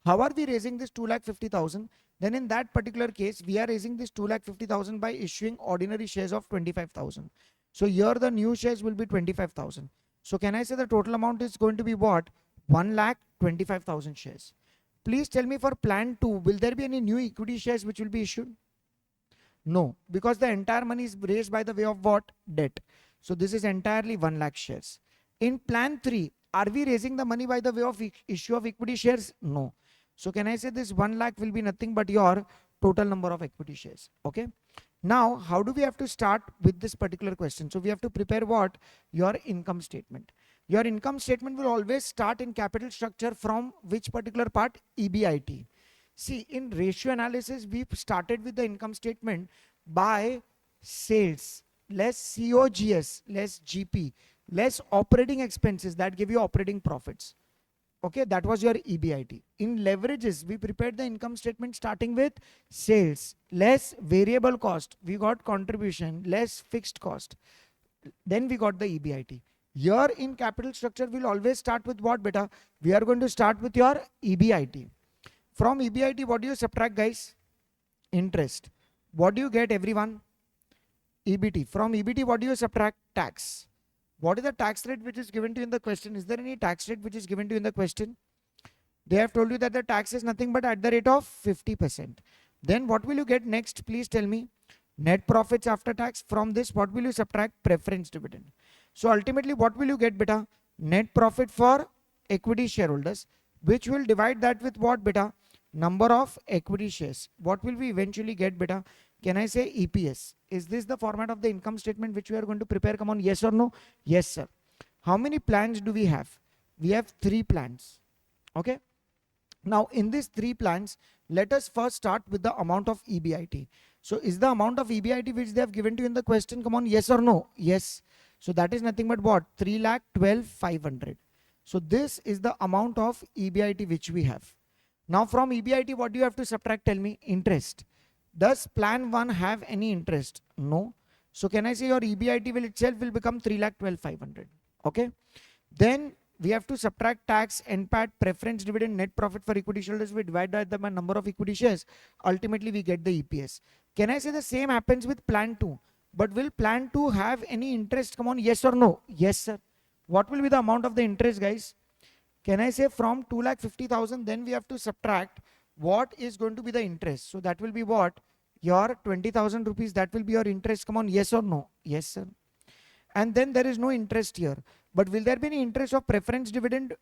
S1: How are we raising this 2,50,000? Then in that particular case, we are raising this 2,50,000 by issuing ordinary shares of 25,000. So here the new shares will be 25,000. So can I say the total amount is going to be what? 1,25,000 shares. Please tell me for plan 2, will there be any new equity shares which will be issued? No, because the entire money is raised by the way of what? Debt. So this is entirely 1 lakh shares. In plan 3, are we raising the money by the way of issue of equity shares? No. So can I say this 1 lakh will be nothing but your total number of equity shares? Okay. Now, how do we have to start with this particular question? So we have to prepare what? Your income statement. Your income statement will always start in capital structure from which particular part? EBIT. See, in ratio analysis, we started with the income statement by sales, less COGS, less GP, less operating expenses that give you operating profits. Okay, that was your EBIT. In leverages, we prepared the income statement starting with sales, less variable cost. We got contribution, less fixed cost. Then we got the EBIT. Here in capital structure, we'll always start with what, beta? We are going to start with your EBIT. From EBIT, what do you subtract, guys? Interest. What do you get, everyone? EBT. From EBT, what do you subtract? Tax. What is the tax rate which is given to you in the question? Is there any tax rate which is given to you in the question? They have told you that the tax is nothing but at the rate of 50%. Then what will you get next? Please tell me. Net profits after tax. From this, what will you subtract? Preference dividend. So ultimately, what will you get, beta? Net profit for equity shareholders, which will divide that with what, beta? Number of equity shares. What will we eventually get, beta? Can I say EPS? Is this the format of the income statement which we are going to prepare? Come on, yes or no? Yes, sir. How many plans do we have? We have 3 plans. Okay. Now in these three plans, let us first start with the amount of EBIT. So is the amount of EBIT which they have given to you in the question, come on, yes or no? Yes. So that is nothing but what? 3,12,500. So this is the amount of EBIT which we have. Now from EBIT, what do you have to subtract? Tell me. Interest. Does plan 1 have any interest? No. So can I say your EBIT will itself will become 3,12,500. Okay. Then we have to subtract tax, NPAT, preference dividend, net profit for equity shareholders. We divide that by number of equity shares. Ultimately, we get the EPS. Can I say the same happens with plan 2? But will plan 2 have any interest? Come on, yes or no? Yes, sir. What will be the amount of the interest, guys? Can I say from 2,50,000, then we have to subtract what is going to be the interest. So that will be what? Your 20,000 rupees, that will be your interest. Come on, yes or no? Yes, sir. And then there is no interest here. But will there be any interest of preference dividend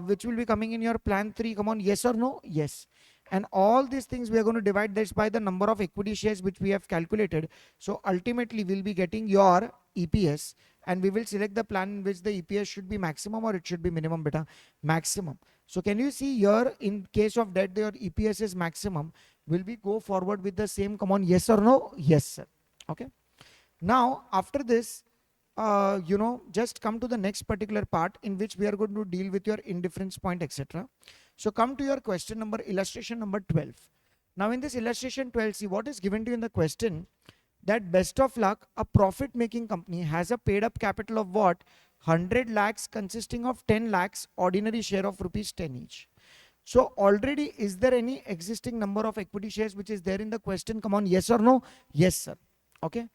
S1: which will be coming in your plan 3? Come on, yes or no? Yes. And all these things we are going to divide this by the number of equity shares which we have calculated. So ultimately we'll be getting your EPS, and we will select the plan in which the EPS should be maximum or it should be minimum, beta. Maximum. So can you see here, in case of that your EPS is maximum, will we go forward with the same? Come on, yes or no? Yes, sir. Okay. Now after this, just come to the next particular part in which we are going to deal with your indifference point, etc. So come to your question number, illustration number 12. Now in this illustration 12, see what is given to you in the question, that best of luck, a profit making company has a paid up capital of what? 100 lakhs consisting of 10 lakhs ordinary share of rupees 10 each. So already, is there any existing number of equity shares which is there in the question? Come on, yes or no? Yes, sir. Okay.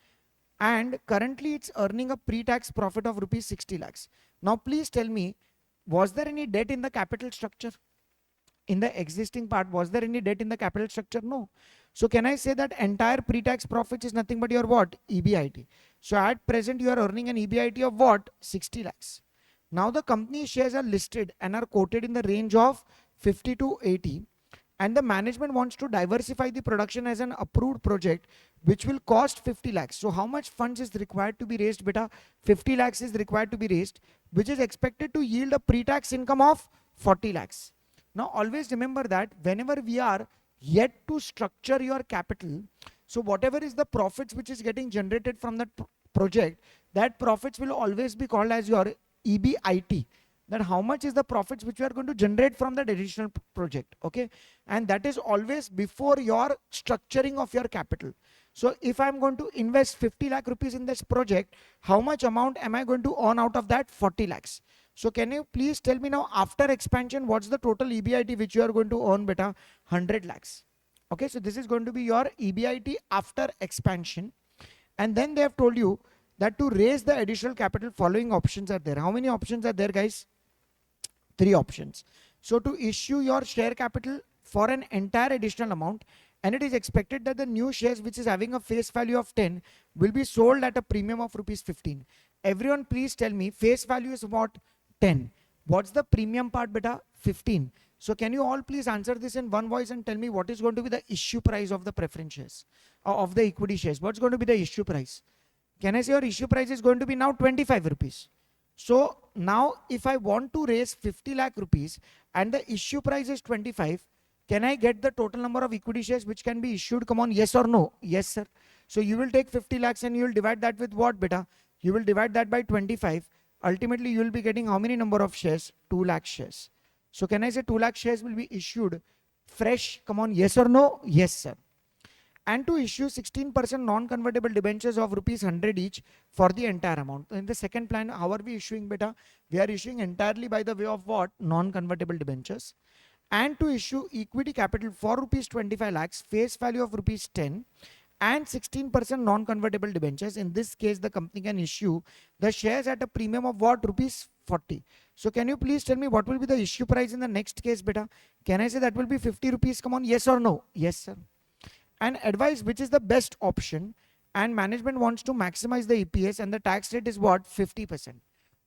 S1: And currently it's earning a pre-tax profit of rupees 60 lakhs. Now please tell me, was there any debt in the capital structure? In the existing part, was there any debt in the capital structure? No. So can I say that entire pre-tax profit is nothing but your what? EBIT. So at present you are earning an EBIT of what? 60 lakhs. Now the company shares are listed and are quoted in the range of 50 to 80. And the management wants to diversify the production as an approved project which will cost 50 lakhs. So how much funds is required to be raised, beta? 50 lakhs is required to be raised, which is expected to yield a pre-tax income of 40 lakhs. Now always remember that whenever we are yet to structure your capital, so whatever is the profits which is getting generated from that project, that profits will always be called as your EBIT. That how much is the profits which you are going to generate from that additional project. Okay. And that is always before your structuring of your capital. So if I'm going to invest 50 lakh rupees in this project, how much amount am I going to earn out of that? 40 lakhs. So can you please tell me now, after expansion, what's the total EBIT which you are going to earn, beta? 100 lakhs. Okay. So this is going to be your EBIT after expansion. And then they have told you that to raise the additional capital, following options are there. How many options are there, guys? 3 options. So to issue your share capital for an entire additional amount, and it is expected that the new shares which is having a face value of 10 will be sold at a premium of rupees 15. Everyone please tell me, face value is what? 10. What's the premium part, beta? 15. So can you all please answer this in one voice and tell me what is going to be the issue price of the preference shares, of the equity shares? What's going to be the issue price? Can I say your issue price is going to be now 25 rupees? So now if I want to raise 50 lakh rupees and the issue price is 25, can I get the total number of equity shares which can be issued? Come on, yes or no? Yes, sir. So you will take 50 lakhs and you will divide that with what, beta? You will divide that by 25. Ultimately, you will be getting how many number of shares? 2 lakh shares. So can I say 2 lakh shares will be issued fresh? Come on, yes or no? Yes, sir. And to issue 16% non-convertible debentures of rupees 100 each for the entire amount. In the second plan, how are we issuing, beta? We are issuing entirely by the way of what? Non-convertible debentures. And to issue equity capital for rupees 25 lakhs, face value of rupees 10, and 16% non-convertible debentures. In this case, the company can issue the shares at a premium of what? Rupees 40. So can you please tell me what will be the issue price in the next case, beta? Can I say that will be 50 rupees? Come on, yes or no? Yes, sir. And advise which is the best option, and management wants to maximize the EPS, and the tax rate is what? 50%.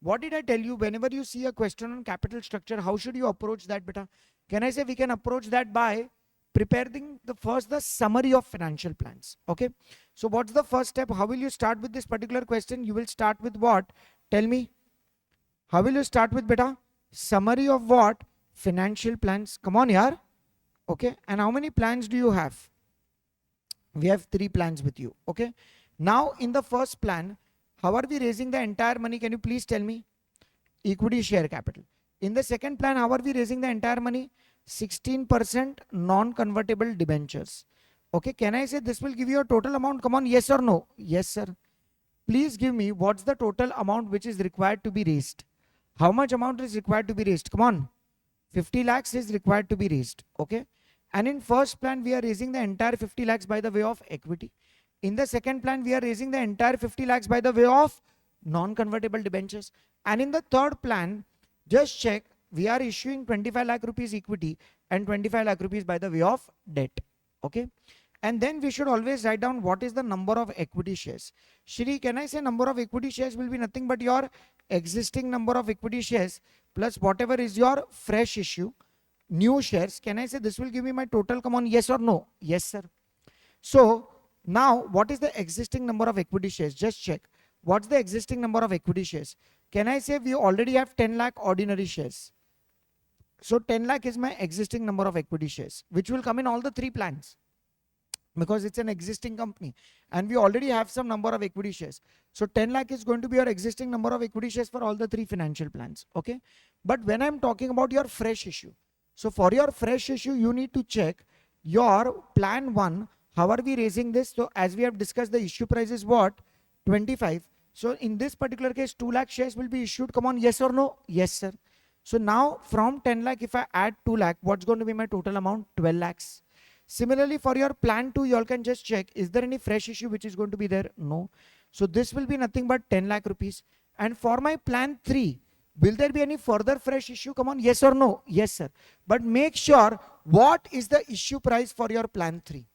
S1: What did I tell you? Whenever you see a question on capital structure, how should you approach that, beta? Can I say we can approach that by preparing the summary of financial plans. Okay. So what's the first step? How will you start with this particular question? You will start with what? Tell me. How will you start with, beta? Summary of what? Financial plans. Come on, yaar. Okay, and how many plans do you have? We have 3 plans with you. Okay, now in the first plan, how are we raising the entire money? Can you please tell me? Equity share capital. In the second plan, how are we raising the entire money? 16% non-convertible debentures. Okay, can I say this will give you a total amount? Come on, yes or no? Yes, sir. Please give me what's the total amount which is required to be raised. How much amount is required to be raised? Come on. 50 lakhs is required to be raised. Okay. And in first plan, we are raising the entire 50 lakhs by the way of equity. In the second plan, we are raising the entire 50 lakhs by the way of non-convertible debentures. And in the third plan, just check, we are issuing 25 lakh rupees equity and 25 lakh rupees by the way of debt. Okay. And then we should always write down what is the number of equity shares. Shri, can I say number of equity shares will be nothing but your existing number of equity shares plus whatever is your fresh issue, new shares. Can I say this will give me my total? Come on, yes or no? Yes, sir. So now what is the existing number of equity shares? Just check. What's the existing number of equity shares? Can I say we already have 10 lakh ordinary shares? So 10 lakh is my existing number of equity shares, which will come in all the 3 plans, because it's an existing company and we already have some number of equity shares. So 10 lakh is going to be your existing number of equity shares for all the 3 financial plans. Okay. But when I'm talking about your fresh issue, so for your fresh issue, you need to check your plan 1. How are we raising this? So as we have discussed, the issue price is what? 25. So in this particular case, 2 lakh shares will be issued. Come on, yes or no? Yes, sir. So now from 10 lakh, if I add 2 lakh, what's going to be my total amount? 12 lakhs. Similarly, for your plan 2, you all can just check, is there any fresh issue which is going to be there? No. So this will be nothing but 10 lakh rupees. And for my plan 3, will there be any further fresh issue? Come on, yes or no? Yes, sir. But make sure, what is the issue price for your plan 3?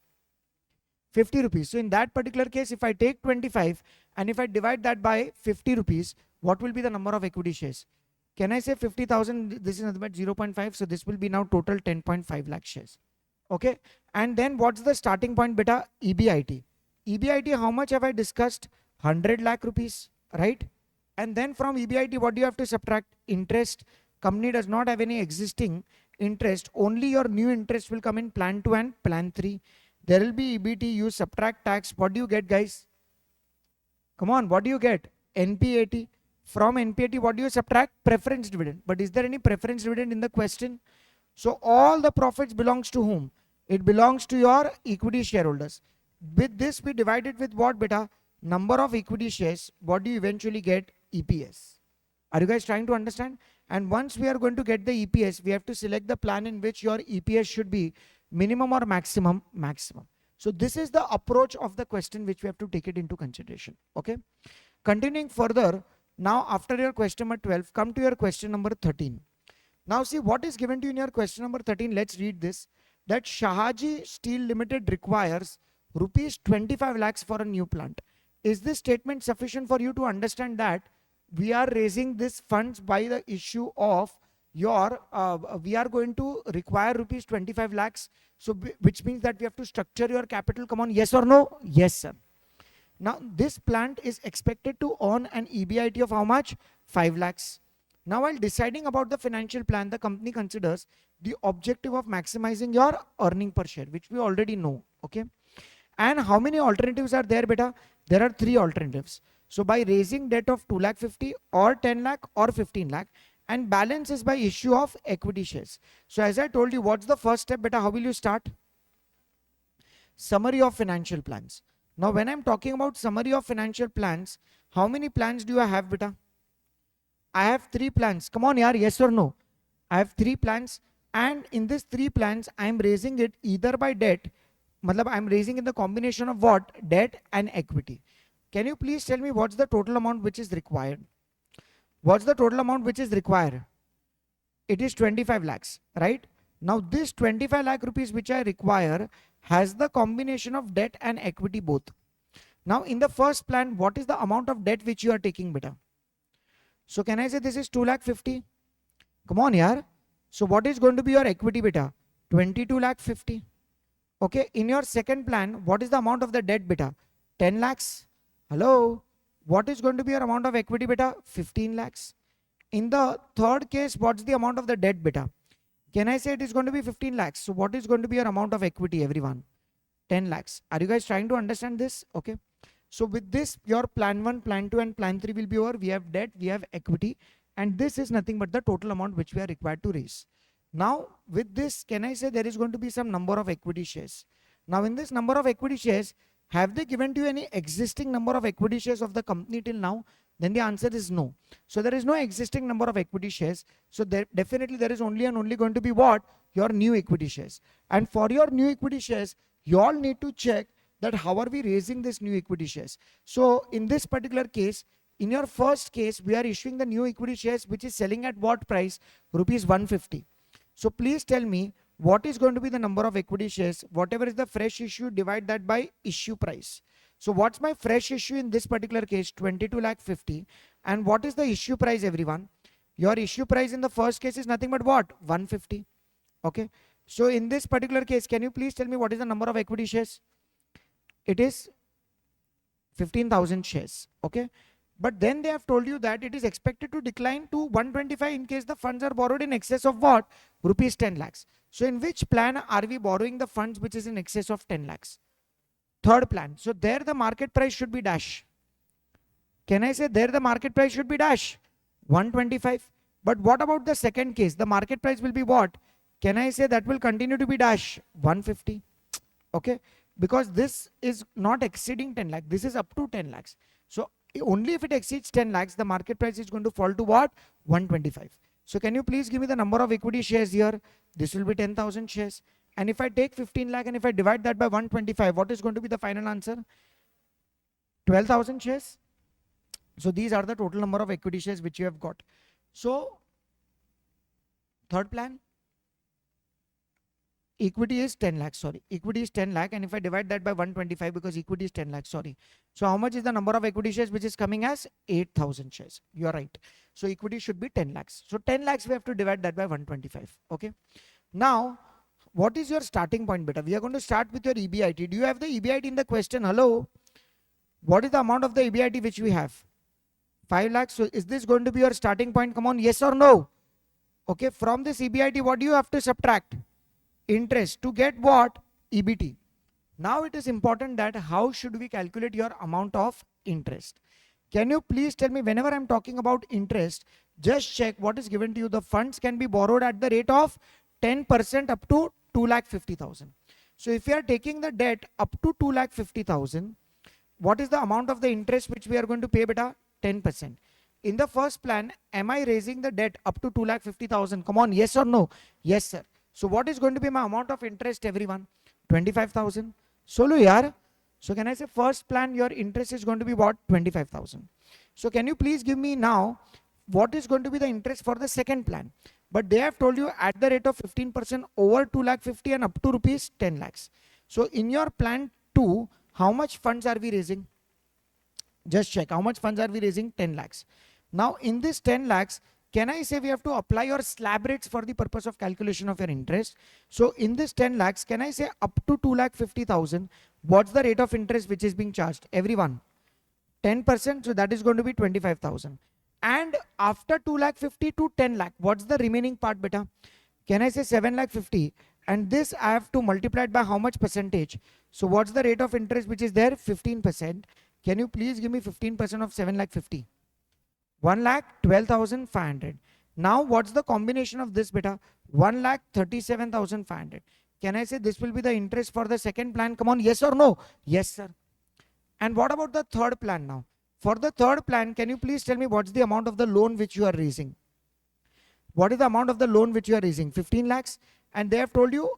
S1: 50 rupees. So in that particular case, if I take 25 and if I divide that by 50 rupees, what will be the number of equity shares? Can I say 50,000? This is nothing but 0.5. So this will be now total 10.5 lakh shares. Okay. And then what's the starting point, beta? EBIT. EBIT, how much have I discussed? 100 lakh rupees, right? And then from EBIT, what do you have to subtract? Interest. Company does not have any existing interest. Only your new interest will come in plan 2 and plan 3. There will be EBT. You subtract tax. What do you get, guys? Come on, what do you get? NPAT. From NPAT, what do you subtract? Preference dividend. But is there any preference dividend in the question? So all the profits belongs to whom? It belongs to your equity shareholders. With this, we divide it with what, beta? Number of equity shares. What do you eventually get? EPS. Are you guys trying to understand? And once we are going to get the EPS, we have to select the plan in which your EPS should be minimum or maximum? Maximum. So this is the approach of the question which we have to take it into consideration. Okay. Continuing further, now after your question number 12, come to your question number 13. Now see what is given to you in your question number 13. Let's read this. That Shahaji Steel Limited requires rupees 25 lakhs for a new plant. Is this statement sufficient for you to understand that we are raising this funds by the issue of your, we are going to require rupees 25 lakhs. So which means that we have to structure your capital. Come on, yes or no? Yes, sir. Now this plant is expected to earn an EBIT of how much? 5 lakhs. Now, while deciding about the financial plan, the company considers the objective of maximizing your earning per share, which we already know. Okay. And how many alternatives are there, beta? There are 3 alternatives. So by raising debt of 2 lakh 50 or 10 lakh or 15 lakh, and balance is by issue of equity shares. So as I told you, what's the first step, beta? How will you start? Summary of financial plans. Now, when I'm talking about summary of financial plans, how many plans do I have, beta? I have 3 plans. Come on, yaar, yes or no? I have 3 plans, and in these 3 plans, I am raising it either by debt. Matlab, I am raising in the combination of what? Debt and equity. Can you please tell me what's the total amount which is required? What's the total amount which is required? It is 25 lakhs, right? Now this 25 lakh rupees which I require has the combination of debt and equity both. Now in the first plan, what is the amount of debt which you are taking, beta? So can I say this is 2 lakh 50? Come on, yaar. So what is going to be your equity, beta? 22 lakh 50. Okay. In your second plan, what is the amount of the debt, beta? 10 lakhs. Hello. What is going to be your amount of equity, beta? 15 lakhs. In the third case, what's the amount of the debt, beta? Can I say it is going to be 15 lakhs? So what is going to be your amount of equity, everyone? 10 lakhs. Are you guys trying to understand this? Okay. So with this, your plan 1, plan 2 and plan 3 will be over. We have debt, we have equity, and this is nothing but the total amount which we are required to raise. Now with this, can I say there is going to be some number of equity shares? Now in this number of equity shares, have they given to you any existing number of equity shares of the company till now? Then the answer is no. So there is no existing number of equity shares. So there definitely there is only and only going to be what? Your new equity shares. And for your new equity shares, you all need to check that how are we raising this new equity shares. So in this particular case, in your first case, we are issuing the new equity shares which is selling at what price? Rupees 150. So please tell me what is going to be the number of equity shares. Whatever is the fresh issue, divide that by issue price. So what's my fresh issue in this particular case? 22 lakh 50. And what is the issue price, everyone? Your issue price in the first case is nothing but what? 150. Okay. So in this particular case, can you please tell me what is the number of equity shares? It is 15,000 shares. Okay. But then they have told you that it is expected to decline to 125 in case the funds are borrowed in excess of what? Rupees 10 lakhs. So in which plan are we borrowing the funds which is in excess of 10 lakhs? Third plan. So there the market price should be dash. Can I say there the market price should be dash? 125. But what about the second case? The market price will be what? Can I say that will continue to be dash? 150. Okay. Because this is not exceeding 10 lakhs. This is up to 10 lakhs. So only if it exceeds 10 lakhs, the market price is going to fall to what? 125. So can you please give me the number of equity shares here? This will be 10,000 shares. And if I take 15 lakh and if I divide that by 125, what is going to be the final answer? 12,000 shares. So these are the total number of equity shares which you have got. So third plan, equity is 10 lakhs, sorry. Equity is 10 lakh and if I divide that by 125 because equity is 10 lakhs, sorry. So how much is the number of equity shares which is coming as 8,000 shares? You are right. So equity should be 10 lakhs. So 10 lakhs we have to divide that by 125. Okay. Now, what is your starting point, beta? We are going to start with your EBIT. Do you have the EBIT in the question? Hello. What is the amount of the EBIT which we have? 5 lakhs. So is this going to be your starting point? Come on, yes or no? Okay. From this EBIT, what do you have to subtract? Interest to get what? EBT. Now it is important that how should we calculate your amount of interest? Can you please tell me whenever I'm talking about interest, just check what is given to you. The funds can be borrowed at the rate of 10% up to 2,50,000. So if we are taking the debt up to 2,50,000, what is the amount of the interest which we are going to pay, beta? 10%. In the first plan, am I raising the debt up to 2,50,000? Come on, yes or no? Yes, sir. So what is going to be my amount of interest, everyone? 25,000. Solo yaar. So can I say first plan your interest is going to be what? 25,000. So can you please give me now what is going to be the interest for the second plan? But they have told you at the rate of 15% over 2,50,000 and up to rupees 10 lakhs. So in your plan 2, how much funds are we raising? Just check how much funds are we raising? 10 lakhs. Now in this 10 lakhs, can I say we have to apply your slab rates for the purpose of calculation of your interest? So in this 10 lakhs, can I say up to 2,50,000, what's the rate of interest which is being charged? Everyone, 10%. So that is going to be 25,000. And after 2,50,000 to 10 lakh, what's the remaining part, beta? Can I say 7,50,000? And this I have to multiply it by how much percentage? So what's the rate of interest which is there? 15%. Can you please give me 15% of 7,50,000? 1,12,500. Now what's the combination of this, beta? 1,37,500. Can I say this will be the interest for the second plan? Come on, yes or no? Yes, sir. And what about the third plan now? For the third plan, can you please tell me what's the amount of the loan which you are raising? What is the amount of the loan which you are raising? 15 lakhs. And they have told you,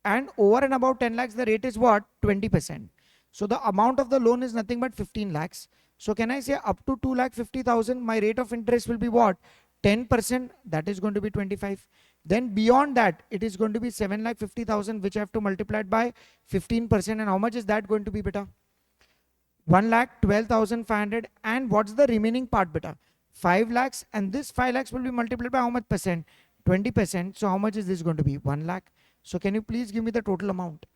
S1: and over and above 10 lakhs, the rate is what? 20%. So the amount of the loan is nothing but 15 lakhs. So can I say up to 2,50,000, my rate of interest will be what? 10%, that is going to be 25. Then beyond that, it is going to be 7,50,000, which I have to multiply it by 15%. And how much is that going to be, beta? 1,12,500. And what's the remaining part, beta? 5 lakhs. And this 5 lakhs will be multiplied by how much percent? 20%. So how much is this going to be? 1 lakh. So can you please give me the total amount?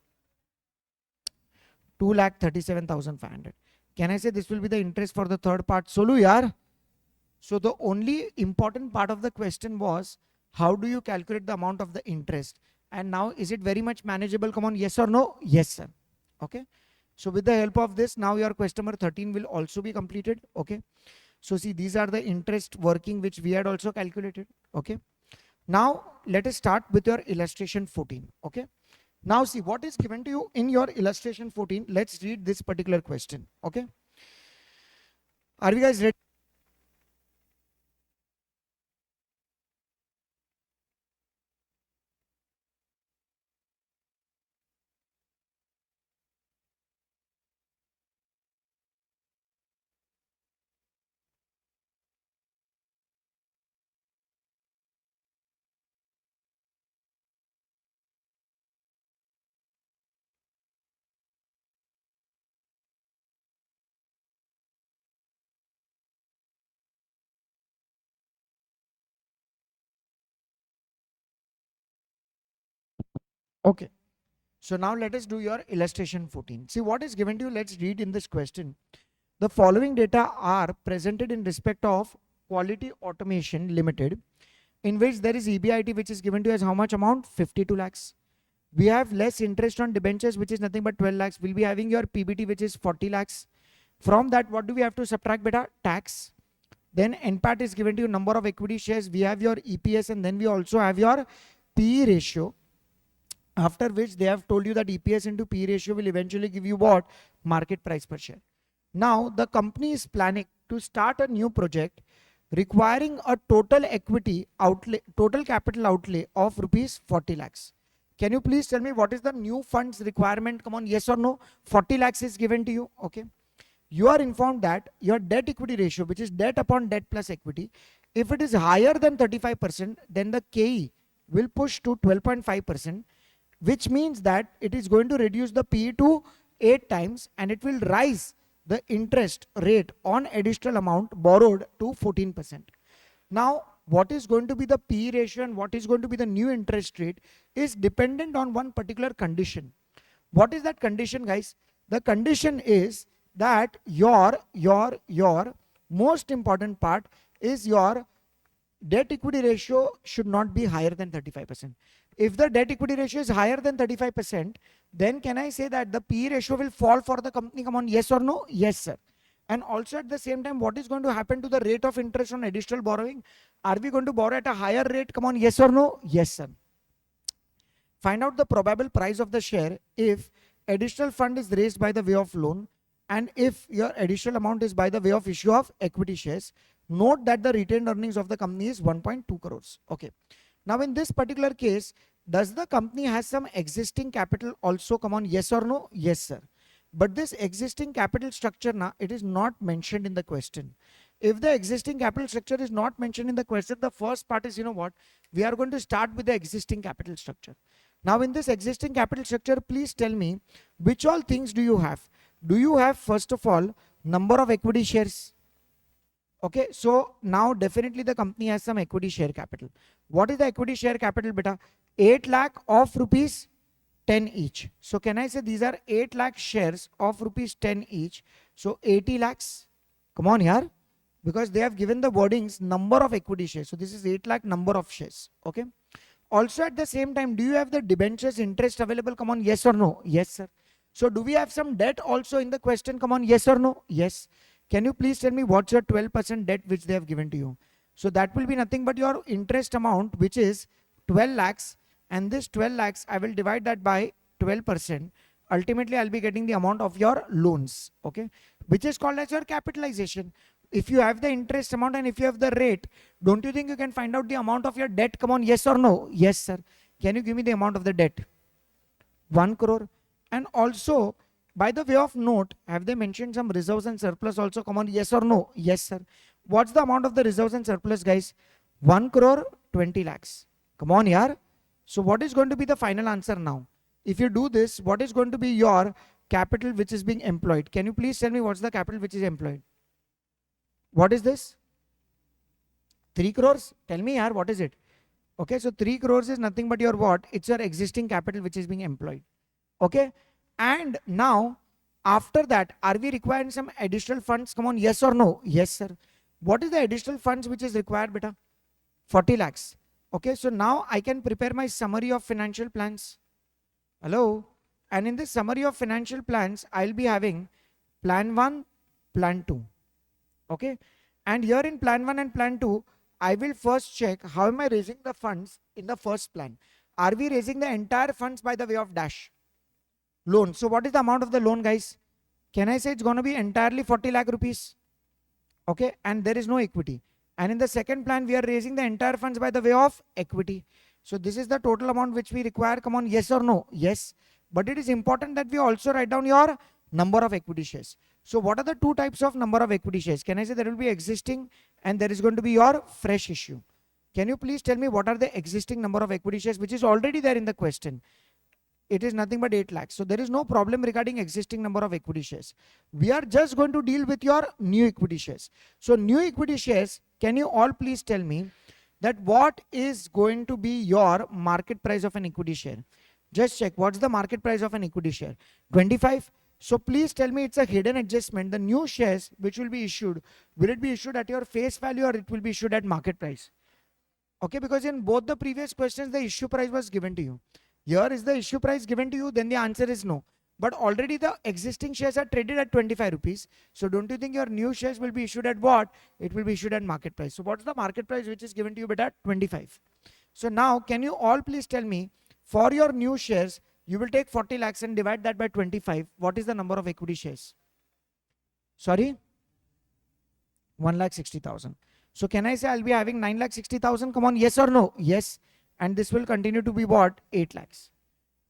S1: 2,37,500. Can I say this will be the interest for the third part? Solu yaar. So the only important part of the question was how do you calculate the amount of the interest? And now is it very much manageable? Come on, yes or no? Yes, sir. Okay. So with the help of this, now your question number 13 will also be completed. Okay. So see, these are the interest working which we had also calculated. Okay. Now let us start with your illustration 14. Okay. Now see what is given to you in your illustration 14. Let's read this particular question. Okay. Are you guys ready? Okay. So now let us do your illustration 14. See what is given to you. Let's read in this question. The following data are presented in respect of Quality Automation Limited, in which there is EBIT which is given to you as how much amount? 52 lakhs. We have less interest on debentures which is nothing but 12 lakhs. We'll be having your PBT which is 40 lakhs. From that, what do we have to subtract, beta? Tax. Then NPAT is given to you, number of equity shares. We have your EPS, and then we also have your PE ratio. After which they have told you that EPS into P ratio will eventually give you what? Market price per share. Now the company is planning to start a new project requiring a total equity outlay, total capital outlay of rupees 40 lakhs. Can you please tell me what is the new funds requirement? Come on, yes or no? 40 lakhs is given to you. Okay. You are informed that your debt equity ratio, which is debt upon debt plus equity, if it is higher than 35%, then the KE will push to 12.5%, which means that it is going to reduce the PE to 8 times, and it will rise the interest rate on additional amount borrowed to 14%. Now, what is going to be the PE ratio and what is going to be the new interest rate is dependent on one particular condition. What is that condition, guys? The condition is that your most important part is your debt equity ratio should not be higher than 35%. If the debt equity ratio is higher than 35%, then can I say that the PE ratio will fall for the company? Come on, yes or no? Yes, sir. And also at the same time, what is going to happen to the rate of interest on additional borrowing? Are we going to borrow at a higher rate? Come on, yes or no? Yes, sir. Find out the probable price of the share if additional fund is raised by the way of loan, and if your additional amount is by the way of issue of equity shares. Note that the retained earnings of the company is 1.2 crores. Okay. Now in this particular case, does the company has some existing capital also? Come on, yes or no? Yes, sir. But this existing capital structure, now it is not mentioned in the question. If the existing capital structure is not mentioned in the question, the first part is, you know what, we are going to start with the existing capital structure. Now in this existing capital structure, please tell me which all things do you have? Do you have, first of all, number of equity shares? Okay, so now definitely the company has some equity share capital. What is the equity share capital, beta? 8 lakh of rupees 10 each. So can I say these are 8 lakh shares of rupees 10 each? So 80 lakhs. Come on here. Because they have given the wordings number of equity shares. So this is 8 lakh number of shares. Okay. Also at the same time, do you have the debentures interest available? Come on, yes or no? Yes, sir. So do we have some debt also in the question? Come on, yes or no? Yes. Can you please tell me what's your 12% debt which they have given to you? So that will be nothing but your interest amount, which is 12 lakhs. And this 12 lakhs, I will divide that by 12%. Ultimately, I'll be getting the amount of your loans, okay, which is called as your capitalization. If you have the interest amount and if you have the rate, don't you think you can find out the amount of your debt? Come on, yes or no? Yes, sir. Can you give me the amount of the debt? 1 crore. And also, by the way of note, have they mentioned some reserves and surplus also? Come on, yes or no? Yes, sir. What's the amount of the reserves and surplus, guys? 1 crore 20 lakhs. Come on, yaar. So what is going to be the final answer now? If you do this, what is going to be your capital which is being employed? Can you please tell me what's the capital which is employed? What is this? 3 crores? Tell me, yaar, what is it? Okay, so 3 crores is nothing but your what? It's your existing capital which is being employed. Okay, and now after that, are we requiring some additional funds? Come on, yes or no? Yes, sir. What is the additional funds which is required, beta? 40 lakhs. Okay, so now I can prepare my summary of financial plans. Hello? And in this summary of financial plans, I'll be having plan 1, plan 2. Okay? And here in plan 1 and plan 2, I will first check how am I raising the funds in the first plan. Are we raising the entire funds by the way of dash? Loan. So what is the amount of the loan, guys? Can I say it's going to be entirely 40 lakh rupees? Okay, and there is no equity. And in the second plan, we are raising the entire funds by the way of equity. So this is the total amount which we require. Come on, yes or no? Yes. But it is important that we also write down your number of equity shares. So what are the two types of number of equity shares? Can I say there will be existing and there is going to be your fresh issue? Can you please tell me what are the existing number of equity shares which is already there in the question? It is nothing but 8 lakhs. So there is no problem regarding existing number of equity shares. We are just going to deal with your new equity shares. So new equity shares, can you all please tell me that what is going to be your market price of an equity share? Just check what's the market price of an equity share. 25. So please tell me it's a hidden adjustment. The new shares which will be issued, will it be issued at your face value or it will be issued at market price? Okay, because in both the previous questions, the issue price was given to you. Here is the issue price given to you, then the answer is no. But already the existing shares are traded at 25 rupees. So don't you think your new shares will be issued at what? It will be issued at market price. So what's the market price which is given to you at 25? So now can you all please tell me, for your new shares, you will take 40 lakhs and divide that by 25. What is the number of equity shares? Sorry? 1,60,000. So can I say I'll be having 9,60,000? Come on, yes or no? Yes. And this will continue to be what? 8 lakhs.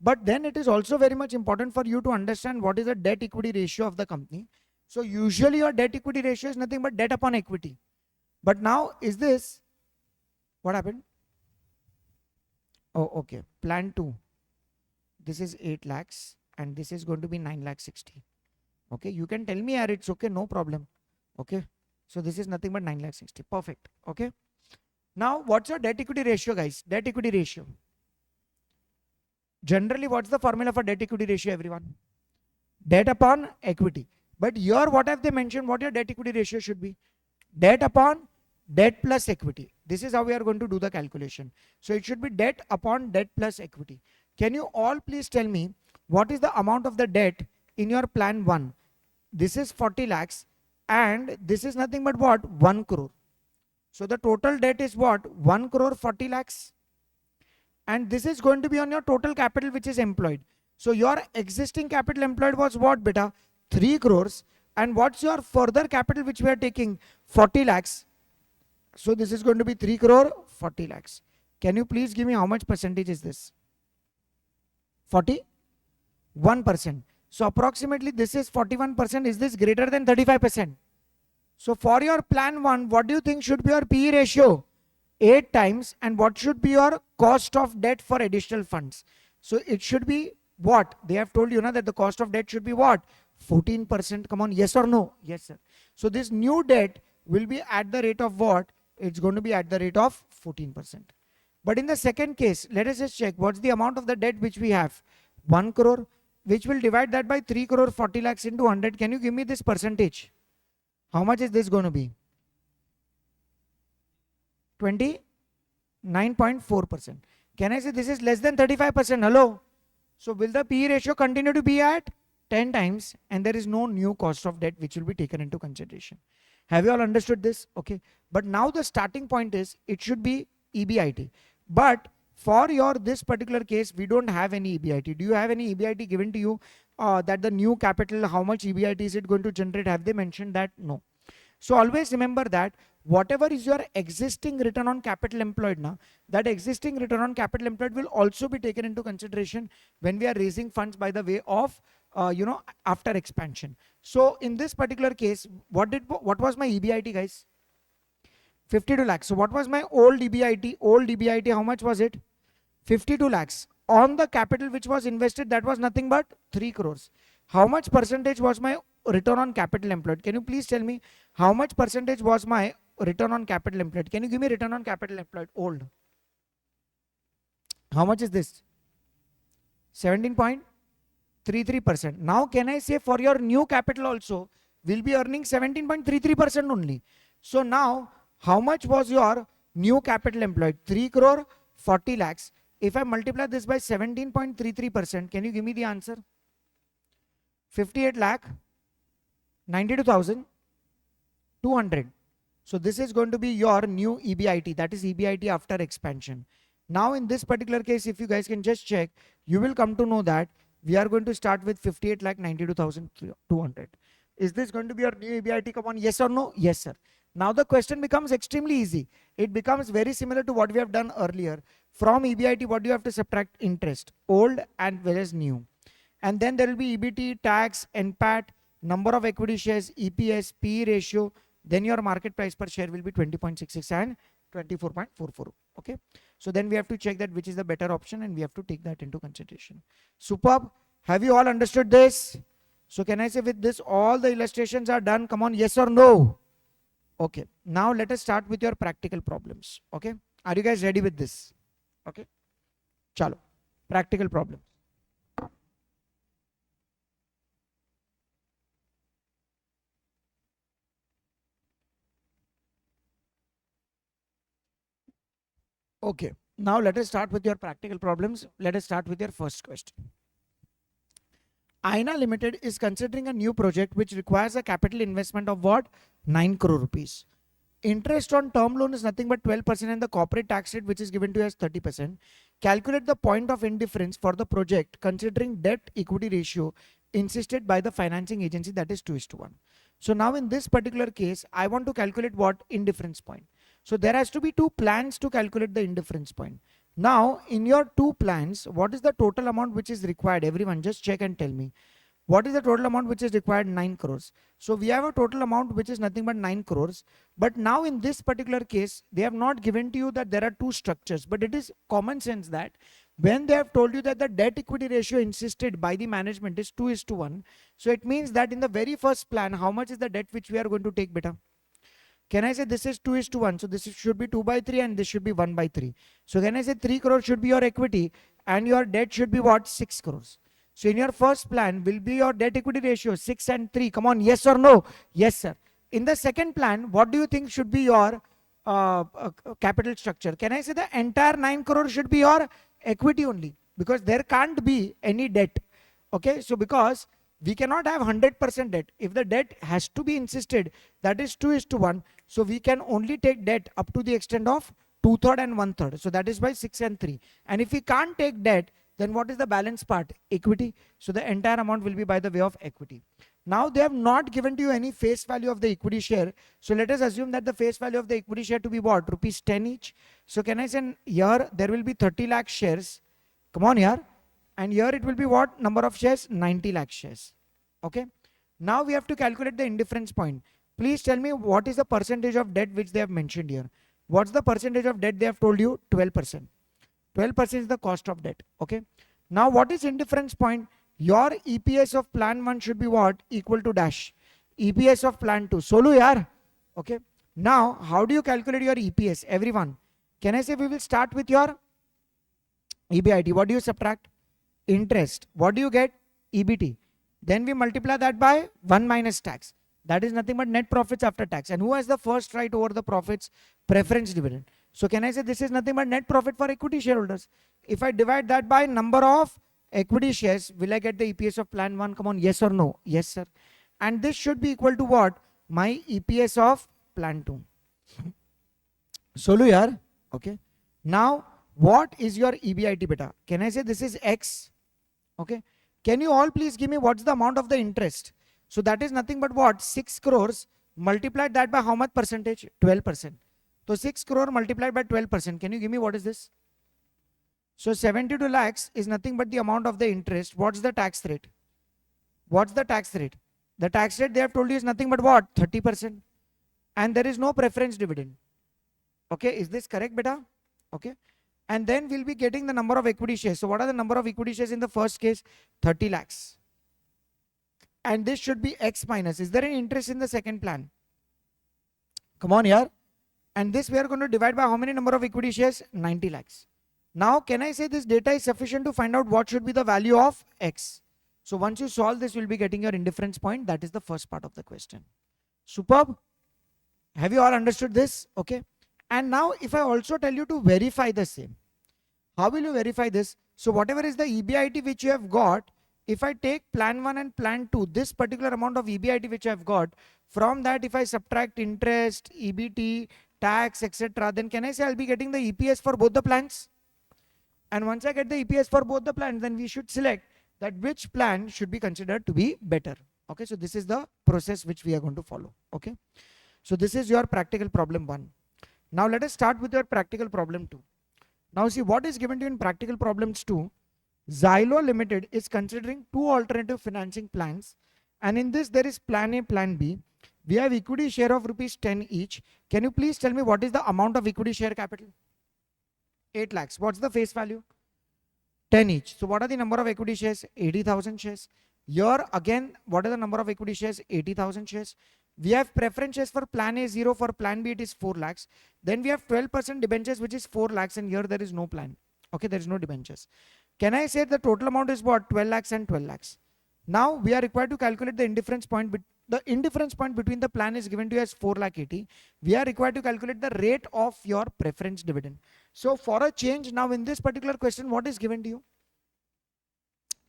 S1: But then it is also very much important for you to understand what is the debt equity ratio of the company. So usually your debt equity ratio is nothing but debt upon equity. But now is this, what happened? Oh, okay. Plan 2. This is 8 lakhs and this is going to be 9,60,000. Okay. You can tell me, it's okay. No problem. Okay. So this is nothing but 9,60,000. Perfect. Okay. Now, what's your debt equity ratio, guys? Debt equity ratio. Generally, what's the formula for debt equity ratio, everyone? Debt upon equity. But here, what have they mentioned? What your debt equity ratio should be? Debt upon debt plus equity. This is how we are going to do the calculation. So it should be debt upon debt plus equity. Can you all please tell me what is the amount of the debt in your plan 1? This is 40 lakhs and this is nothing but what? 1 crore. So the total debt is what? 1 crore 40 lakhs. And this is going to be on your total capital which is employed. So your existing capital employed was what, beta? 3 crores. And what's your further capital which we are taking? 40 lakhs. So this is going to be 3 crore 40 lakhs. Can you please give me how much percentage is this? 41%. So approximately this is 41%. Is this greater than 35%? So for your plan 1, what do you think should be your PE ratio? 8 times. And what should be your cost of debt for additional funds? So it should be what? They have told you now that the cost of debt should be what? 14%. Come on, yes or no? Yes, sir. So this new debt will be at the rate of what? It's going to be at the rate of 14%. But in the second case, let us just check what's the amount of the debt which we have? 1 crore, which will divide that by 3 crore 40 lakhs into 100. Can you give me this percentage? How much is this going to be? 29.4%. Can I say this is less than 35%? Hello? So will the PE ratio continue to be at 10 times and there is no new cost of debt which will be taken into consideration? Have you all understood this? Okay. But now the starting point is it should be EBIT. But for your this particular case, we don't have any EBIT. Do you have any EBIT given to you that the new capital, how much EBIT is it going to generate? Have they mentioned that? No. So always remember that whatever is your existing return on capital employed now, that existing return on capital employed will also be taken into consideration when we are raising funds by the way of after expansion. So in this particular case, what was my EBIT, guys? 52 lakhs. So what was my old EBIT? Old EBIT, how much was it? 52 lakhs. On the capital which was invested, that was nothing but 3 crores. How much percentage was my return on capital employed? Can you please tell me how much percentage was my return on capital employed? Can you give me return on capital employed old? How much is this? 17.33%. Now can I say for your new capital also will be earning 17.33% only? So now how much was your New capital employed 3 crore 40 lakhs. If I multiply this by 17.33%, can you give me the answer? 58 lakh 92,200. So this is going to be your new EBIT, that is EBIT after expansion. Now in this particular case, if you guys can just check, you will come to know that we are going to start with 58 lakh 92,200. Is this going to be your new EBIT? Come on, yes or no? Yes, sir. Now the question becomes extremely easy. It becomes very similar to what we have done earlier. From EBIT, what do you have to subtract? Interest, old and well as new. And then there will be EBT, tax, NPAT, number of equity shares, EPS, PE ratio. Then your market price per share will be 20.66 and 24.44. Okay. So then we have to check that which is the better option and we have to take that into consideration. Superb. Have you all understood this? So can I say with this all the illustrations are done? Come on, yes or no? Okay. Now let us start with your practical problems. Okay. Are you guys ready with this? Okay. Chalo. Practical problem. Okay. Now let us start with your practical problems. Let us start with your first question. INA Limited is considering a new project which requires a capital investment of what? 9 crore rupees. Interest on term loan is nothing but 12% and the corporate tax rate which is given to you as 30%. Calculate the point of indifference for the project considering debt equity ratio insisted by the financing agency, that is 2:1. So now in this particular case, I want to calculate what? Indifference point. So there has to be two plans to calculate the indifference point. Now in your two plans, what is the total amount which is required? Everyone just check and tell me. What is the total amount which is required? 9 crores. So we have a total amount which is nothing but 9 crores. But now in this particular case, they have not given to you that there are two structures, but it is common sense that when they have told you that the debt equity ratio insisted by the management is 2:1. So it means that in the very first plan, how much is the debt which we are going to take, beta? Can I say this is 2:1? So this should be 2/3 and this should be 1/3. So can I say 3 crores should be your equity and your debt should be what? 6 crores. So in your first plan will be your debt equity ratio 6 and 3. Come on, yes or no? Yes, sir. In the second plan, what do you think should be your capital structure? Can I say the entire 9 crore should be your equity only? Because there can't be any debt. Okay, so because we cannot have 100% debt. If the debt has to be insisted, that is 2:1. So we can only take debt up to the extent of 2/3 and 1/3. So that is by 6 and 3. And if we can't take debt, then what is the balance part? Equity. So the entire amount will be by the way of equity. Now they have not given to you any face value of the equity share. So let us assume that the face value of the equity share to be what? Rupees 10 each. So can I say here there will be 30 lakh shares. Come on here. And here it will be what? Number of shares? 90 lakh shares. Okay. Now we have to calculate the indifference point. Please tell me what is the percentage of debt which they have mentioned here. What's the percentage of debt they have told you? 12%. 12% is the cost of debt. Okay. Now what is indifference point? Your EPS of plan 1 should be what? Equal to dash. EPS of plan 2. Solo yaar. Okay. Now how do you calculate your EPS? Everyone. Can I say we will start with your EBIT. What do you subtract? Interest. What do you get? EBT. Then we multiply that by 1 minus tax. That is nothing but net profits after tax. And who has the first right over the profits? Preference dividend. So can I say this is nothing but net profit for equity shareholders? If I divide that by number of equity shares, will I get the EPS of plan 1? Come on, yes or no? Yes, sir. And this should be equal to what? My EPS of plan 2. Solo yaar. Okay. Now, what is your EBIT beta? Can I say this is X? Okay. Can you all please give me what's the amount of the interest? So that is nothing but what? 6 crores multiplied that by how much percentage? 12%. So 6 crore multiplied by 12%. Can you give me what is this? So 72 lakhs is nothing but the amount of the interest. What's the tax rate? What's the tax rate? The tax rate they have told you is nothing but what? 30%. And there is no preference dividend. Okay, is this correct, beta? Okay. And then we'll be getting the number of equity shares. So what are the number of equity shares in the first case? 30 lakhs. And this should be X minus. Is there any interest in the second plan? Come on here. And this we are going to divide by how many number of equity shares? 90 lakhs. Now, can I say this data is sufficient to find out what should be the value of X? So once you solve this, you'll be getting your indifference point. That is the first part of the question. Superb. Have you all understood this? Okay. And now if I also tell you to verify the same, how will you verify this? So whatever is the EBIT which you have got, if I take plan 1 and plan 2, this particular amount of EBIT which I have got, from that if I subtract interest, EBT, tax, etc., then can I say I'll be getting the EPS for both the plans? And once I get the EPS for both the plans, then we should select that which plan should be considered to be better. Okay, so this is the process which we are going to follow. Okay, so this is your practical problem 1. Now let us start with your practical problem 2. Now see what is given to you in practical problems 2. Xylo Limited is considering 2 alternative financing plans, and in this there is plan A, plan B. We have equity share of rupees 10 each. Can you please tell me what is the amount of equity share capital? 8 lakhs. What's the face value? 10 each. So what are the number of equity shares? 80,000 shares. Here again, what are the number of equity shares? 80,000 shares. We have preference shares for plan A 0, for plan B it is 4 lakhs. Then we have 12% debentures which is 4 lakhs, and here there is no plan. Okay, there is no debentures. Can I say the total amount is what? 12 lakhs and 12 lakhs. Now we are required to calculate the indifference point. The indifference point between the plan is given to you as 4 lakh 80. We are required to calculate the rate of your preference dividend. So for a change, now in this particular question, what is given to you?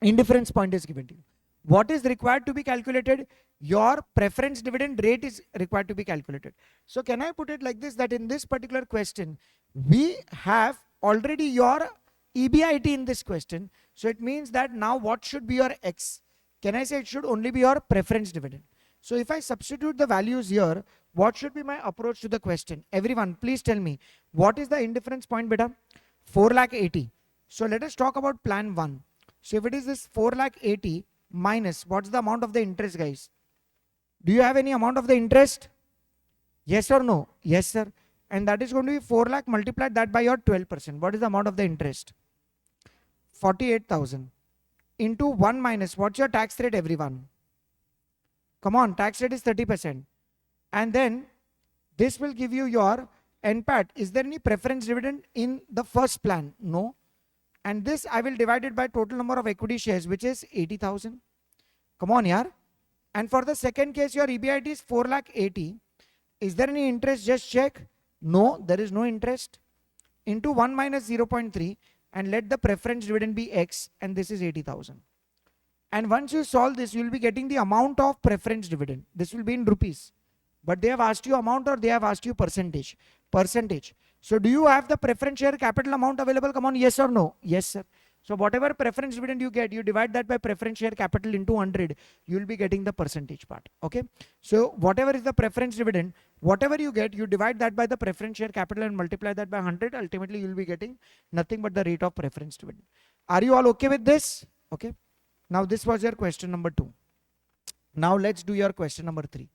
S1: Indifference point is given to you. What is required to be calculated? Your preference dividend rate is required to be calculated. So can I put it like this, that in this particular question, we have already your EBIT in this question. So it means that now what should be your X? Can I say it should only be your preference dividend? So if I substitute the values here, what should be my approach to the question? Everyone, please tell me, what is the indifference point, beta? 4 lakh 80. So let us talk about plan 1. So if it is this 4 lakh 80 minus, what's the amount of the interest, guys? Do you have any amount of the interest? Yes or no? Yes, sir. And that is going to be 4 lakh multiplied that by your 12%. What is the amount of the interest? 48,000 into 1 minus, what's your tax rate, everyone? Come on, tax rate is 30%. And then this will give you your NPAT. Is there any preference dividend in the first plan? No. And this I will divide it by total number of equity shares, which is 80,000. Come on, yaar. And for the second case, your EBIT is 4 lakh 80. Is there any interest? Just check. No, there is no interest. Into 1 minus 0.3, and let the preference dividend be X, and this is 80,000. And once you solve this, you will be getting the amount of preference dividend. This will be in rupees. But they have asked you amount, or they have asked you percentage. Percentage. So do you have the preference share capital amount available? Come on, yes or no? Yes, sir. So whatever preference dividend you get, you divide that by preference share capital into 100. You will be getting the percentage part. Okay. So whatever is the preference dividend, whatever you get, you divide that by the preference share capital and multiply that by 100. Ultimately, you will be getting nothing but the rate of preference dividend. Are you all okay with this? Okay. Now this was your question number 2. Now let's do your question number 3.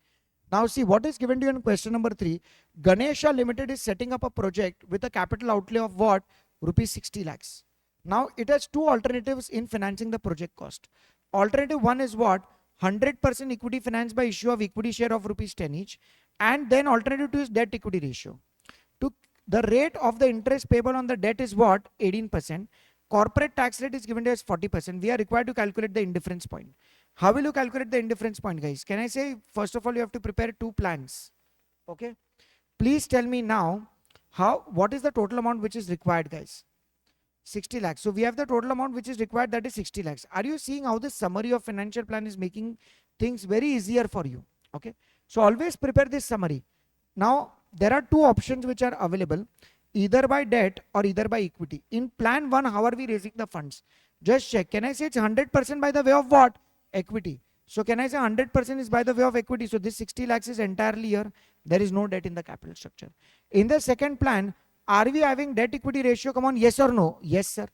S1: Now see what is given to you in question number 3. Ganesha Limited is setting up a project with a capital outlay of what? Rupees 60 lakhs. Now it has 2 alternatives in financing the project cost. Alternative 1 is what? 100% equity finance by issue of equity share of rupees 10 each. And then alternative 2 is debt equity ratio. The rate of the interest payable on the debt is what? 18%. Corporate tax rate is given to us 40%. We are required to calculate the indifference point. How will you calculate the indifference point, guys? Can I say, first of all, you have to prepare 2 plans. Okay. Please tell me now, what is the total amount which is required, guys? 60 lakhs. So we have the total amount which is required, that is 60 lakhs. Are you seeing how this summary of financial plan is making things very easier for you? Okay. So always prepare this summary. Now, there are 2 options which are available, either by debt or either by equity. In plan 1, how are we raising the funds? Just check. Can I say it's 100% by the way of what? Equity. So can I say 100% is by the way of equity? So this 60 lakhs is entirely here. There is no debt in the capital structure. In the second plan, are we having debt equity ratio? Come on, yes or no? Yes, sir.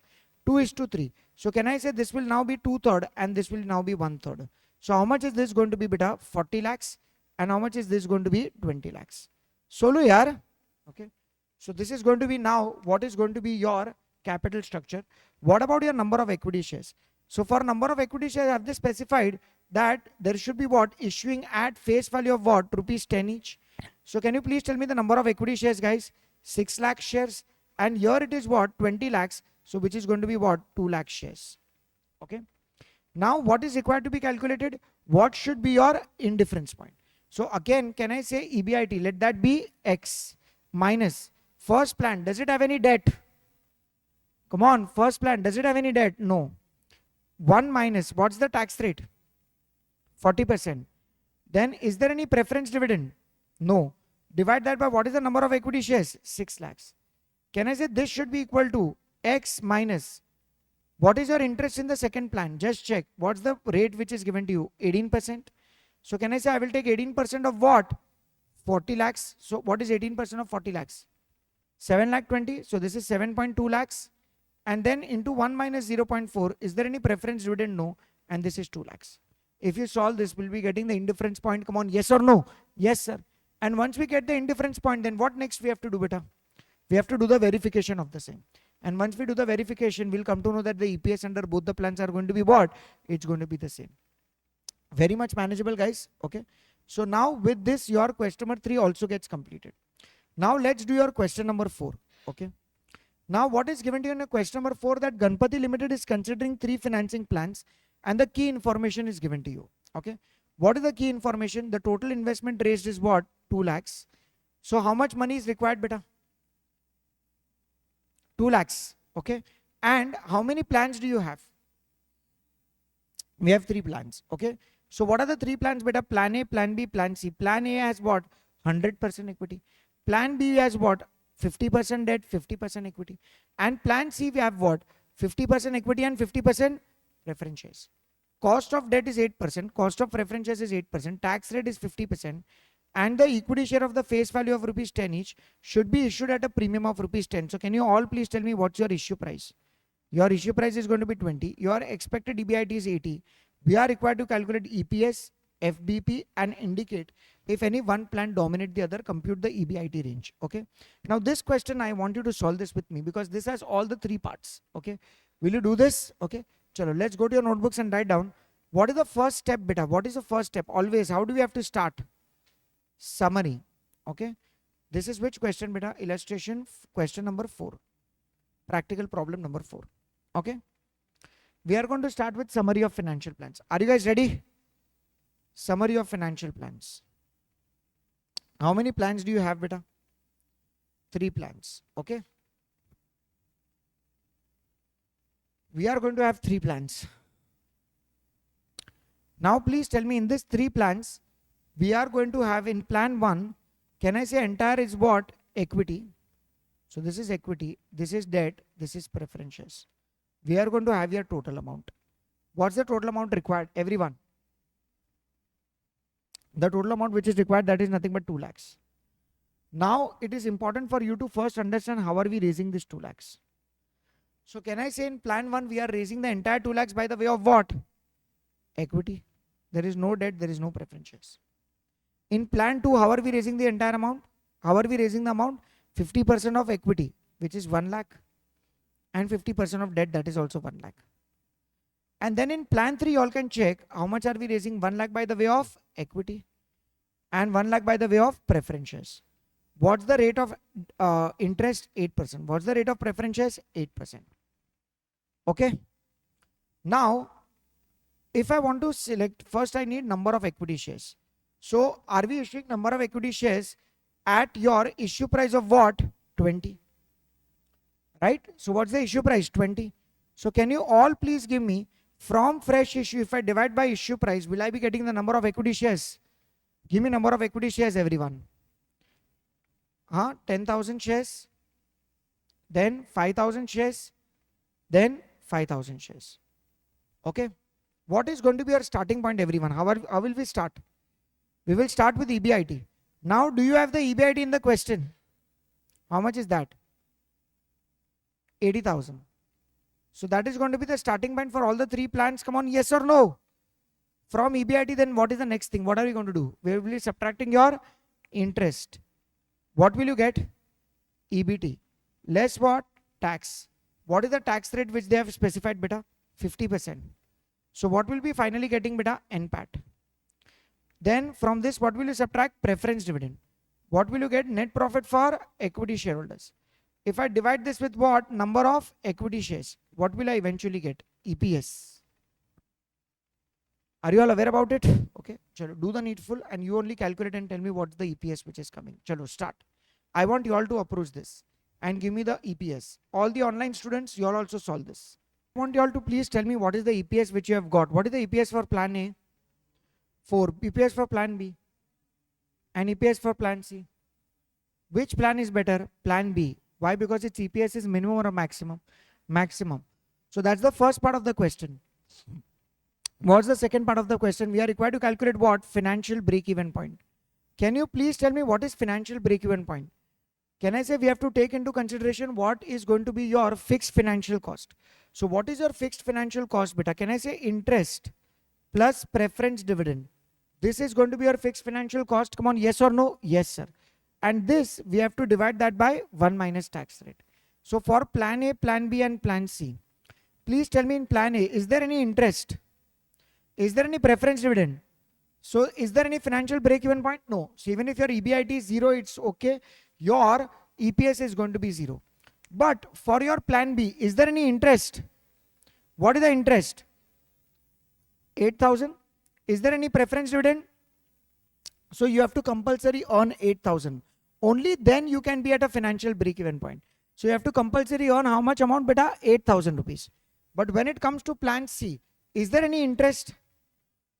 S1: 2:3. So can I say this will now be 2/3 and this will now be 1/3. So how much is this going to be, beta? 40 lakhs. And how much is this going to be? 20 lakhs. Solo yaar. Okay. So this is going to be now what is going to be your capital structure. What about your number of equity shares? So for number of equity shares, have they specified that there should be what? Issuing at face value of what? Rupees 10 each. So can you please tell me the number of equity shares, guys? 6 lakh shares. And here it is what? 20 lakhs. So which is going to be what? 2 lakh shares. Okay. Now what is required to be calculated? What should be your indifference point? So again, can I say EBIT? Let that be X minus. First plan, does it have any debt? Come on, first plan, does it have any debt? No. 1 minus, what's the tax rate? 40%. Then is there any preference dividend? No. Divide that by what is the number of equity shares? 6 lakhs. Can I say this should be equal to X minus what is your interest in the second plan? Just check. What's the rate which is given to you? 18%. So can I say I will take 18% of what? 40 lakhs. So what is 18% of 40 lakhs? 7 lakh 20. So this is 7.2 lakhs. And then into 1 minus 0.4. Is there any preference dividend? No. And this is 2 lakhs. If you solve this, we'll be getting the indifference point. Come on, yes or no? Yes, sir. And once we get the indifference point, then what next we have to do, beta? We have to do the verification of the same. And once we do the verification, we'll come to know that the EPS under both the plans are going to be what? It's going to be the same. Very much manageable, guys. Okay. So now with this, your question number 3 also gets completed. Now let's do your question number 4. Okay. Now what is given to you in a question number 4, that Ganpati Limited is considering 3 financing plans and the key information is given to you. Okay. What is the key information? The total investment raised is what? 2 lakhs. So how much money is required, beta? 2 lakhs. Okay. And how many plans do you have? We have 3 plans. Okay. So what are the 3 plans, beta? Plan A, plan B, plan C. Plan A has what? 100% equity. Plan B has what? 50% debt, 50% equity. And plan C we have what? 50% equity and 50% preference shares. Cost of debt is 8%. Cost of preference shares is 8%. Tax rate is 50%. And the equity share of the face value of rupees 10 each should be issued at a premium of rupees 10. So can you all please tell me what's your issue price? Your issue price is going to be 20. Your expected EBIT is 80. We are required to calculate EPS, FBP and indicate if any one plan dominate the other, compute the EBIT range. Okay. Now this question I want you to solve this with me because this has all the 3 parts. Okay. Will you do this? Okay. Chalo, let's go to your notebooks and write down. What is the first step, beta? What is the first step? Always, how do we have to start? Summary. Okay. This is which question, beta? Illustration question number 4. Practical problem number 4. Okay. We are going to start with summary of financial plans. Are you guys ready? Summary of financial plans. How many plans do you have, beta? 3 plans. Okay. We are going to have 3 plans. Now please tell me, in this 3 plans, we are going to have in plan 1, can I say entire is what? Equity. So this is equity, this is debt, this is preference shares. We are going to have your total amount. What's the total amount required? Everyone. The total amount which is required, that is nothing but 2 lakhs. Now it is important for you to first understand how are we raising this 2 lakhs. So can I say in plan 1, we are raising the entire 2 lakhs by the way of what? Equity. There is no debt, there is no preference shares. In plan 2, how are we raising the entire amount? How are we raising the amount? 50% of equity, which is 1 lakh. And 50% of debt, that is also 1 lakh. And then in plan 3, you all can check how much are we raising? 1 lakh by the way of equity and 1 lakh by the way of preference shares. What's the rate of interest? 8%. What's the rate of preference shares? 8%. Okay. Now, if I want to select, first I need number of equity shares. So are we issuing number of equity shares at your issue price of what? 20. Right? So what's the issue price? 20. So can you all please give me from fresh issue, if I divide by issue price, will I be getting the number of equity shares? Give me number of equity shares, everyone. 10,000 shares, then 5,000 shares, then 5,000 shares. Okay. What is going to be our starting point, everyone? How will we start? We will start with EBIT. Now, do you have the EBIT in the question? How much is that? 80,000. So that is going to be the starting point for all the 3 plans. Come on, yes or no? From EBIT, then what is the next thing? What are we going to do? We will be subtracting your interest. What will you get? EBT. Less what? Tax. What is the tax rate which they have specified, beta? 50%. So what will be finally getting, beta? NPAT. Then from this, what will you subtract? Preference dividend. What will you get? Net profit for equity shareholders. If I divide this with what? Number of equity shares. What will I eventually get? EPS. Are you all aware about it? Okay. Chalo, do the needful and you only calculate and tell me what's the EPS which is coming. Chalo, start. I want you all to approach this. and give me the EPS. All the online students, you all also solve this. I want you all to please tell me what is the EPS which you have got. What is the EPS for plan A? 4. EPS for plan B and EPS for plan C. Which plan is better? Plan B. Why? Because its EPS is minimum or maximum? Maximum. So that's the first part of the question. What's the second part of the question? We are required to calculate what? Financial break-even point. Can you please tell me what is financial break-even point? Can I say we have to take into consideration what is going to be your fixed financial cost? So what is your fixed financial cost, beta? Can I say interest plus preference dividend? This is going to be your fixed financial cost. Come on, yes or no? Yes, sir. And this, we have to divide that by 1 minus tax rate. So for plan A, plan B and plan C, please tell me in plan A, is there any interest? Is there any preference dividend? So is there any financial break-even point? No. So even if your EBIT is 0, it's okay. Your EPS is going to be 0. But for your plan B, is there any interest? What is the interest? 8,000. Is there any preference dividend? So you have to compulsory earn 8,000. Only then you can be at a financial break-even point. So you have to compulsory earn how much amount, beta? 8,000 rupees. But when it comes to plan C, is there any interest?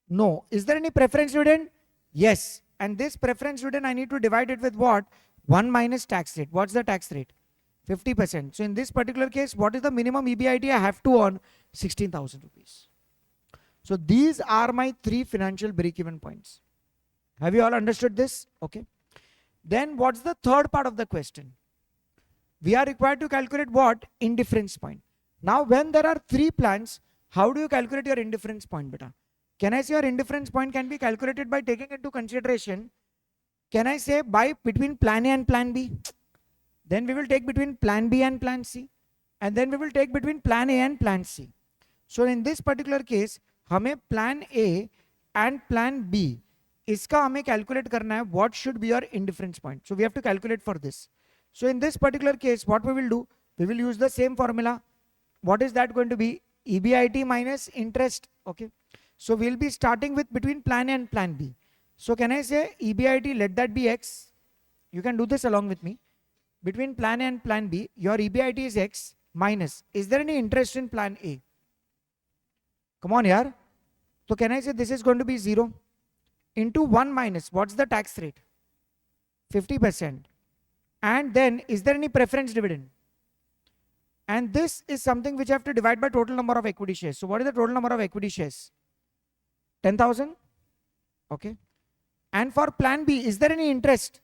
S1: No. Is there any preference dividend? Yes. And this preference dividend, I need to divide it with what? 1 minus tax rate. What's the tax rate? 50%. So in this particular case, what is the minimum EBIT I have to earn? 16,000 rupees. So these are my 3 financial break-even points. Have you all understood this? Okay. Then what's the third part of the question? We are required to calculate what? Indifference point. Now when there are 3 plans, how do you calculate your indifference point, beta? Can I say your indifference point can be calculated by taking into consideration, can I say by between plan A and plan B? Then we will take between plan B and plan C. And then we will take between plan A and plan C. So in this particular case, हमें plan A and plan B, इसका हमें calculate करना है, what should be your indifference point. So we have to calculate for this. So in this particular case, what we will do, we will use the same formula. What is that going to be? EBIT minus interest. Okay. So we'll be starting with between plan A and plan B. So can I say EBIT, let that be X. You can do this along with me. Between plan A and plan B, your EBIT is X minus. Is there any interest in plan A? Come on, yaar. So can I say this is going to be 0 into 1 minus, what's the tax rate? 50%. And then is there any preference dividend? And this is something which I have to divide by total number of equity shares. So what is the total number of equity shares? 10,000. Okay. And for plan B, is there any interest?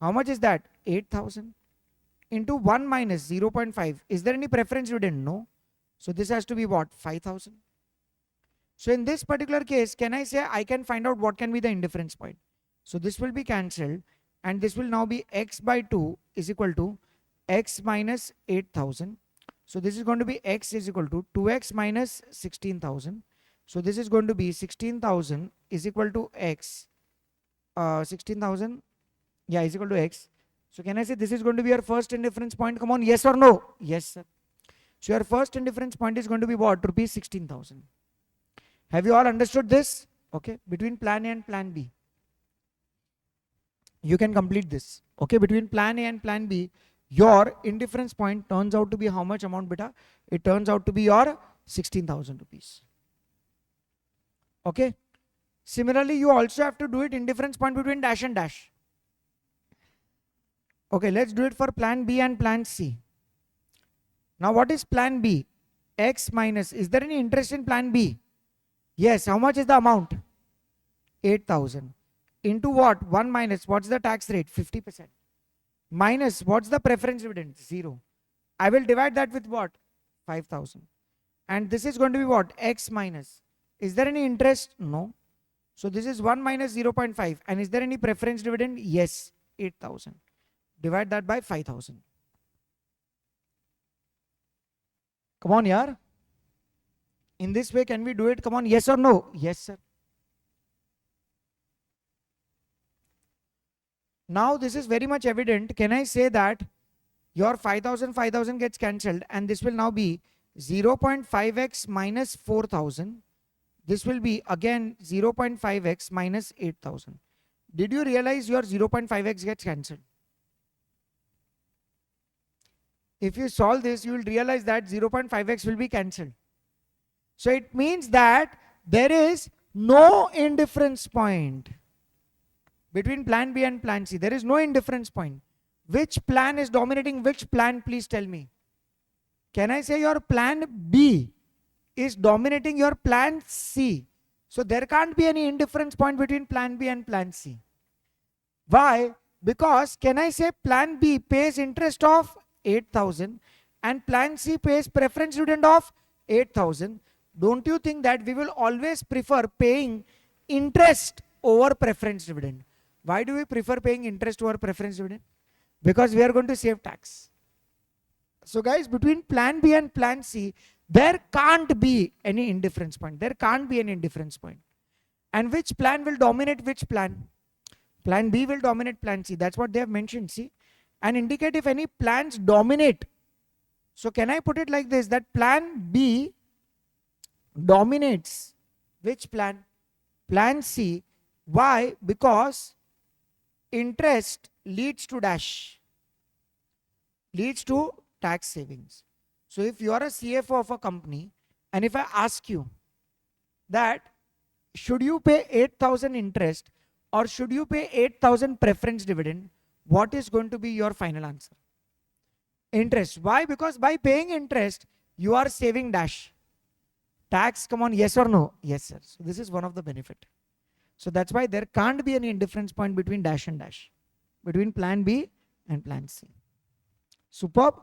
S1: How much is that? 8,000 into 1 minus 0.5. Is there any preference dividend? No. So this has to be what? 5,000. So in this particular case, can I say I can find out what can be the indifference point? So this will be cancelled and this will now be X by 2 is equal to X minus 8,000. So this is going to be X is equal to 2X minus 16,000. So this is going to be 16,000 is equal to X. 16,000, yeah, is equal to X. So can I say this is going to be your first indifference point? Come on, yes or no? Yes, sir. So your first indifference point is going to be what? Rupees 16,000. Have you all understood this? Okay, between plan A and plan B. You can complete this. Okay, between plan A and plan B, your indifference point turns out to be how much amount, beta? It turns out to be your 16,000 rupees. Okay. Similarly, you also have to do it indifference point between dash and dash. Okay, let's do it for plan B and plan C. Now what is plan B? X minus, is there any interest in plan B? Yes, how much is the amount? 8,000. Into what? 1 minus, what's the tax rate? 50%. Minus, what's the preference dividend? 0. I will divide that with what? 5,000. And this is going to be what? X minus. Is there any interest? No. So this is 1 minus 0.5. And is there any preference dividend? Yes, 8,000. Divide that by 5,000. Come on, yaar. In this way, can we do it? Come on, yes or no? Yes, sir. Now this is very much evident. Can I say that your 5,000 gets cancelled and this will now be 0.5x minus 4,000. This will be again 0.5x minus 8,000. Did you realize your 0.5x gets cancelled?
S2: If you solve this, you will realize that 0.5x will be cancelled. So it means that there is no indifference point between plan B and plan C. There is no indifference point. Which plan is dominating which plan? Please tell me. Can I say your plan B is dominating your plan C? So there can't be any indifference point between plan B and plan C. Why? Because can I say plan B pays interest of 8,000 and plan C pays preference dividend of 8,000? Don't you think that we will always prefer paying interest over preference dividend? Why do we prefer paying interest over preference dividend? Because we are going to save tax. So guys, between plan B and plan C, there can't be any indifference point. There can't be any indifference point. And which plan will dominate which plan? Plan B will dominate plan C. That's what they have mentioned, see. And indicate if any plans dominate. So can I put it like this, that plan B dominates which plan? Plan C. Why? Because interest leads to dash. Leads to tax savings. So if you are a CFO of a company and if I ask you that should you pay 8,000 interest or should you pay 8,000 preference dividend, what is going to be your final answer? Interest. Why? Because by paying interest, you are saving dash. Tax, come on, yes or no? Yes, sir. So this is one of the benefit. So that's why there can't be any indifference point between dash and dash, between plan B and plan C. Superb.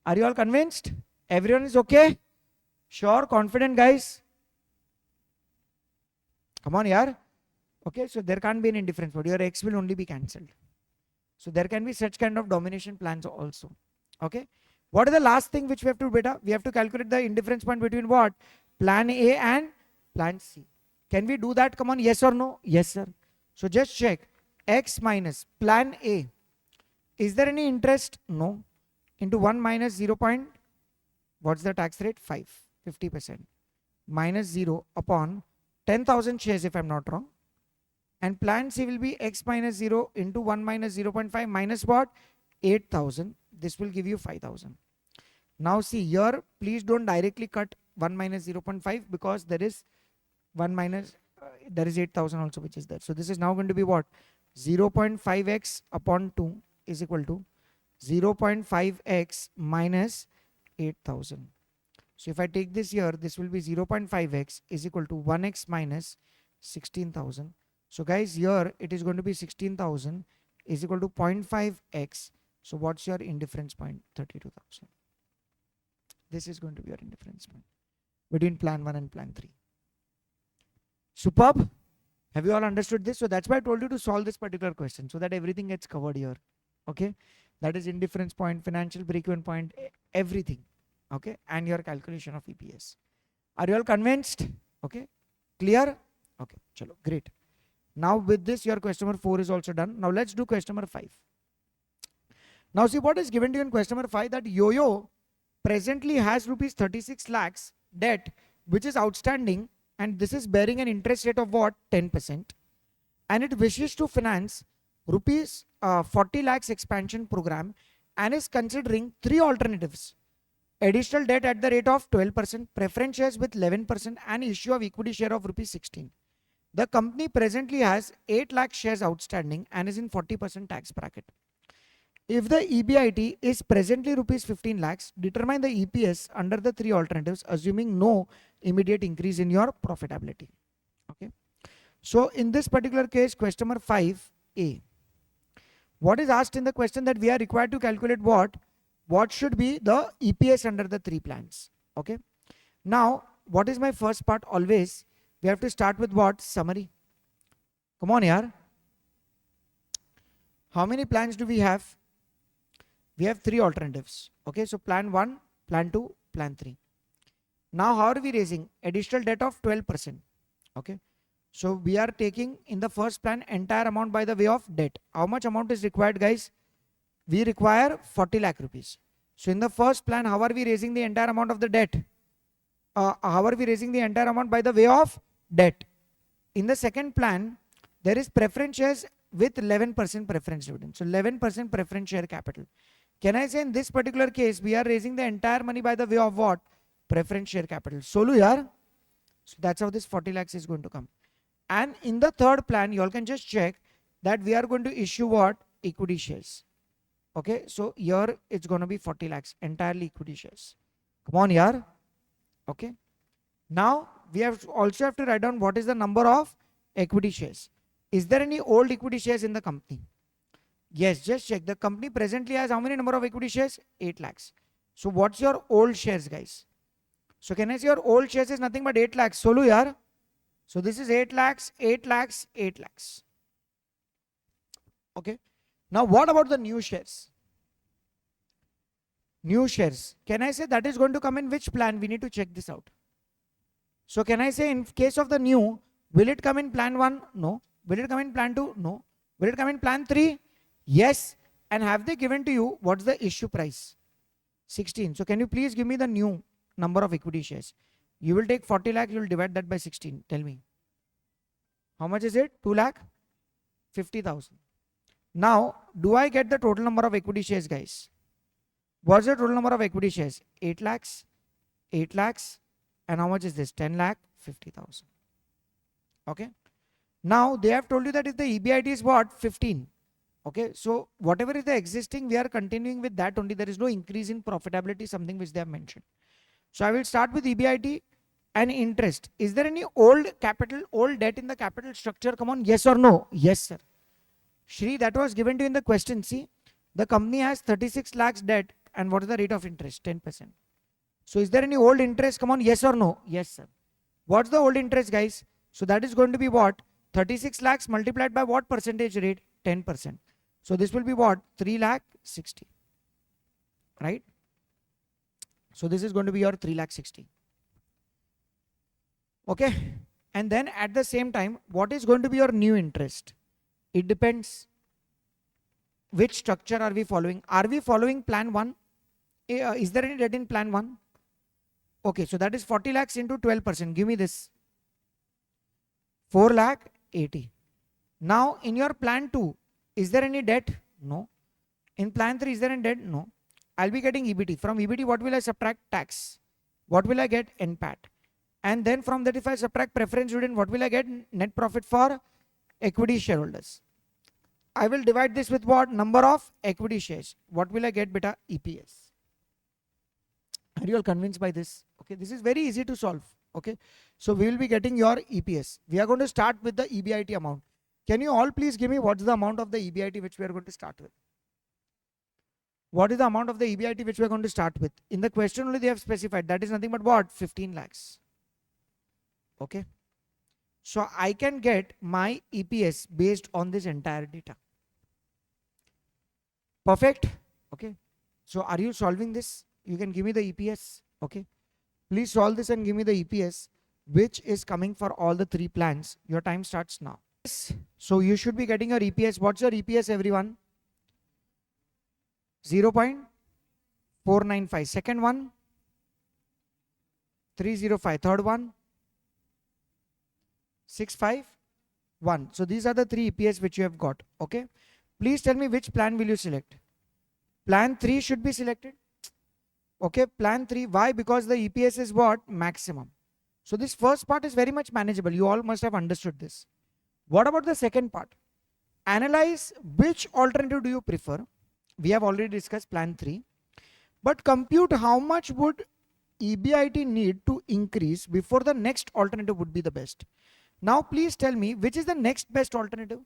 S2: Are you all convinced? Everyone is okay? Sure, confident guys? Come on, yaar. Okay, so there can't be an indifference, but your X will only be cancelled. So there can be such kind of domination plans also. Okay. What is the last thing which we have to do, beta? We have to calculate the indifference point between what? Plan A and plan C. Can we do that? Come on, yes or no? Yes, sir. So just check. X minus plan A. Is there any interest? No. Into 1 minus 0. What's the tax rate? 50%. Minus 0 upon 10,000 shares if I'm not wrong. And plan C will be X minus 0 into 1 minus 0.5 minus what? 8,000. This will give you 5,000. Now see here, please don't directly cut 1 minus 0.5 because there is 1 minus, there is 8,000 also which is there. So this is now going to be what? 0.5x upon 2 is equal to 0.5x minus 8,000. So if I take this here, this will be 0.5x is equal to 1x minus 16,000. So guys, here it is going to be 16,000 is equal to 0.5x. So what's your indifference point? 32,000. This is going to be your indifference point between plan 1 and plan 3. Superb. Have you all understood this? So that's why I told you to solve this particular question so that everything gets covered here. Okay. That is indifference point, financial break-even point, everything. Okay. And your calculation of EPS. Are you all convinced? Okay. Clear? Okay. Chalo. Great. Now with this, your question number 4 is also done. Now let's do question number 5. Now see what is given to you in question number 5, that Yo-Yo presently has rupees 36 lakhs debt which is outstanding, and this is bearing an interest rate of what? 10%. And it wishes to finance rupees 40 lakhs expansion program and is considering 3 alternatives: additional debt at the rate of 12%, preference shares with 11%, and issue of equity share of rupees 16. The company presently has 8 lakh shares outstanding and is in 40% tax bracket. If the EBIT is presently rupees 15 lakhs, determine the EPS under the 3 alternatives, assuming no immediate increase in your profitability. Okay. So in this particular case, question number 5A. What is asked in the question, that we are required to calculate what? What should be the EPS under the 3 plans? Okay. Now, what is my first part? Always, we have to start with what? Summary. Come on, yaar. How many plans do we have? We have 3 alternatives. Okay, so plan 1, plan 2, plan 3. Now, how are we raising? Additional debt of 12%. Okay, so we are taking in the first plan entire amount by the way of debt. How much amount is required, guys? We require 40 lakh rupees. So in the first plan, how are we raising the entire amount of the debt? How are we raising the entire amount? By the way of debt. In the second plan, there is preference shares with 11% preference dividend. So 11% preference share capital. Can I say in this particular case, we are raising the entire money by the way of what? Preference share capital. Solu yaar. So that's how this 40 lakhs is going to come. And in the third plan, you all can just check that we are going to issue what? Equity shares. Okay, so here it's going to be 40 lakhs, entirely equity shares. Come on, yaar. Okay. Now we also have to write down what is the number of equity shares. Is there any old equity shares in the company? Yes, just check. The company presently has how many number of equity shares? 8 lakhs. So what's your old shares, guys? So can I say your old shares is nothing but 8 lakhs? Solu yaar. So this is 8 lakhs, 8 lakhs, 8 lakhs. Okay. Now what about the new shares? New shares. Can I say that is going to come in which plan? We need to check this out. So can I say in case of the new, will it come in plan 1? No. Will it come in plan 2? No. Will it come in plan 3? Yes. And have they given to you what's the issue price? 16. So can you please give me the new number of equity shares? You will take 40 lakh, you will divide that by 16. Tell me. How much is it? 2 lakh? 50,000. Now, do I get the total number of equity shares, guys? What's the total number of equity shares? 8 lakhs, 8 lakhs, and how much is this? 10 lakh, 50,000. Okay. Now, they have told you that if the EBIT is what? 15. Okay. So, whatever is the existing, we are continuing with that only. There is no increase in profitability, something which they have mentioned. So, I will start with EBIT and interest. Is there any old capital, old debt in the capital structure? Come on. Yes or no? Yes, sir. Shri, that was given to you in the question. See, the company has 36 lakhs debt and what is the rate of interest? 10%. So is there any old interest? Come on, yes or no? Yes, sir. What's the old interest, guys? So that is going to be what? 36 lakhs multiplied by what percentage rate? 10%. So this will be what? 3 lakh 60. Right? So this is going to be your 3 lakh 60. Okay. And then at the same time, what is going to be your new interest? It depends. Which structure are we following? Are we following plan 1? Is there any debt in plan 1? Okay, so that is 40 lakhs into 12%. Give me this. 4 lakh 80. Now in your plan 2, is there any debt? No. In plan 3, is there any debt? No. I'll be getting EBT. From EBT, what will I subtract? Tax. What will I get? NPAT. And then from that, if I subtract preference dividend, what will I get? Net profit for equity shareholders. I will divide this with what? Number of equity shares. What will I get, beta? EPS. Are you all convinced by this? Okay, this is very easy to solve. Okay, so we will be getting your EPS. We are going to start with the EBIT amount. Can you all please give me what's the amount of the EBIT which we are going to start with? What is the amount of the EBIT which we are going to start with? In the question only they have specified. That is nothing but what? 15 lakhs. Okay. So I can get my EPS based on this entire data. Perfect. Okay. So are you solving this? You can give me the EPS. Okay. Please solve this and give me the EPS which is coming for all the 3 plans. Your time starts now. So you should be getting your EPS. What's your EPS, everyone? 0.495. Second one, 305. Third one, 651. So these are the 3 EPS which you have got. Okay. Please tell me which plan will you select. Plan 3 should be selected. Okay. Plan 3. Why? Because the EPS is what? Maximum. So this first part is very much manageable. You all must have understood this. What about the second part? Analyze which alternative do you prefer. We have already discussed plan 3. But compute how much would EBIT need to increase before the next alternative would be the best. Now please tell me which is the next best alternative.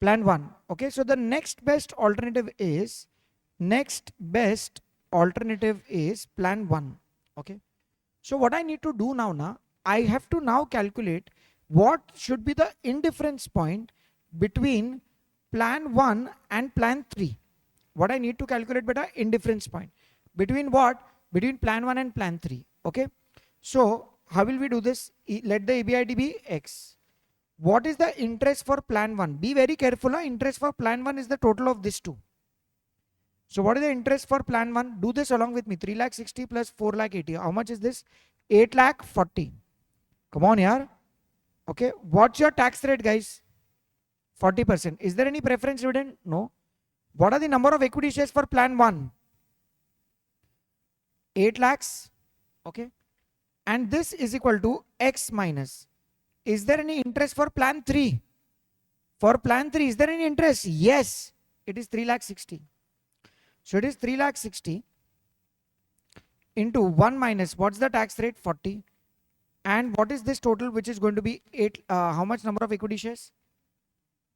S2: Plan 1. Okay, so the next best alternative is plan 1. Okay. So what I need to do now, I have to now calculate what should be the indifference point between plan 1 and plan 3. What I need to calculate beta? Indifference point. Between what? Between plan 1 and plan 3. Okay. So how will we do this? Let the EBIT be X. What is the interest for plan 1? Be very careful. Interest for plan 1 is the total of this 2. So what is the interest for plan 1? Do this along with me. 3 lakh 60 plus 4 lakh 80. How much is this? 8 lakh 40. Come on, yaar. Okay. What's your tax rate, guys? 40%. Is there any preference dividend? No. What are the number of equity shares for plan 1? 8 lakhs. Okay. And this is equal to X minus. Is there any interest for plan 3? For plan 3, is there any interest? Yes. It is 3 lakh 60. So it is 3 lakh 60 into 1 minus, what's the tax rate? 40. And what is this total, which is going to be 8, how much number of equity shares?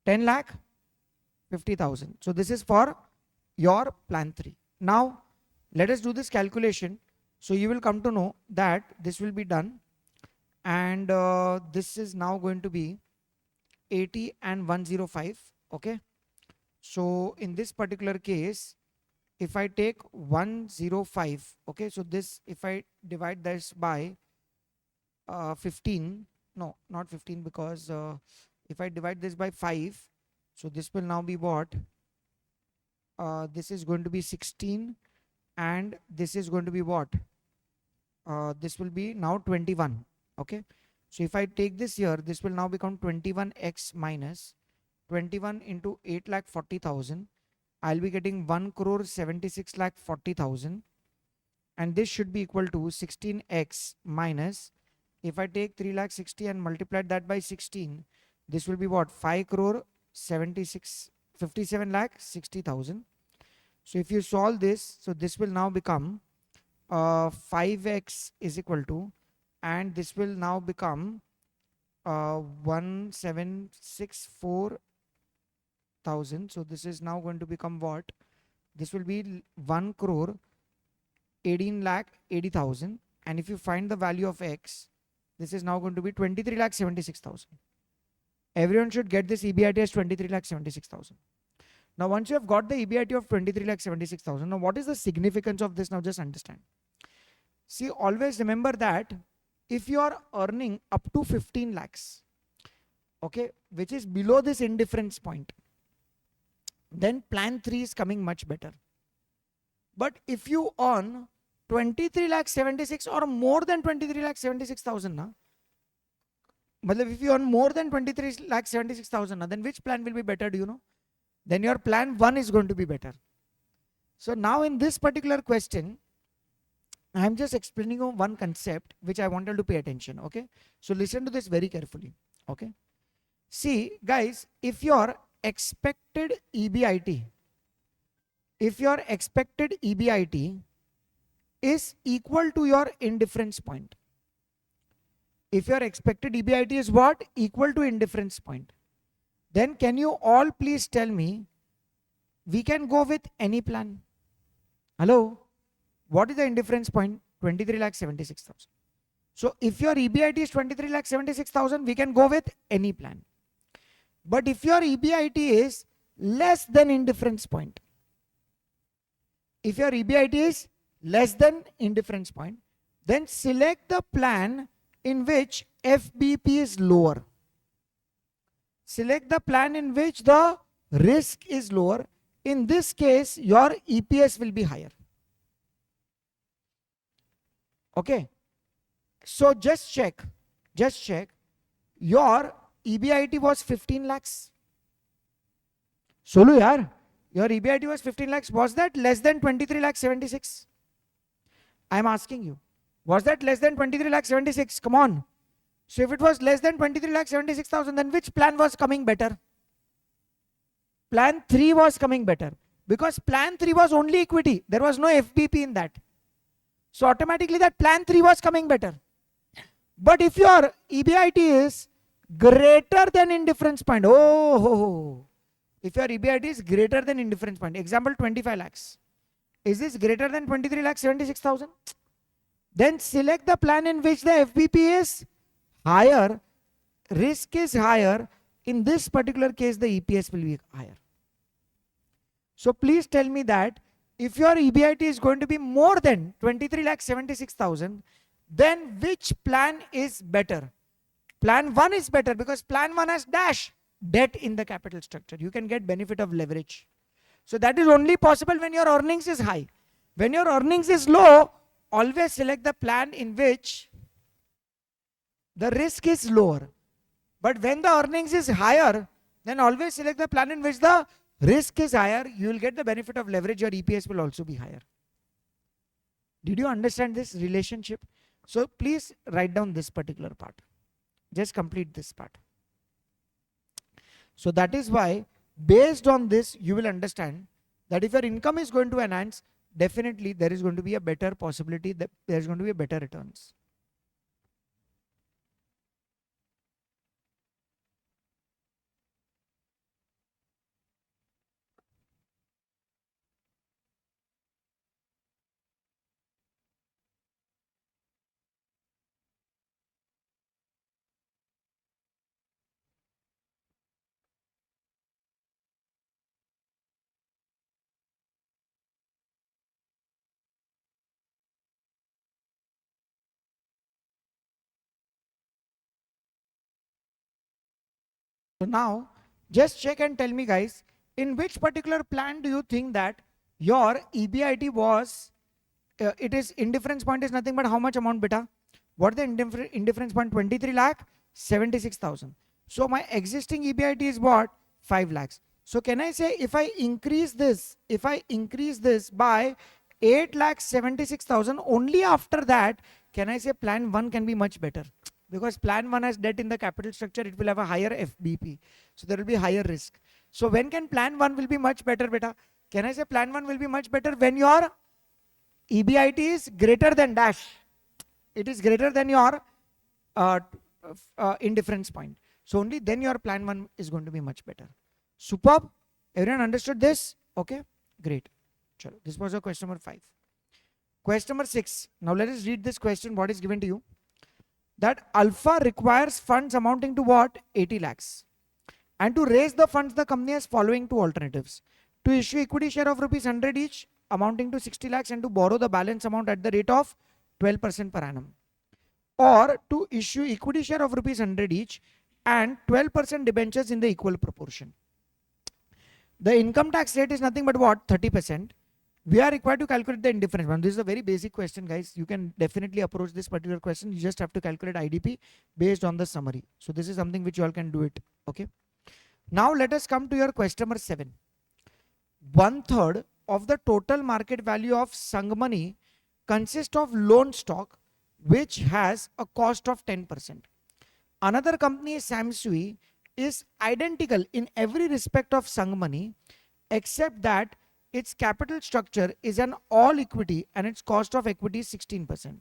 S2: 10 lakh 50,000. So this is for your plan 3. Now, let us do this calculation. So you will come to know that this will be done. And this is now going to be 80 and 105. Okay. So in this particular case, if I take 105, okay, so this, if I divide this by 15, no, not 15, because if I divide this by 5, so this will now be what? This is going to be 16, and this is going to be what? This will be now 21. Okay. So if I take this here, this will now become 21x minus 21 into 8 lakh 40,000. I'll be getting 1 crore 76 lakh 40,000. And this should be equal to 16x minus, if I take 3 lakh 60 and multiply that by 16, this will be what? 5 crore 57 lakh 60,000. So if you solve this, so this will now become 5x is equal to, and this will now become 1,764,000. So this is now going to become what? This will be 1 crore 18 lakh 80,000. And if you find the value of x, this is now going to be 23 lakh 76,000. Everyone should get this EBIT as 23 lakh 76,000. Now, once you have got the EBIT of 23 lakh 76,000, now what is the significance of this? Now just understand. See, always remember that if you are earning up to 15 lakhs, okay, which is below this indifference point, then plan 3 is coming much better. But if you earn 23 lakh 76 or more than 23 lakh 76,000, na, but if you earn more than 23 lakh 76,000, then which plan will be better, do you know? Then your plan 1 is going to be better. So now in this particular question, I am just explaining one concept which I wanted to pay attention. Okay. So listen to this very carefully. Okay. See guys, if your expected EBIT is equal to your indifference point. If your expected EBIT is what? Equal to indifference point. Then can you all please tell me, we can go with any plan. Hello? What is the indifference point? 23 lakh 76,000. So if your EBIT is 23 lakh 76,000, we can go with any plan. But if your EBIT is less than indifference point, if your EBIT is less than indifference point, then select the plan in which FBP is lower. Select the plan in which the risk is lower. In this case, your EPS will be higher. Okay. So just check. Your EBIT was 15 lakhs. Solo yaar. Your EBIT was 15 lakhs. Was that less than 23 lakh 76? I am asking you. Was that less than 23 lakh 76? Come on. So if it was less than 23 lakh 76,000, then which plan was coming better? Plan 3 was coming better. Because plan 3 was only equity. There was no FBP in that. So automatically that plan 3 was coming better. But if your EBIT is greater than indifference point, if your EBIT is greater than indifference point, example 25 lakhs, is this greater than 23 lakh 76,000? Then select the plan in which the FBP is higher, risk is higher. In this particular case, the EPS will be higher. So please tell me that if your EBIT is going to be more than 23 lakh 76,000, then which plan is better? Plan 1 is better because plan 1 has dash debt in the capital structure. You can get benefit of leverage. So that is only possible when your earnings is high. When your earnings is low, always select the plan in which the risk is lower. But when the earnings is higher, then always select the plan in which the risk is higher, you will get the benefit of leverage, your EPS will also be higher. Did you understand this relationship? So please write down this particular part. Just complete this part. So that is why, based on this, you will understand that if your income is going to enhance, definitely there is going to be a better possibility that there is going to be a better returns. So now, just check and tell me guys, in which particular plan do you think that your EBIT was, it is indifference point is nothing but how much amount beta? What the indifference point? 23 lakh, 76,000. So my existing EBIT is what? 5 lakhs. So can I say if I increase this by 8 lakh 76,000, only after that can I say plan 1 can be much better? Because plan 1 has debt in the capital structure, it will have a higher FBP. So there will be higher risk. So when can plan 1 will be much better beta? Can I say plan 1 will be much better when your EBIT is greater than dash. It is greater than your indifference point. So only then your plan 1 is going to be much better. Superb. Everyone understood this? Okay, great. Chalo. This was your question number 5. Question number 6. Now let us read this question. What is given to you? That Alpha requires funds amounting to what? 80 lakhs. And to raise the funds, the company has following two alternatives. To issue equity share of rupees 100 each amounting to 60 lakhs and to borrow the balance amount at the rate of 12% per annum. Or to issue equity share of rupees 100 each and 12% debentures in the equal proportion. The income tax rate is nothing but what? 30%. We are required to calculate the indifference one. This is a very basic question, guys. You can definitely approach this particular question. You just have to calculate IDP based on the summary. So this is something which you all can do it. Okay. Now let us come to your question number 7. 1/3 of the total market value of Sangmani consists of loan stock which has a cost of 10%. Another company, Samsui, is identical in every respect of Sangmani except that its capital structure is an all equity and its cost of equity is 16%.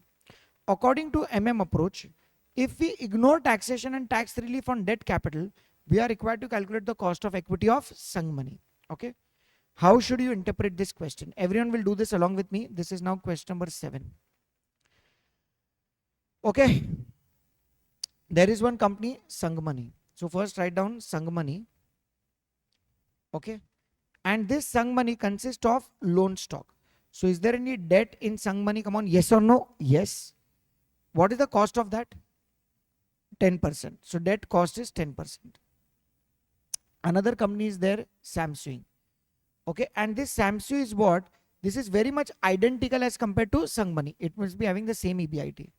S2: According to approach, if we ignore taxation and tax relief on debt capital, we are required to calculate the cost of equity of Sangmani. Okay. How should you interpret this question? Everyone will do this along with me. This is now question number 7. Okay. There is one company, Sangmani. So first write down Sangmani. Okay. And this Sangmani consists of loan stock. So is there any debt in Sangmani? Come on, yes or no? Yes. What is the cost of that? 10%. So debt cost is 10%. Another company is there, Samsung. Okay, and this Samsung is what? This is very much identical as compared to Sangmani. It must be having the same EBIT.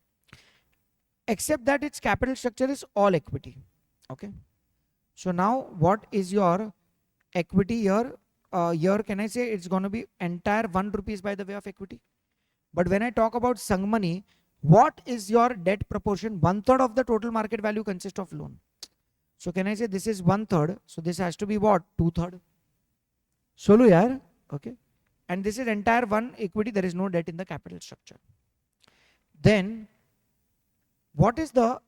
S2: Except that its capital structure is all equity. Okay. So now what is your equity here? Here can I say it's going to be entire 1 rupees by the way of equity. But when I talk about Sangmani, what is your debt proportion? 1/3 of the total market value consists of loan. So can I say this is 1/3? So this has to be what? 2/3. Solo yaar. Okay. And this is entire 1 equity. There is no debt in the capital structure. Then what is the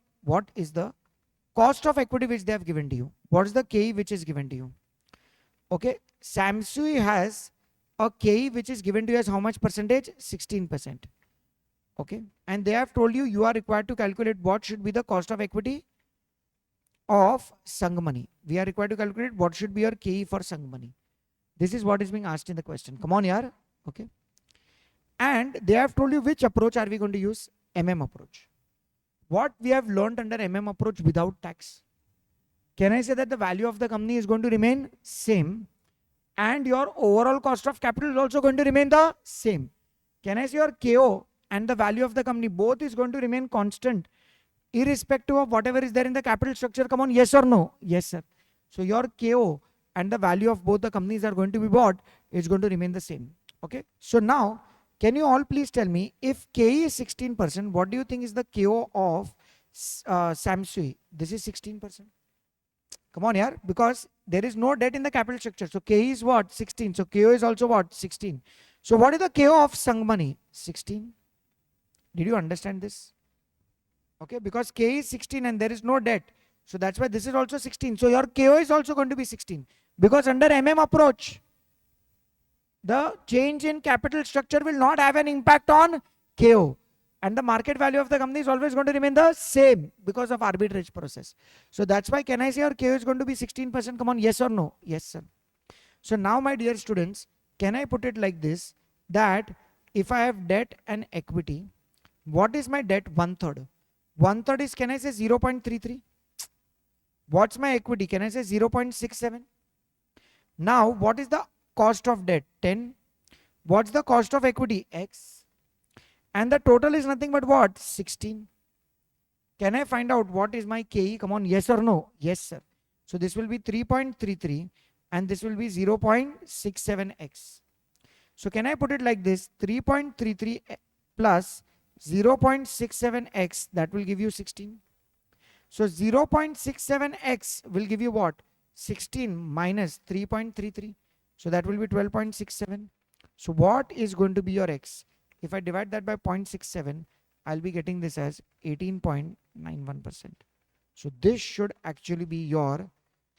S2: cost of equity which they have given to you? What is the KE which is given to you? Okay. Samsung has a KE which is given to you as how much percentage? 16%. Okay. And they have told you are required to calculate what should be the cost of equity of Sangmani. We are required to calculate what should be your KE for Sangmani. This is what is being asked in the question. Come on, yaar. Okay. And they have told you which approach are we going to use? Approach. What we have learned under approach without tax? Can I say that the value of the company is going to remain same and your overall cost of capital is also going to remain the same? Can I say your KO and the value of the company both is going to remain constant irrespective of whatever is there in the capital structure? Come on, yes or no? Yes, sir. So your KO and the value of both the companies are going to be bought is going to remain the same. Okay. So now, can you all please tell me, if KE is 16%, what do you think is the KO of Samsui? This is 16%. Come on here, because there is no debt in the capital structure. So KE is what? 16. So KO is also what? 16. So what is the KO of Sangmani? 16. Did you understand this? Okay, because K is 16 and there is no debt. So that's why this is also 16. So your KO is also going to be 16. Because under approach, the change in capital structure will not have an impact on KO. And the market value of the company is always going to remain the same because of arbitrage process. So that's why, can I say your KO is going to be 16%? Come on, yes or no? Yes, sir. So now, my dear students, can I put it like this, that if I have debt and equity, what is my debt? 1/3. 1/3 is, can I say 0.33? What's my equity? Can I say 0.67? Now, what is the cost of debt? 10. What's the cost of equity? X. And the total is nothing but what? 16. Can I find out what is my KE? Come on, yes or no? Yes, sir. So this will be 3.33 and this will be 0.67x. So can I put it like this? 3.33 plus 0.67x, that will give you 16. So 0.67x will give you what? 16 minus 3.33. So that will be 12.67. So what is going to be your x? If I divide that by 0.67, I'll be getting this as 18.91%. So this should actually be your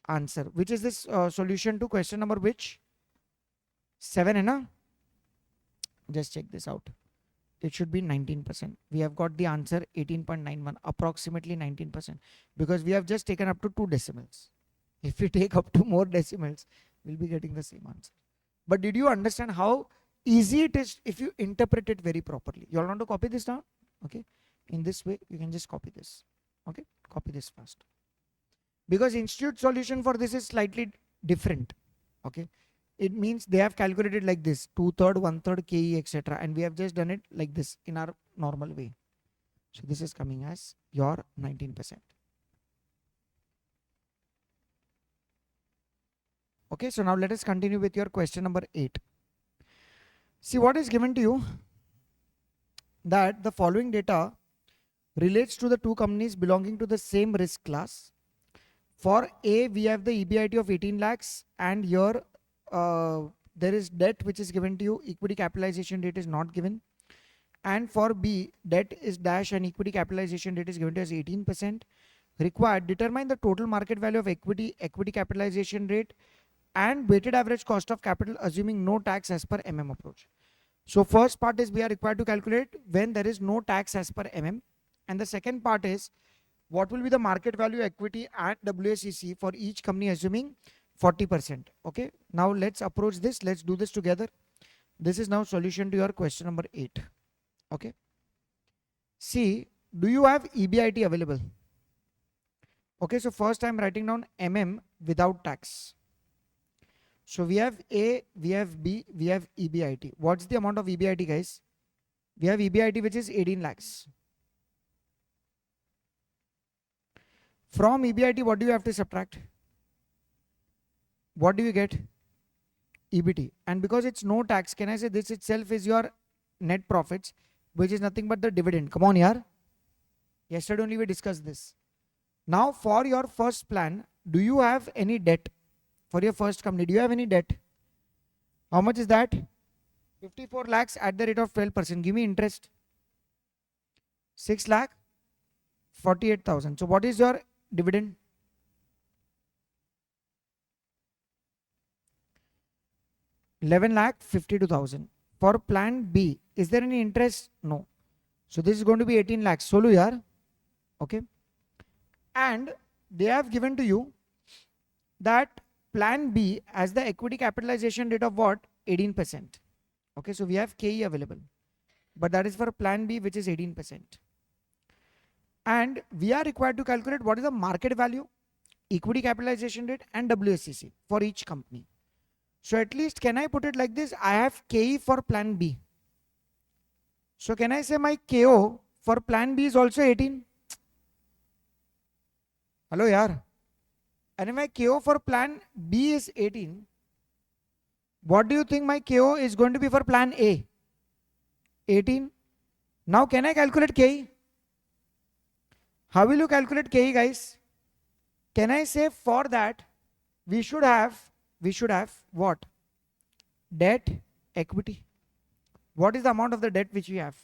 S2: answer. Which is this solution to question number which? 7, hai na? Just check this out. It should be 19%. We have got the answer 18.91, approximately 19%, because we have just taken up to 2 decimals. If we take up to more decimals, we'll be getting the same answer. But did you understand how easy it is if you interpret it very properly? You all want to copy this down? Okay. In this way, you can just copy this. Okay. Copy this fast. Because institute solution for this is slightly different. Okay. It means they have calculated like this: 2/3, 1/3 KE, etc. And we have just done it like this in our normal way. So this is coming as your 19%. Okay, so now let us continue with your question number 8. See what is given to you, that the following data relates to the two companies belonging to the same risk class. For A, we have the EBIT of 18 lakhs and here there is debt which is given to you. Equity capitalization rate is not given. And for B, debt is dash and equity capitalization rate is given to us 18%. Required, determine the total market value of equity, equity capitalization rate and weighted average cost of capital assuming no tax as per approach. So first part is we are required to calculate when there is no tax as per and the second part is what will be the market value equity and WACC for each company assuming 40%. Okay, now let's approach this. Let's do this together. This is now solution to your question number 8. Okay, see, do you have EBIT available? Okay, so first I'm writing down without tax. So we have A, we have B, we have EBIT. What's the amount of EBIT, guys? We have EBIT which is 18 lakhs. From EBIT, what do you have to subtract? What do you get? EBT. And because it's no tax, can I say this itself is your net profits, which is nothing but the dividend. Come on, yaar. Yesterday only we discussed this. Now for your first plan, do you have any debt? For your first company, do you have any debt? How much is that? 54 lakhs at the rate of 12%. Give me interest. 6 lakh 48,000. So what is your dividend? 11 lakh 52,000. For plan B, is there any interest? No. So this is going to be 18 lakhs. Solu yaar. Okay. And they have given to you that plan B as the equity capitalization rate of what? 18%. Okay, so we have KE available. But that is for plan B, which is 18%. And we are required to calculate what is the market value, equity capitalization rate and WACC for each company. So at least can I put it like this? I have KE for plan B. So can I say my KO for plan B is also 18? Hello yaar. And if my KO for plan B is 18, what do you think my KO is going to be for plan A? 18. Now can I calculate KE? How will you calculate KE, guys? Can I say for that we should have what? Debt, equity. What is the amount of the debt which we have?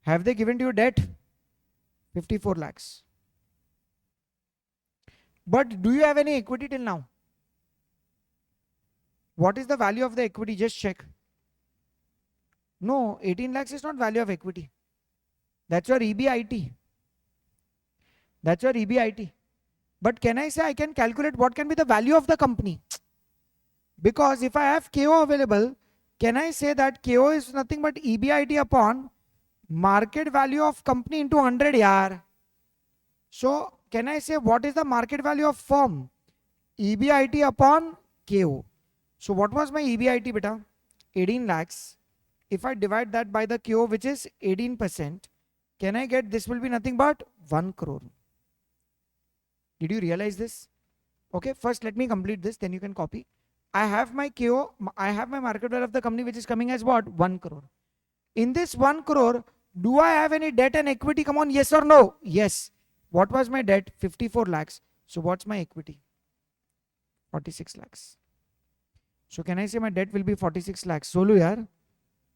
S2: Have they given to you debt? 54 lakhs. But do you have any equity till now? What is the value of the equity? Just check. No, 18 lakhs is not value of equity. That's your EBIT. That's your EBIT. But can I say I can calculate what can be the value of the company? Because if I have KO available, can I say that KO is nothing but EBIT upon market value of company into 100 yaar? So can I say what is the market value of firm? EBIT upon KO. So what was my EBIT beta? 18 lakhs. If I divide that by the KO which is 18%, can I get this will be nothing but 1 crore. Did you realize this? Okay, first let me complete this, then you can copy. I have my KO, I have my market value of the company which is coming as what? 1 crore. In this 1 crore, do I have any debt and equity? Come on, yes or no? Yes. What was my debt? 54 lakhs. So what's my equity? 46 lakhs. So can I say my debt will be 46 lakhs? Solo yaar.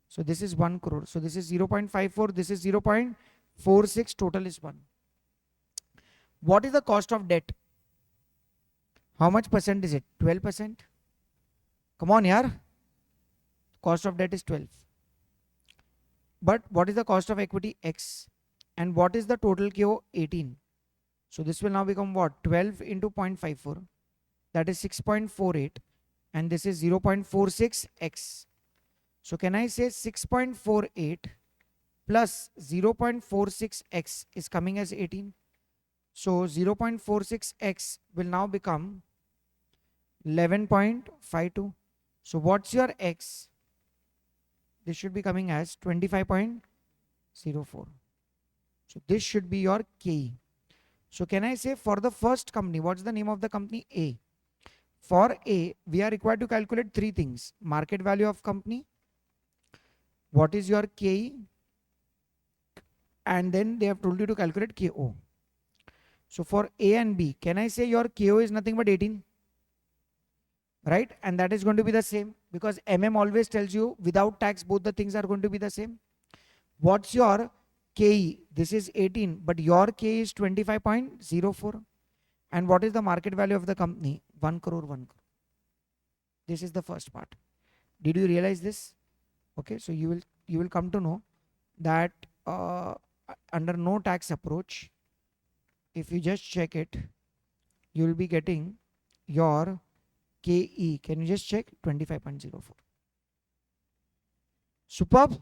S2: So this is 1 crore. So this is 0.54. This is 0.46. Total is 1. What is the cost of debt? How much percent is it? 12%. Come on, yaar. Cost of debt is 12. But what is the cost of equity? X. And what is the total KO? 18. So this will now become what? 12 into 0.54. That is 6.48. And this is 0.46x. So can I say 6.48 plus 0.46x is coming as 18. So 0.46x will now become 11.52. So what's your x? This should be coming as 25.04. So this should be your KE. So can I say for the first company, what's the name of the company? A. For A, we are required to calculate three things. Market value of company. What is your KE? And then they have told you to calculate KO. So for A and B, can I say your KO is nothing but 18? Right? And that is going to be the same because always tells you without tax, both the things are going to be the same. What's your KE? This is 18, but your KE is 25.04. And what is the market value of the company? 1 crore, 1 crore. This is the first part. Did you realize this? Okay, so you will come to know that under no tax approach, if you just check it, you will be getting your KE. Can you just check? 25.04. Superb.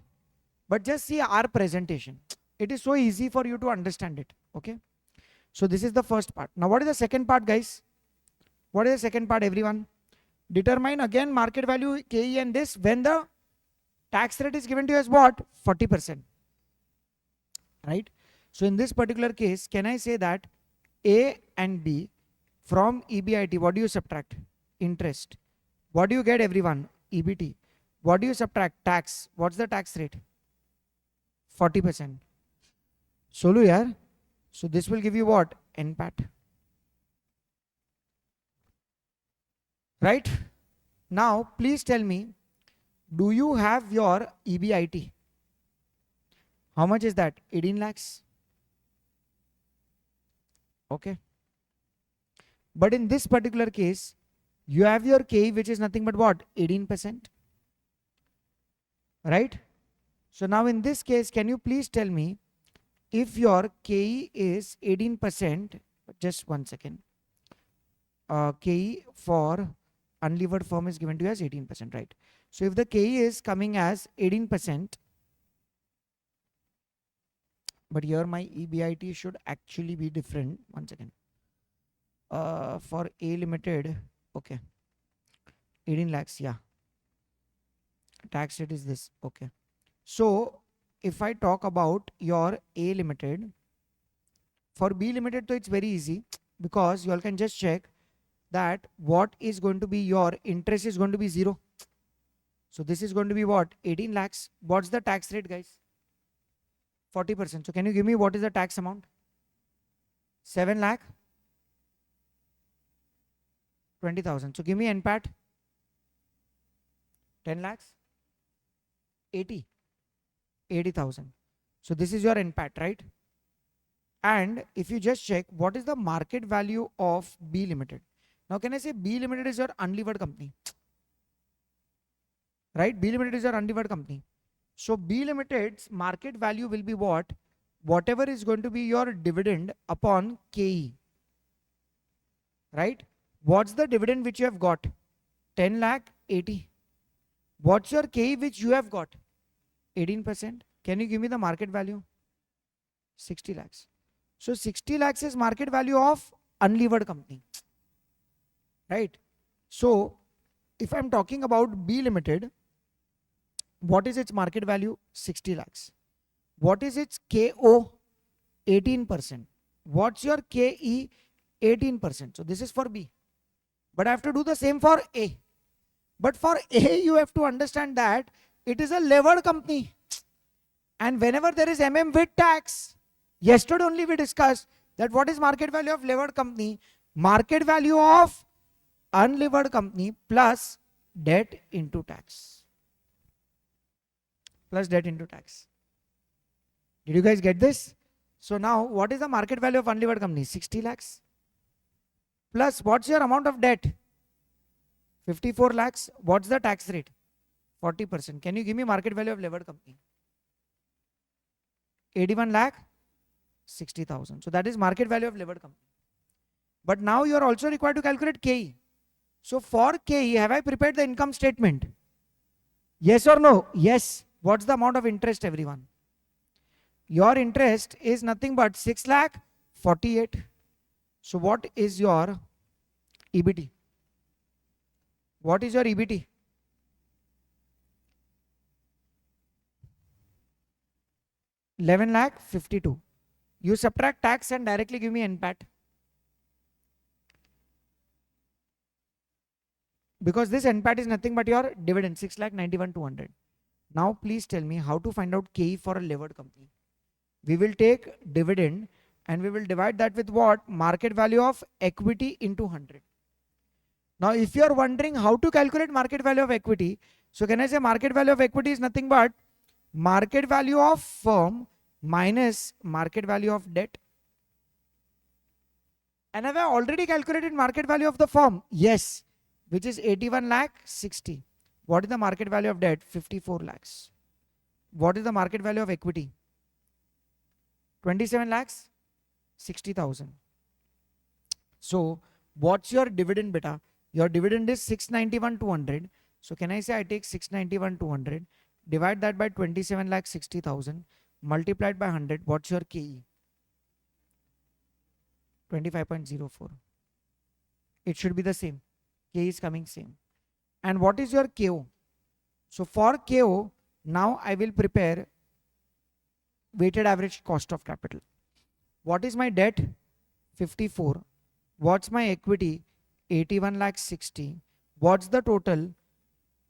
S2: But just see our presentation. It is so easy for you to understand it. Okay. So this is the first part. Now what is the second part, guys? What is the second part, everyone? Determine again market value, KE and this when the tax rate is given to you as what? 40%. Right? So in this particular case, can I say that A and B from EBIT, what do you subtract? Interest. What do you get, everyone? EBT. What do you subtract? Tax. What's the tax rate? 40%. Solu yaar. So this will give you what? NPAT. Right? Now, please tell me, do you have your EBIT? How much is that? 18 lakhs. Okay. But in this particular case, you have your KE, which is nothing but what? 18%. Right? So now in this case, can you please tell me if your KE is 18%, just 1 second. KE for unlevered firm is given to you as 18%, right? So if the KE is coming as 18%, but here my EBIT should actually be different. 1 second. For A Limited, okay. 18 lakhs, yeah. Tax rate is this, okay. So if I talk about your A Limited, for B Limited, so it's very easy. because you all can just check that what is going to be your interest is going to be 0. So this is going to be what? 18 lakhs. What's the tax rate, guys? 40%. So can you give me what is the tax amount? 7 lakh 20,000. So give me NPAT. 10 lakhs 80,000. So this is your NPAT, right? And if you just check what is the market value of B Limited. Now can I say B Limited is your unlevered company? Right? B Limited is your unlevered company. So B Limited's market value will be what? Whatever is going to be your dividend upon KE. Right? What's the dividend which you have got? 10 lakh 80. What's your KE which you have got? 18%. Can you give me the market value? 60 lakhs. So 60 lakhs is market value of unlevered company. Right? So if I'm talking about B Limited, what is its market value? 60 lakhs. What is its KO? 18%. What's your KE? 18%. So this is for B. But I have to do the same for A. But for A, you have to understand that it is a levered company. And whenever there is MM with tax, yesterday only we discussed that what is market value of levered company? Market value of unlevered company plus debt into tax. Plus debt into tax. Did you guys get this? So now what is the market value of unlevered company? 60 lakhs. Plus what's your amount of debt? 54 lakhs. What's the tax rate? 40%. Can you give me market value of levered company? 81 lakh 60,000. So that is market value of levered company. But now you are also required to calculate KE. So for KE, have I prepared the income statement? Yes or no? Yes. What's the amount of interest, everyone? Your interest is nothing but 6 lakh 48. So what is your EBIT? What is your EBIT? $11 lakh 52. You subtract tax and directly give me NPAT. Because this NPAT is nothing but your dividend, 6 lakh 91,200. Now please tell me how to find out KE for a levered company. We will take dividend and we will divide that with what? Market value of equity into 100. Now if you are wondering how to calculate market value of equity, so can I say market value of equity is nothing but market value of firm minus market value of debt. And have I already calculated market value of the firm? Yes, which is 81 lakh 60. What is the market value of debt? 54 lakhs. What is the market value of equity? 27 lakhs 60,000. So what's your dividend, beta? Your dividend is 691,200. So can I say I take 691,200, divide that by 27 lakh 60,000, multiplied by 100. What's your KE? 25.04. It should be the same. K is coming same. And what is your KO? So for KO, now I will prepare weighted average cost of capital. What is my debt? 54. What's my equity? 81 lakh 60. What's the total?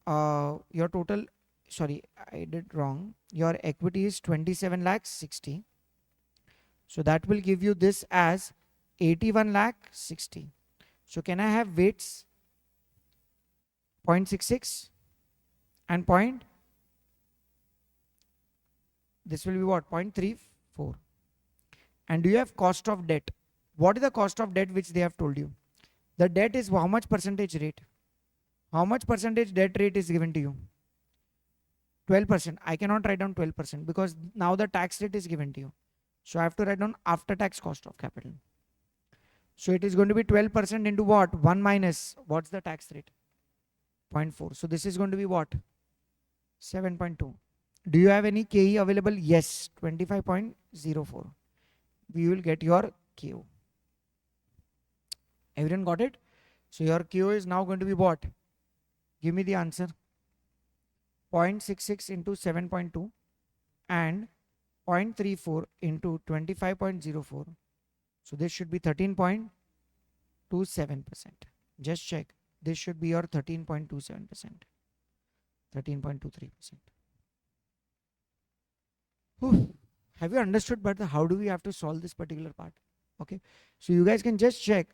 S2: Your total, sorry, I did wrong. Your equity is 27 lakh 60. So that will give you this as 81 lakh 60. So can I have weights? 0.66 and point. This will be what? 0.34. And do you have cost of debt? What is the cost of debt which they have told you? The debt is how much percentage rate? How much percentage debt rate is given to you? 12%. I cannot write down 12% because now the tax rate is given to you. So I have to write down after tax cost of capital. So it is going to be 12% into what? 1 minus, what's the tax rate? 0.4. So this is going to be what? 7.2. Do you have any KE available? Yes, 25.04. We will get your KO. Everyone got it? So your KO is now going to be what? Give me the answer. 0.66 into 7.2 and 0.34 into 25.04. So this should be 13.2. 13.27%. Just check. This should be your 13.27%. 13.23%. Have you understood but how do we have to solve this particular part? Okay. So you guys can just check.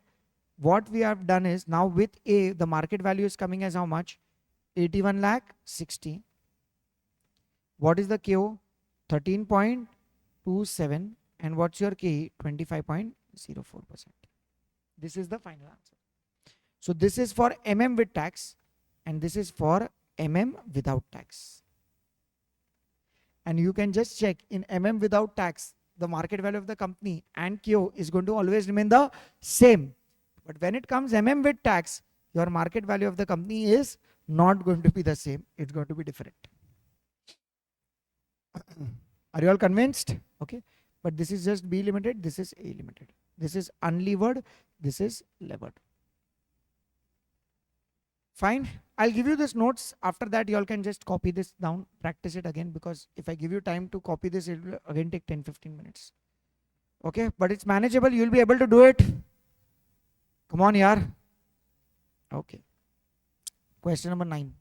S2: What we have done is now with A, the market value is coming as how much? 81 lakh 60. What is the KO? 13.27. And what's your KE? 25.04%. This is the final answer. So this is for MM with tax and this is for MM without tax. And you can just check in MM without tax, the market value of the company and KO is going to always remain the same. But when it comes MM with tax, your market value of the company is not going to be the same. It's going to be different. Are you all convinced? Okay. But this is just B limited. This is A limited. This is unlevered. This is levered. Fine. I'll give you this notes. After that, you all can just copy this down, practice it again, because if I give you time to copy this, it will again take 10-15 minutes. Okay. But it's manageable. You'll be able to do it. Come on, yaar. Okay. Question number 9.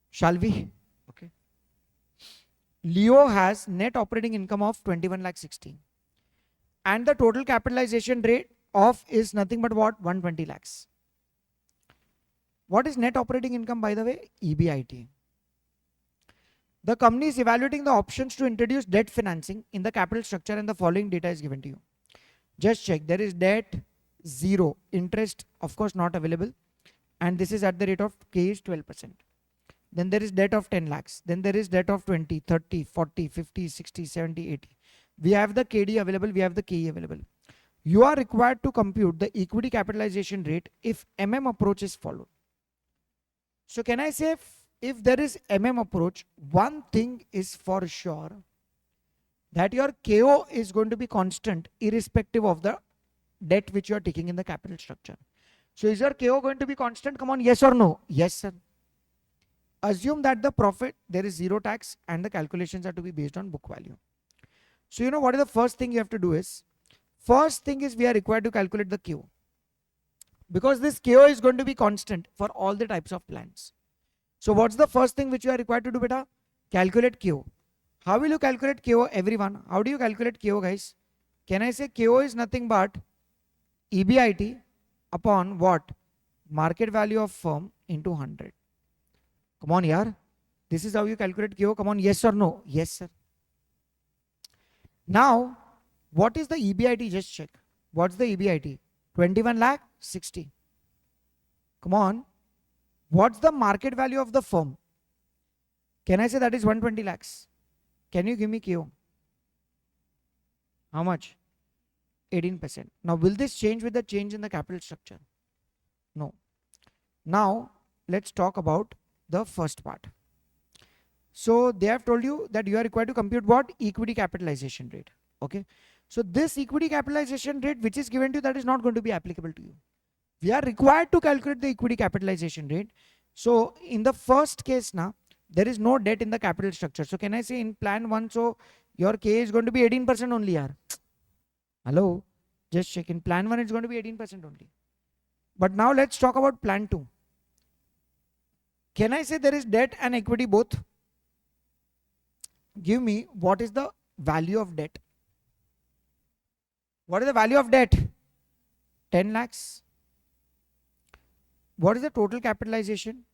S2: Shall we? Okay. Leo has net operating income of 21 lakh 60. And the total capitalization rate of is nothing but what? 120 lakhs. What is net operating income, by the way? EBIT. The company is evaluating the options to introduce debt financing in the capital structure and the following data is given to you. Just check. There is debt, 0. Interest, of course, not available. And this is at the rate of K is 12%. Then there is debt of 10 lakhs. Then there is debt of 20, 30, 40, 50, 60, 70, 80. We have the KD available. We have the KE available. You are required to compute the equity capitalization rate if MM approach is followed. So can I say if there is MM approach, one thing is for sure that your KO is going to be constant irrespective of the debt which you are taking in the capital structure. So is your KO going to be constant? Come on, yes or no? Yes, sir. Assume that the profit, there is 0 tax and the calculations are to be based on book value. So you know what is the first thing you have to do is, first thing is we are required to calculate the KO. Because this KO is going to be constant for all the types of plans. So what's the first thing which you are required to do, beta? Calculate KO. How will you calculate KO, everyone? How do you calculate KO, guys? Can I say KO is nothing but EBIT upon what? Market value of firm into 100. Come on, yaar. This is how you calculate KO. Come on, yes or no? Yes, sir. Now, what is the EBIT? Just check. What's the EBIT? 21 lakh 60. Come on. What's the market value of the firm? Can I say that is 120 lakhs? Can you give me KO? How much? 18%. Now, will this change with the change in the capital structure? No. Now, let's talk about the first part. So they have told you that you are required to compute what? Equity capitalization rate. Okay. So this equity capitalization rate which is given to you, that is not going to be applicable to you. We are required to calculate the equity capitalization rate. So in the first case now, there is no debt in the capital structure. So can I say in plan 1, so your K is going to be 18% only, yaar. Hello? Just check. In plan 1, it's going to be 18% only. But now let's talk about plan 2. Can I say there is debt and equity both? Give me what is the value of debt. What is the value of debt? 10 lakhs. What is the total capitalization?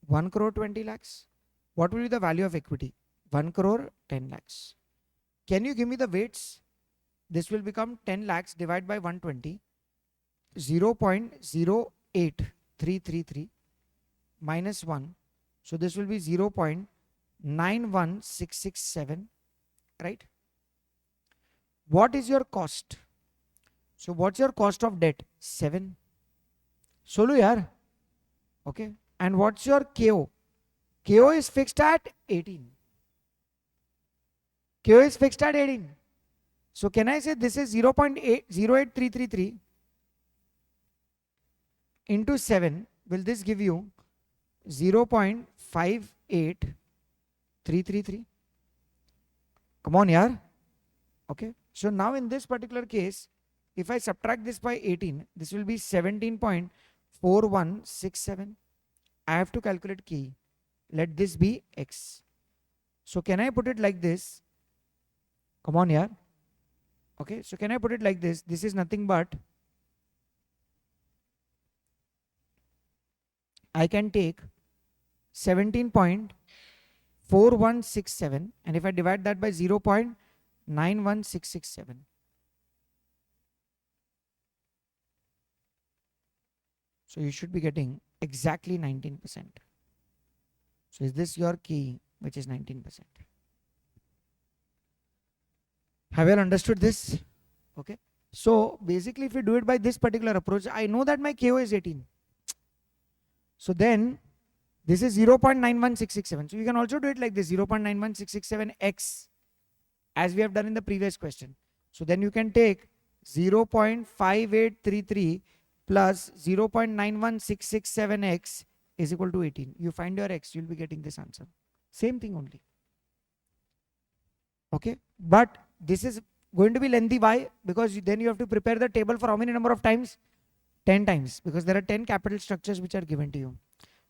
S2: 1 crore 20 lakhs. What will be the value of equity? 1 crore 10 lakhs. Can you give me the weights? This will become 10 lakhs divided by 120. 0.08333 minus 1. So this will be 0.91667, right? What is your cost? So what's your cost of debt? 7. Solo yaar. Okay. And what's your KO? KO is fixed at 18. KO is fixed at 18. So can I say this is 0.808333 into 7? Will this give you 0.58333? Come on, yaar. Okay. So now in this particular case, if I subtract this by 18, this will be 17.4167. I have to calculate KE. Let this be X. So can I put it like this? Come on, yeah. Okay, so can I put it like this? This is nothing but I can take 17.4167, and if I divide that by 0.91667, so you should be getting exactly 19%. So is this your key, which is 19%? Have you all understood this? Okay. So basically, if we do it by this particular approach, I know that my KO is 18. So then this is 0.91667. So you can also do it like this, 0.91667x, as we have done in the previous question. So then you can take 0.5833 plus 0.91667x is equal to 18. You find your x, you'll be getting this answer. Same thing only. Okay, but this is going to be lengthy. Why? Because then you have to prepare the table for how many number of times? 10 times, because there are 10 capital structures which are given to you.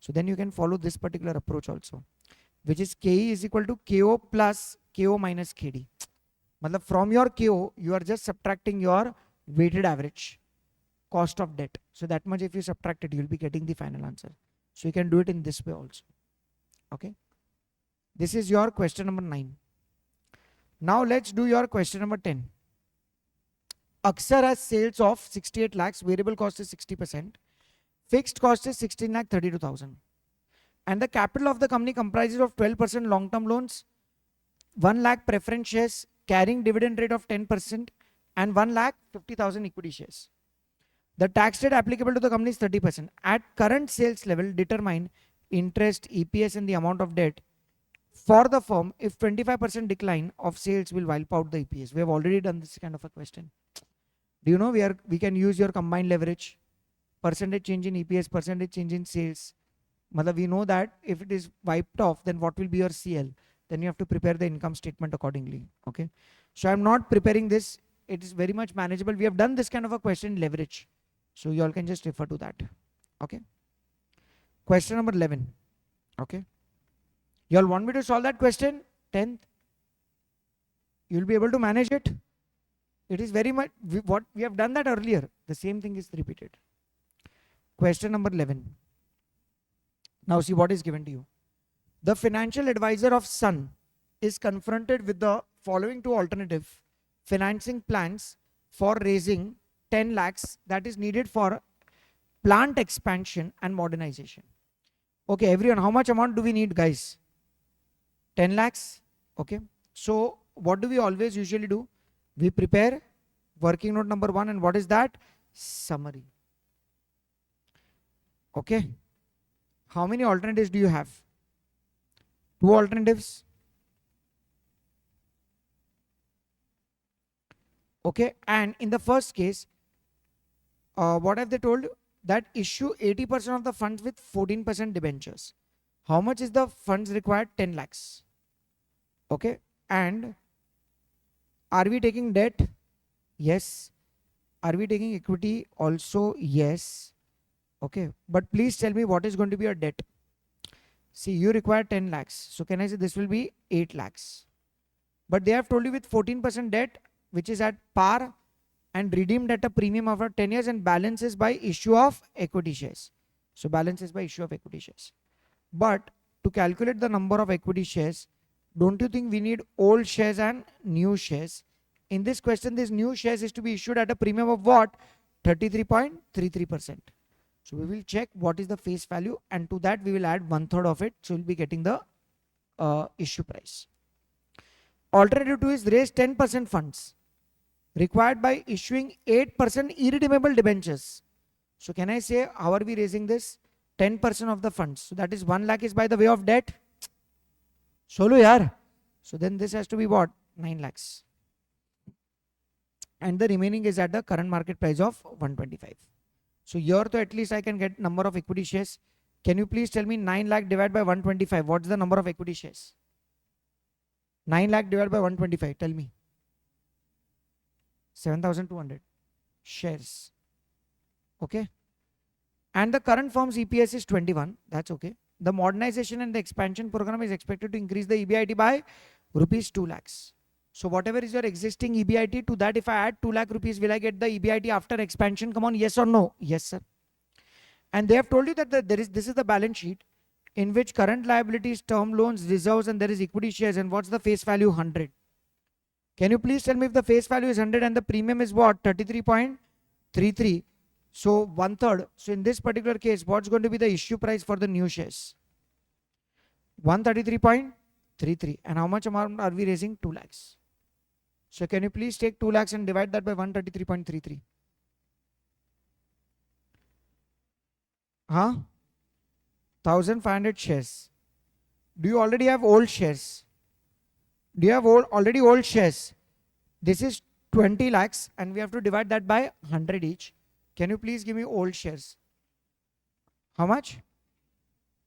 S2: So then you can follow this particular approach also, which is KE is equal to KO plus KO minus KD. Matlab from your KO, you are just subtracting your weighted average cost of debt. So that much if you subtract it, you'll be getting the final answer. So you can do it in this way also. Okay. This is your question number 9. Now let's do your question number 10. Aksar has sales of 68 lakhs, variable cost is 60%, fixed cost is 16 lakh 32,000. And the capital of the company comprises of 12% long-term loans, 1 lakh preference shares carrying dividend rate of 10%, and 1 lakh 50,000 equity shares. The tax rate applicable to the company is 30%. At current sales level, determine interest, EPS, and the amount of debt for the firm if 25% decline of sales will wipe out the EPS. We have already done this kind of a question. Do you know we can use your combined leverage, percentage change in EPS, percentage change in sales. We know that if it is wiped off, then what will be your CL? Then you have to prepare the income statement accordingly. Okay. So I'm not preparing this. It is very much manageable. We have done this kind of a question leverage. So you all can just refer to that. Okay. Question number 11. Okay. You all want me to solve that question? 10th. You'll be able to manage it. It is very much what we have done that earlier. The same thing is repeated. Question number 11. Now see what is given to you. The financial advisor of Sun is confronted with the following two alternative financing plans for raising 10 lakhs that is needed for plant expansion and modernization. Okay, everyone, how much amount do we need, guys? 10 lakhs. Okay. So what do we always usually do? We prepare working note number 1, and what is that? Summary. Okay. How many alternatives do you have? 2 alternatives. Okay. And in the first case, what have they told? That issue 80% of the funds with 14% debentures. How much is the funds required? 10 lakhs. Okay. And are we taking debt? Yes. Are we taking equity? Also yes. Okay. But please tell me what is going to be your debt. See, you require 10 lakhs. So can I say this will be 8 lakhs? But they have told you with 14% debt, which is at par and redeemed at a premium after 10 years, and balances by issue of equity shares. So balance is by issue of equity shares. But to calculate the number of equity shares, don't you think we need old shares and new shares? In this question, this new shares is to be issued at a premium of what? 33.33%. So we will check what is the face value, and to that we will add 1/3 of it. So we'll be getting the issue price. Alternative 2 is raise 10% funds required by issuing 8% irredeemable debentures. So can I say how are we raising this? 10% of the funds. So that is 1 lakh is by the way of debt. Solo yaar. So then this has to be what? 9 lakhs. And the remaining is at the current market price of 125. So here to at least I can get number of equity shares. Can you please tell me 9 lakh divided by 125? What's the number of equity shares? 9 lakh divided by 125. Tell me. 7,200. shares. Okay. And the current firm's EPS is 21. That's okay. The modernization and the expansion program is expected to increase the EBIT by rupees 2 lakhs. So whatever is your existing EBIT, to that if I add 2 lakh rupees, will I get the EBIT after expansion? Come on, yes or no? Yes, sir. And they have told you that this is the balance sheet in which current liabilities, term loans, reserves, and there is equity shares. And what's the face value? 100. Can you please tell me if the face value is 100 and the premium is what? 33.33. So 1/3. So in this particular case, what's going to be the issue price for the new shares? 133.33. And how much amount are we raising? 2 lakhs. So can you please take 2 lakhs and divide that by 133.33? Huh? 1500 shares. Do you already have old shares? Do you have already old shares? This is 20 lakhs and we have to divide that by 100 each. Can you please give me old shares? How much?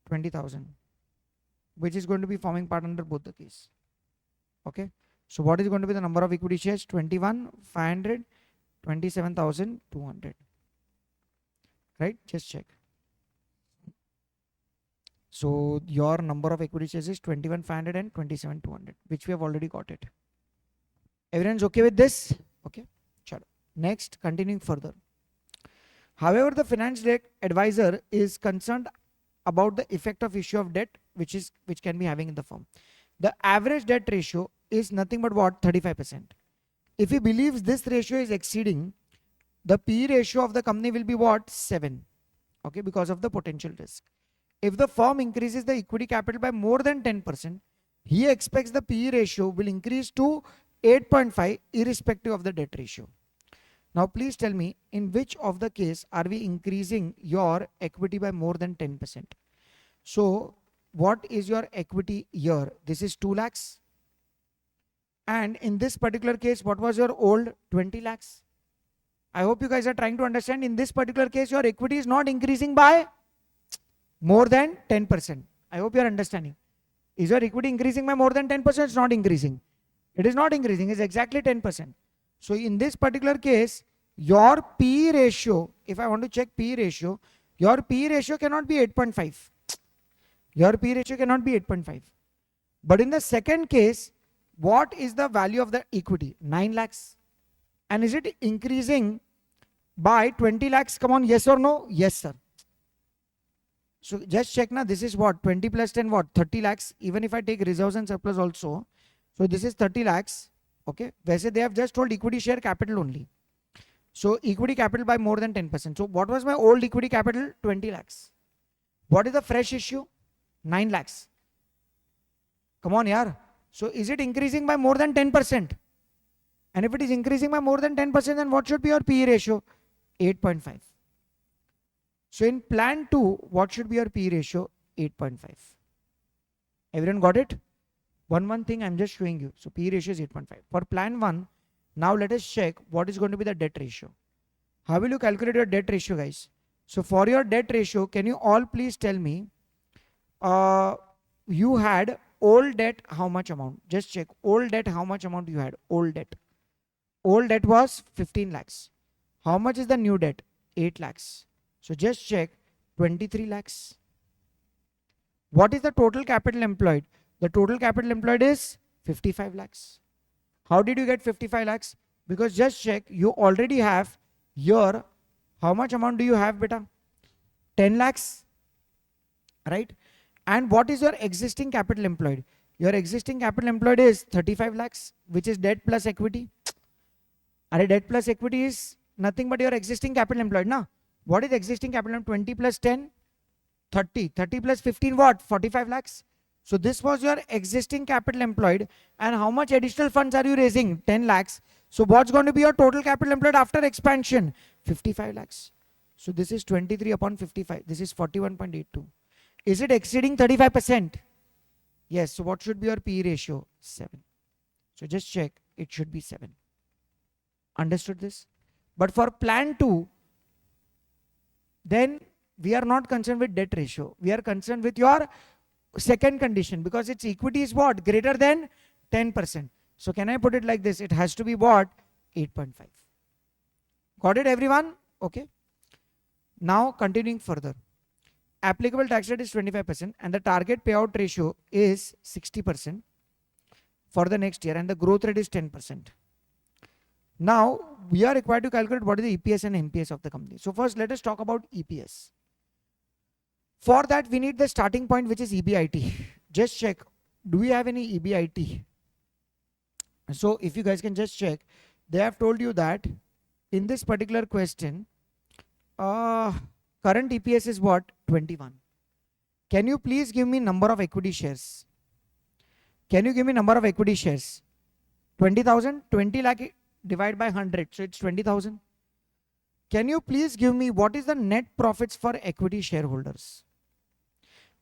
S2: 20,000. Which is going to be forming part under both the case. Okay. So what is going to be the number of equity shares? 21,500, 27,200. Right? Just check. So your number of equity shares is 21,500 and 27,200, which we have already got it. Everyone's okay with this? Okay. Chalo. Next, continuing further. However, the finance advisor is concerned about the effect of issue of debt which can be having in the firm. The average debt ratio is nothing but what? 35%. If he believes this ratio is exceeding, the P ratio of the company will be what? 7. Okay, because of the potential risk. If the firm increases the equity capital by more than 10%, he expects the P ratio will increase to 8.5 irrespective of the debt ratio. Now please tell me, in which of the case are we increasing your equity by more than 10%? So what is your equity here? This is 2 lakhs. And in this particular case, what was your old? 20 lakhs. I hope you guys are trying to understand. In this particular case, your equity is not increasing by more than 10%. I hope you are understanding. Is your equity increasing by more than 10%? It's not increasing. It is not increasing. It's exactly 10%. So in this particular case, your P ratio, if I want to check P ratio, your P ratio cannot be 8.5. Your P ratio cannot be 8.5. But in the second case, what is the value of the equity? 9 lakhs. And is it increasing by 20 lakhs? Come on, yes or no? Yes, sir. So just check now. This is what? 20 plus 10 what? 30 lakhs. Even if I take reserves and surplus also. So this is 30 lakhs. Okay. Whereas they have just told equity share capital only. So equity capital by more than 10%. So what was my old equity capital? 20 lakhs. What is the fresh issue? 9 lakhs. Come on, yaar. So is it increasing by more than 10%? And if it is increasing by more than 10%, then what should be your PE ratio? 8.5. So in plan 2, what should be your P ratio? 8.5. Everyone got it? One thing I'm just showing you. So P ratio is 8.5. For plan 1, now let us check what is going to be the debt ratio. How will you calculate your debt ratio, guys? So for your debt ratio, can you all please tell me, you had old debt, how much amount? Just check. Old debt, how much amount you had? Old debt. Old debt was 15 lakhs. How much is the new debt? 8 lakhs. So just check. 23 lakhs. What is the total capital employed? The total capital employed is 55 lakhs. How did you get 55 lakhs? Because just check, you already have here, how much amount do you have, beta? 10 lakhs, right? And what is your existing capital employed? Your existing capital employed is 35 lakhs, which is debt plus equity. And debt plus equity is nothing but your existing capital employed, na? What is existing capital employed? 20 plus 10, 30. 30 plus 15, what? 45 lakhs. So this was your existing capital employed. And how much additional funds are you raising? 10 lakhs. So what's going to be your total capital employed after expansion? 55 lakhs. So this is 23 upon 55. This is 41.82. Is it exceeding 35%? Yes. So what should be your P ratio? 7. So just check. It should be 7. Understood this? But for plan 2, then we are not concerned with debt ratio. We are concerned with your second condition, because its equity is what? Greater than 10%. So can I put it like this? It has to be what? 8.5. Got it, everyone? Okay. Now continuing further. Applicable tax rate is 25% and the target payout ratio is 60% for the next year and the growth rate is 10%. Now we are required to calculate what is the EPS and NPS of the company. So first let us talk about EPS. For that we need the starting point, which is EBIT. Just check, do we have any EBIT? So if you guys can just check, they have told you that in this particular question, current EPS is what? 21. Can you please give me number of equity shares? Can you give me number of equity shares? 20,000, 20 lakh divided by 100, so it's 20,000. Can you please give me what is the net profits for equity shareholders?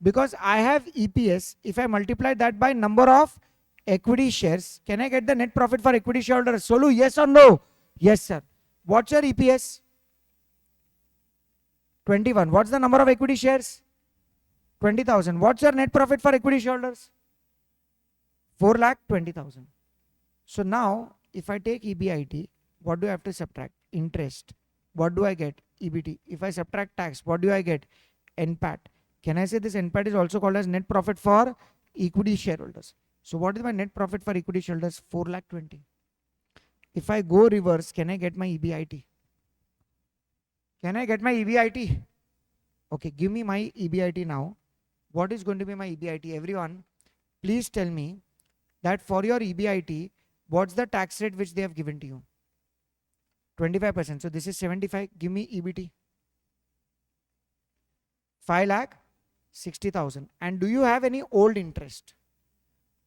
S2: Because I have EPS, if I multiply that by number of equity shares, can I get the net profit for equity shareholders? Solu, yes or no? Yes, sir. What's your EPS? 21. What's the number of equity shares? 20,000. What's your net profit for equity shareholders? 4,20,000. So now, if I take EBIT, what do I have to subtract? Interest. What do I get? EBT. If I subtract tax, what do I get? NPAT. Can I say this NPAT is also called as net profit for equity shareholders? So what is my net profit for equity shareholders? 4,20,000. If I go reverse, can I get my EBIT? Can I get my EBIT? Okay, give me my EBIT now. What is going to be my EBIT? Everyone, please tell me that for your EBIT, what's the tax rate which they have given to you? 25%. So this is 75. Give me EBT. 5,60,000. And do you have any old interest?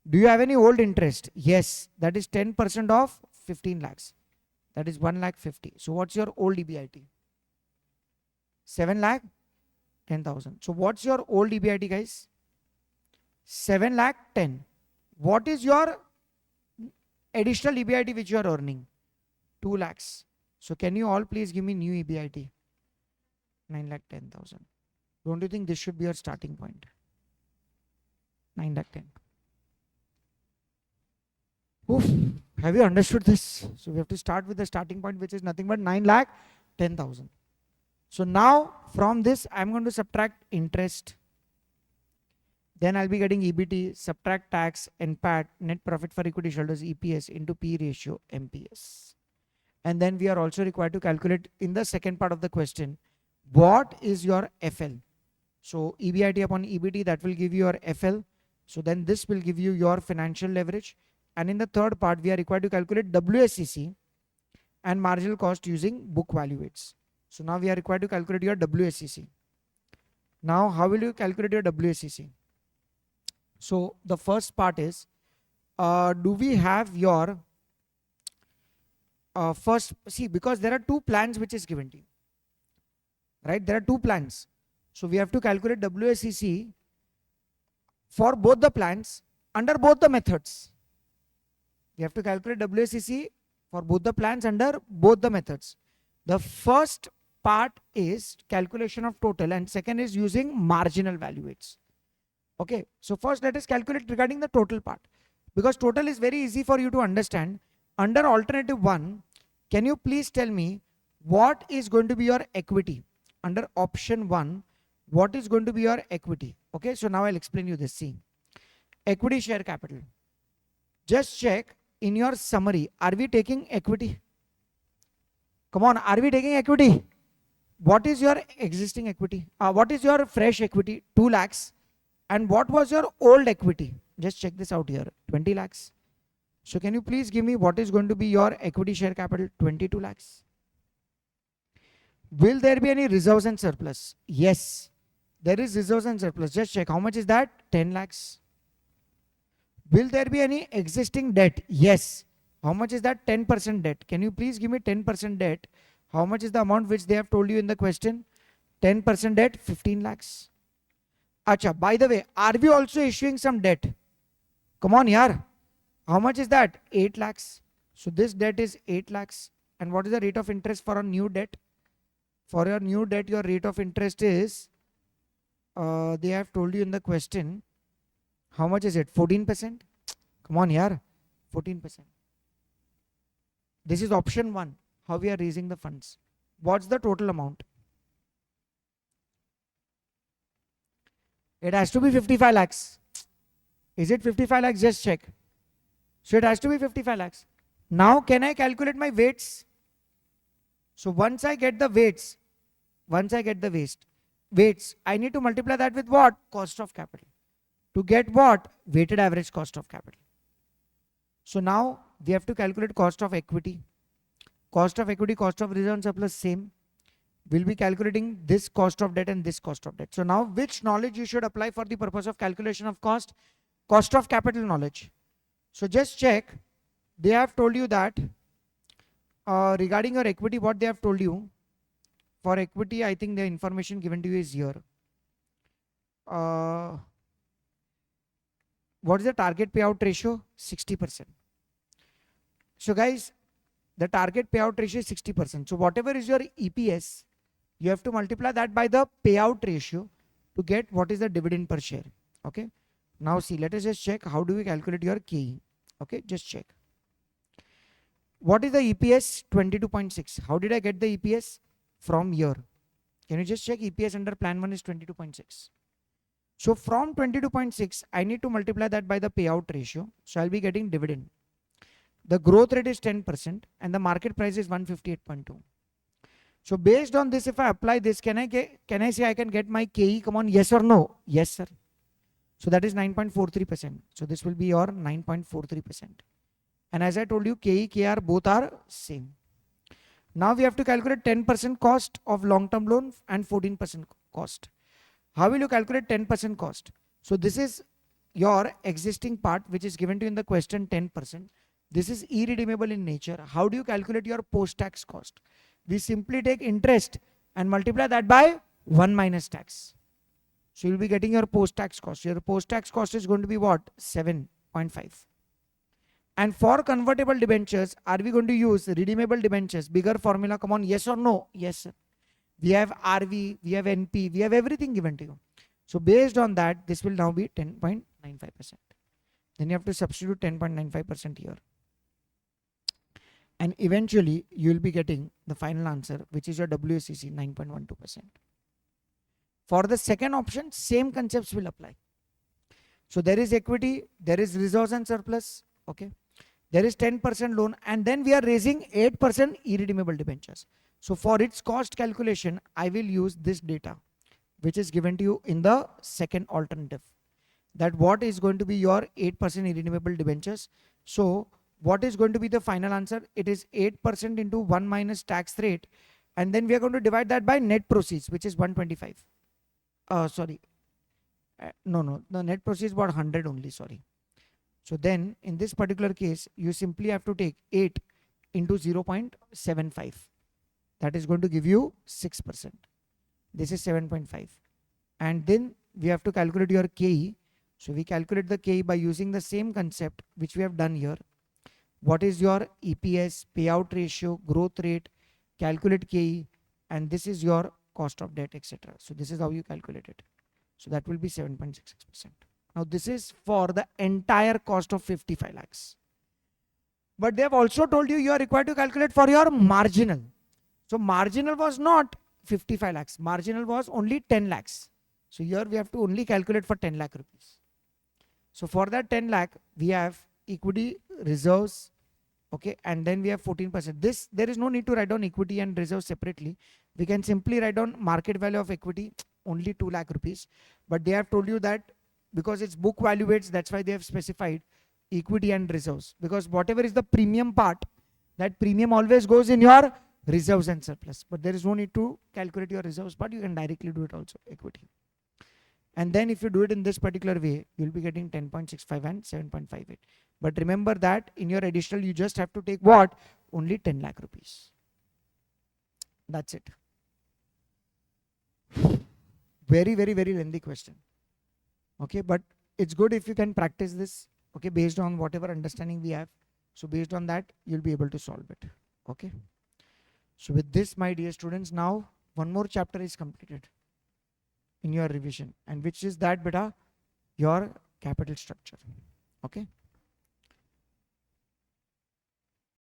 S2: Do you have any old interest? Yes. That is 10% of 15 lakhs. That is 1,50,000. So what's your old EBIT? 7,10,000. So what's your old EBIT, guys? 7,10,000. What is your additional EBIT which you are earning? 2 lakhs. So can you all please give me new EBIT? 9,10,000. Don't you think this should be your starting point? 9,10,000. Oof. Have you understood this? So we have to start with the starting point, which is nothing but 9,10,000. So now from this, I'm going to subtract interest. Then I'll be getting EBT, subtract tax, NPAT, net profit for equity shareholders, EPS into P ratio, MPS. And then we are also required to calculate in the second part of the question, what is your FL? So EBIT upon EBT, that will give you your FL. So then this will give you your financial leverage. And in the third part, we are required to calculate WSCC and marginal cost using book value weights. So now we are required to calculate your WSCC. Now, how will you calculate your WSCC? So the first part is, do we have your first, see, because there are two plans which is given to you, right? There are two plans. So we have to calculate WSCC for both the plans under both the methods. We have to calculate WSCC for both the plans under both the methods. The first part is calculation of total and second is using marginal value weights. Okay, so first let us calculate regarding the total part, because total is very easy for you to understand. Under alternative 1, can you please tell me what is going to be your equity? Under option 1, what is going to be your equity? Okay, so now I'll explain you this. See, equity share capital. Just check in your summary, are we taking equity? Come on, are we taking equity? What is your existing equity? What is your fresh equity? 2 lakhs. And what was your old equity? Just check this out here, 20 lakhs. So can you please give me what is going to be your equity share capital? 22 lakhs. Will there be any reserves and surplus? Yes, there is reserves and surplus. Just check, how much is that? 10 lakhs. Will there be any existing debt? Yes. How much is that? 10% debt. Can you please give me 10% debt? How much is the amount which they have told you in the question? 10% debt, 15 lakhs. Acha, by the way, are we also issuing some debt? Come on, yaar. How much is that? 8 lakhs. So this debt is 8 lakhs. And what is the rate of interest for a new debt? For your new debt, your rate of interest is, they have told you in the question, how much is it? 14%? Come on, yaar. 14%. This is option 1. how we are raising the funds. What's the total amount? It has to be 55 lakhs. Is it 55 lakhs? Just check. So it has to be 55 lakhs. Now can I calculate my weights? So once I get the weights, I need to multiply that with what? Cost of capital. To get what? Weighted average cost of capital. So now we have to calculate cost of equity. Cost of equity, cost of reserve and surplus same. We'll be calculating this cost of debt and this cost of debt. So now which knowledge you should apply for the purpose of calculation of cost? Cost of capital knowledge. So just check. They have told you that regarding your equity, what they have told you. For equity, I think the information given to you is here. What is the target payout ratio? 60%. So guys, the target payout ratio is 60%. So whatever is your EPS, you have to multiply that by the payout ratio to get what is the dividend per share. Okay. Now see, let us just check how do we calculate your KE. Okay, just check. What is the EPS? 22.6. How did I get the EPS? From here. Can you just check EPS under plan 1 is 22.6. So from 22.6, I need to multiply that by the payout ratio. So I'll be getting dividend. The growth rate is 10% and the market price is 158.2. So based on this, if I apply this, can I say I can get my KE? Come on, yes or no? Yes, sir. So that is 9.43%. So this will be your 9.43%. And as I told you, KE, KR both are same. Now we have to calculate 10% cost of long-term loan and 14% cost. How will you calculate 10% cost? So this is your existing part which is given to you in the question 10%. This is irredeemable in nature. How do you calculate your post-tax cost? We simply take interest and multiply that by 1 minus tax. So you'll be getting your post-tax cost. Your post-tax cost is going to be what? 7.5. And for convertible debentures, are we going to use redeemable debentures? Bigger formula, come on, yes or no? Yes, sir. We have RV, we have NP, we have everything given to you. So based on that, this will now be 10.95%. Then you have to substitute 10.95% here. And eventually, you will be getting the final answer, which is your WSCC 9.12%. For the second option, same concepts will apply. So there is equity, there is reserves and surplus, okay. There is 10% loan, and then we are raising 8% irredeemable debentures. So for its cost calculation, I will use this data, which is given to you in the second alternative. That what is going to be your 8% irredeemable debentures. So what is going to be the final answer? It is 8% into 1 minus tax rate, and then we are going to divide that by net proceeds, which is 125. No, the net proceeds about 100 only, sorry. So then in this particular case, you simply have to take 8 into 0.75. That is going to give you 6%. This is 7.5. And then we have to calculate your KE. So we calculate the KE by using the same concept which we have done here. What is your EPS, payout ratio, growth rate, calculate KE, and this is your cost of debt, etc. So this is how you calculate it. So that will be 7.66%. Now this is for the entire cost of 55 lakhs. But they have also told you are required to calculate for your marginal. So marginal was not 55 lakhs. Marginal was only 10 lakhs. So here we have to only calculate for 10 lakh rupees. So for that 10 lakh, we have equity, reserves, okay, and then we have 14%. This, there is no need to write down equity and reserves separately. We can simply write down market value of equity, only 2 lakh rupees. But they have told you that because it's book value weights, that's why they have specified equity and reserves. Because whatever is the premium part, that premium always goes in your reserves and surplus. But there is no need to calculate your reserves, but you can directly do it also, equity. And then if you do it in this particular way, you'll be getting 10.65 and 7.58. But remember that in your additional, you just have to take what? Only 10 lakh rupees. That's it. Very, very, very lengthy question. Okay, but it's good if you can practice this, okay, based on whatever understanding we have. So based on that, you'll be able to solve it. Okay. So with this, my dear students, now one more chapter is completed in your revision, and which is that beta, your capital structure. Okay.